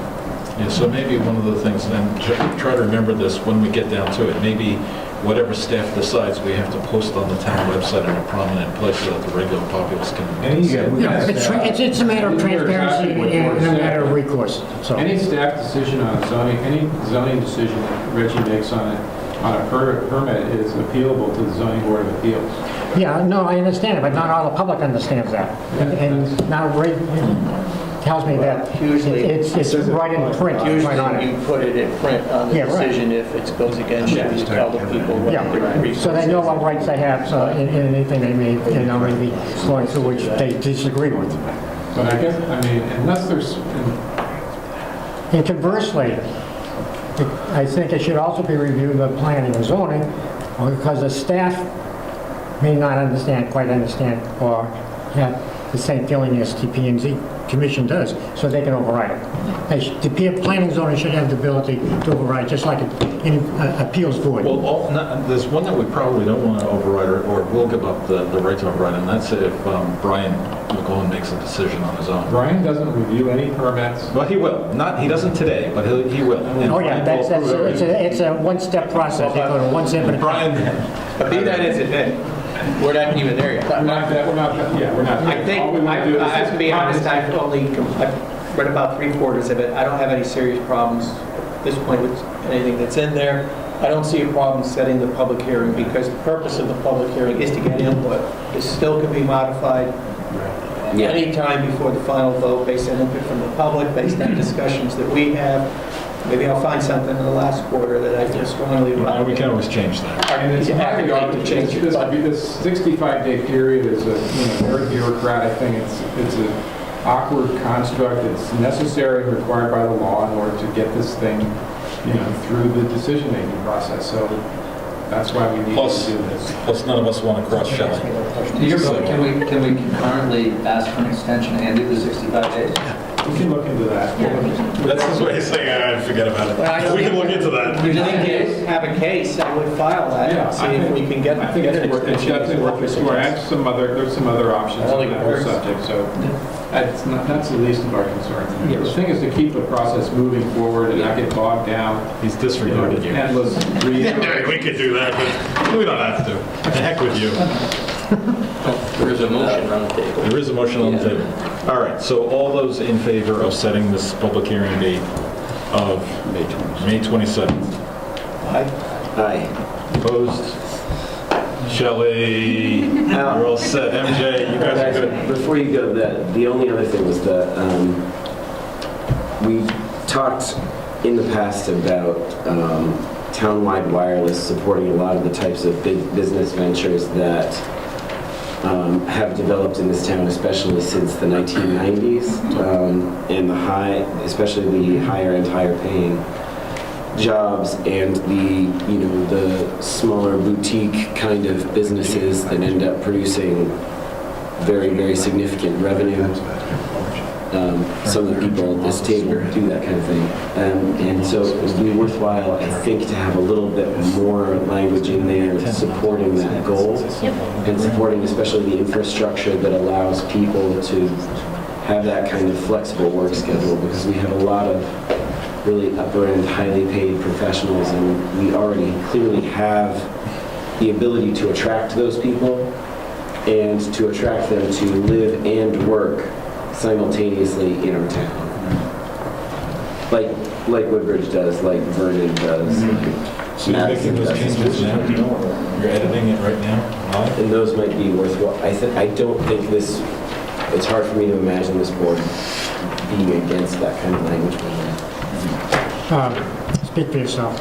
Yeah, so maybe one of the things, and try to remember this when we get down to it, maybe whatever staff decides, we have to post on the town website in a prominent place so that the regular populace can see it. Yeah, it's a matter of transparency and a matter of recourse, so. Any staff decision on zoning, any zoning decision that Reggie makes on a permit is appealable to the zoning board of appeals. Yeah, no, I understand it, but not all the public understands that. And now Ray tells me that it's right in print, right on Usually it. you put it in print on the Yeah, right. decision if it goes against you, you tell the people what Yeah, the so they know what rights they have in anything they may, maybe going through which they disagree with. But I guess, I mean, unless there's, And conversely, I think it should also be reviewed by planning and zoning, because the staff may not quite understand, or have the same feeling as the P&Z Commission does, so they can override it. The planning and zoning should have the ability to override, just like an appeals board. Well, there's one that we probably don't want to override, or will give up the right to override, and that's if Brian McGowan makes a decision on his own. Brian doesn't review any permits. Well, he will. He doesn't today, but he will. And Oh, yeah, Brian will approve everything. it's a one-step process. They go to one step at a time. Brian, But be that as it may, we're not even there yet. We're not. I think, All we want to do is I have to be honest, I've read about 3/4 of it. I don't have any serious problems at this point with anything that's in there. I don't see a problem setting the public hearing because the purpose of the public hearing is to get input. This still can be modified any time before the final vote based on input from the public, based on discussions that we have. Maybe I'll find something in the last quarter that I feel strongly about. we can always change that. And it's to change it, but this 65-day period is a very bureaucratic thing. It's an awkward construct. It's necessary and required by the law in order to get this thing, through the decision-making process. So that's why we need to do this. Plus, none of us want to cross Shelley. To your point, can we concurrently ask for an extension and do the 65 days? We can look into that. That's his way of saying, forget about it. We can look into that. If you have a case, I would file that and see if we can get I think it's definitely worth exploring. There's some other options on that whole subject, so that's the least of our concerns. The thing is to keep the process moving forward and not get bogged down. He's disregarded you. Endless reading. We could do that, but we don't have to. The heck with you. There is a motion on the table. There is a motion on the table. All right, so all those in favor of setting this public hearing date of May 27th? Aye. Opposed? Shelley? We're all set. MJ, you guys are good. Before you go, the only other thing was that we talked in the past about townwide wireless supporting a lot of the types of big business ventures that have developed in this town, especially since the 1990s, and especially the higher end, higher paying jobs and the smaller boutique kind of businesses that end up producing very, very significant revenue. Some of the people at this table do that kind of thing. And so it would be worthwhile, I think, to have a little bit more language in there supporting that goal and supporting especially the infrastructure that allows people to have that kind of flexible work schedule, because we have a lot of really upper-end, highly paid professionals, and we already clearly have the ability to attract those people and to attract them to live and work simultaneously in our town. Like Woodbridge does, like Vernon does. So you're making those changes now? You're editing it right now? And those might be worthwhile. I don't think it's hard for me to imagine this board being against that kind of language. Speak for yourself.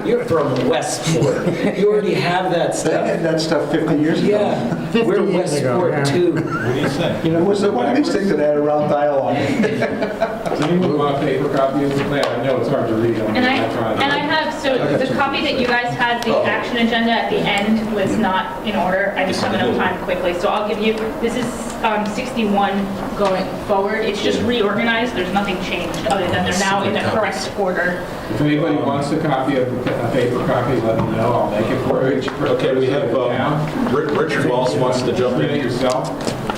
You're from Westport. You already have that They stuff. had that stuff 50 years ago. Yeah, 50 we're years ago, Westport yeah. too. What do you say? You know, what's one of these things that had a round dialogue? Does anyone want a paper copy of the plan? I know it's hard to read on the And I electronic. have, so the copy that you guys had, the action agenda at the end was not in order. I just haven't enough time quickly. So I'll give you, this is 61 going forward. It's just reorganized. There's nothing changed other than they're now in the correct order. If anybody wants a copy of a paper copy, let me know. I'll make it for you. Okay, we have Richard Walsh wants to jump Print it in. yourself.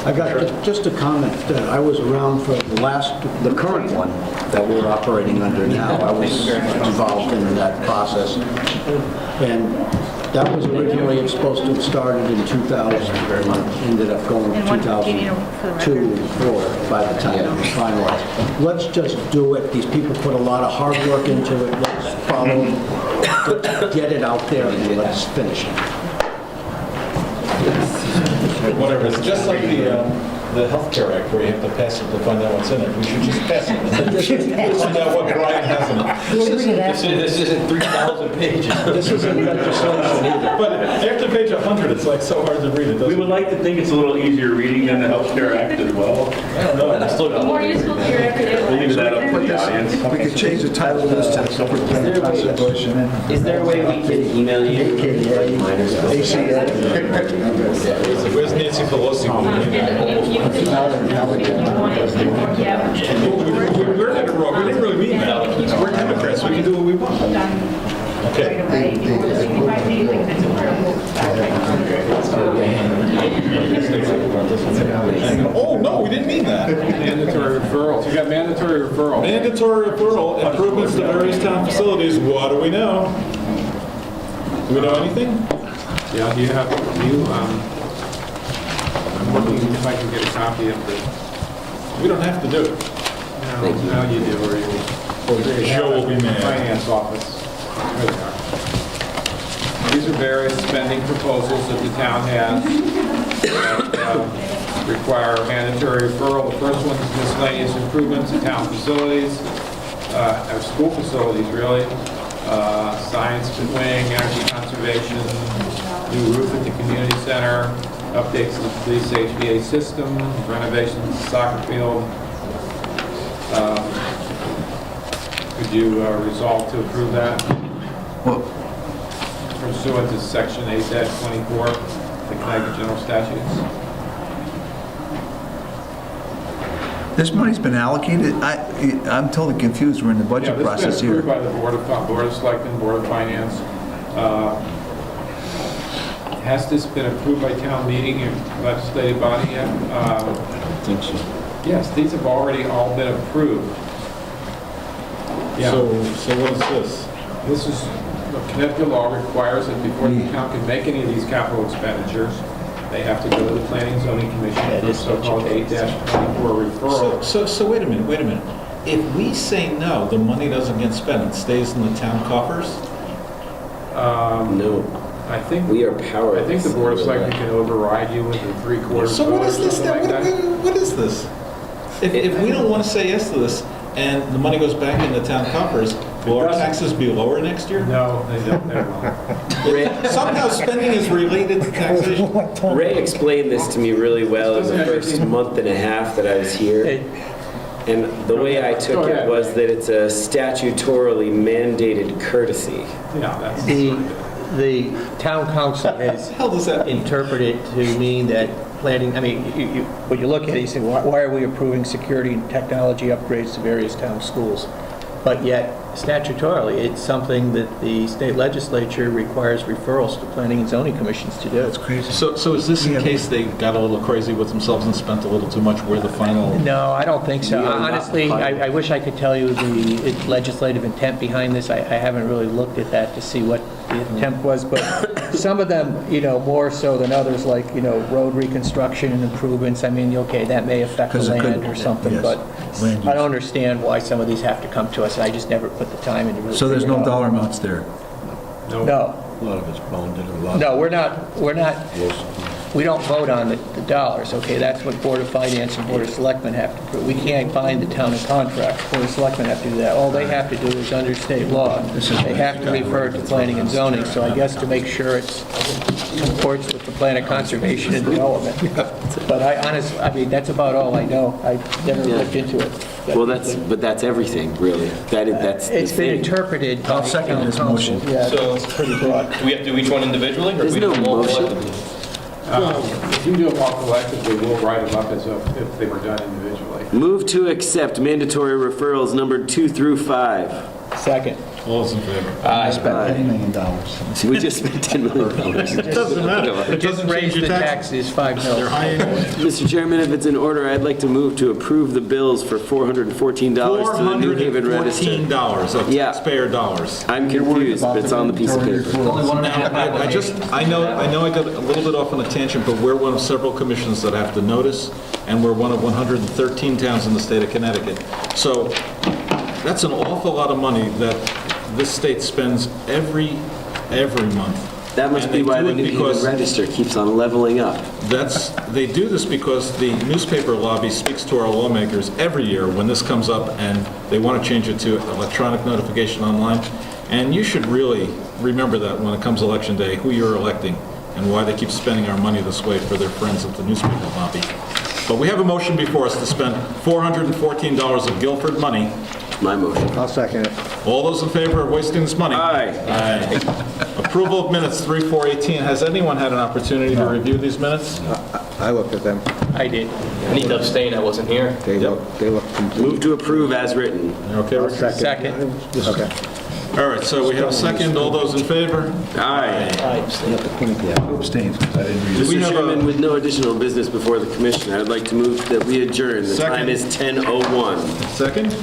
I got just a comment. I was around for the current one that we're operating under now. I was involved in that process. And that was originally supposed to have started in 2000, ended up going to And what, do you need it for the 2002 record? or 4 by the time it was finalized. Let's just do it. These people put a lot of hard work into it. Let's follow, get it out there, and let's finish it. Whatever, it's just like the Healthcare Act where you have to pass it to find out what's in it. We should just pass it. Find out what Brian has in it. This isn't 3,000 pages. This isn't legislation either. But after page 100, it's like so hard to read it, We doesn't would like to think it's a little easier reading than the Healthcare Act as well. I don't know. I still got More useful to your everyday We'll leave life. that up to the audience. We could change the title of this to Superintendent Conservation and Is there a way we can email you? ACA. Where's Nancy Pelosi? And if you could, if you wanted to, yeah. We're not wrong, we didn't really mean that. We're Democrats, we can do what we want. Okay. Oh, no, we didn't mean that. Mandatory referrals. You got mandatory referral. Mandatory referral, improvements to various town facilities, what do we know? Do we know anything? Yeah, do you have, I'm looking if I can get a copy of the, We don't have to do it. now you do, or you. Joe will be mad. Finance office. There they are. These are various spending proposals that the town has that require mandatory referral. The first one is miscellaneous improvements to town facilities, or school facilities, really. Science wing, energy conservation, new roof at the community center, updates to the police HVA system, renovations to the soccer field. Could you resolve to approve that? Pursuant to section 8-24, the Connecticut General Statutes? This money's been allocated? I'm totally confused. We're in the budget process Yeah, this has been here. approved by the Board of Selectmen, Board of Finance. Has this been approved by town meeting and legislative body yet? I think so. Yes, these have already all been approved. Yeah. So what is this? This is, Connecticut law requires that before the town can make any of these capital expenditures, they have to go to the Planning and Zoning Commission for a so-called 8-24 referral. So wait a minute. If we say no, the money doesn't get spent, it stays in the town coffers? No. I think We are powerless. I think the Board of Selectmen can override you with a 3/4 So vote what or is this something then? like that. What is this? If we don't want to say yes to this, and the money goes back in the town coffers, will our taxes be lower next year? No, they don't, they won't. Somehow spending is related to taxation. Ray explained this to me really well in the first month and a half that I was here. And the way I took it was that it's a statutorily mandated courtesy. Yeah, that's. The town council has How does that mean? interpreted to mean that planning, I mean, when you look at it, you say, why are we approving security and technology upgrades to various town schools? But yet statutorily, it's something that the state legislature requires referrals to planning and zoning commissions to do. That's crazy. So is this in case they got a little crazy with themselves and spent a little too much where the final... No, I don't think so. We are not Honestly, final. I wish I could tell you the legislative intent behind this. I haven't really looked at that to see what the intent was, but some of them, more so than others, like, road reconstruction and improvements, I mean, okay, that may affect the 'Cause it could- land or something, yes, but land I don't understand why some of these have to come to us. I just never put the time into really So there's figuring no it out. dollar amounts there? No. A lot of it's bonded, a lot. No, we're not, we don't vote on the dollars, okay? That's what Board of Finance and Board of Selectmen have to prove. We can't bind the town in contract. Board of Selectmen have to do that. All they have to do is under state law. They have to refer it to planning and zoning, so I guess to make sure it comports with the plan of conservation and development. But I mean, that's about all I know. I never looked into it. Well, that's everything, really. That's the It's been thing. interpreted. I'll second this motion. Yeah, So- it's pretty broad. Do we have to do each one individually? or There's we no do them all motion. collectively? If you do them all collectively, we'll write them up as if they were done individually. Move to accept mandatory referrals numbered 2 through 5. Second. All those in favor? I spent $10 million. We just spent $10 million. Doesn't matter. It Just doesn't raise change the your tax. taxes 5 mil. They're high anyway. Mr. Chairman, if it's in order, I'd like to move to approve the bills for $414 to the New Haven Register. $414 of Yeah. taxpayer dollars. I'm confused, but it's on the piece of paper. Only one and a half Now, I know I got a little bit off on a tangent, but we're one of several commissions that have to notice, and we're one of 113 towns in the state of Connecticut. So that's an awful lot of money that this state spends every month. That must And be they why do the it New Haven because- Register keeps on leveling up. They do this because the newspaper lobby speaks to our lawmakers every year when this comes up and they want to change it to electronic notification online. And you should really remember that when it comes election day, who you're electing and why they keep spending our money this way for their friends at the newspaper lobby. But we have a motion before us to spend $414 of Guilford money. My motion. I'll second it. All those in favor of wasting this money? Aye. Aye. Approval of minutes 3/4/18. Has anyone had an opportunity to review these minutes? I looked at them. I did. I need to abstain, I wasn't here. They look complete. Move to approve as written. Okay, I'll Richard? Second. Okay. All right, so we have a second. All those in favor? Aye. Abstains, because I didn't read Do we Mr. have Chairman, a with no additional business before the commission, I would like to move that we adjourn. The Second. time is 10:01. second?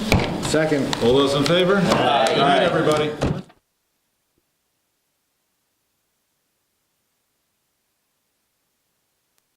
Second. All those in favor? Aye. Good night, everybody.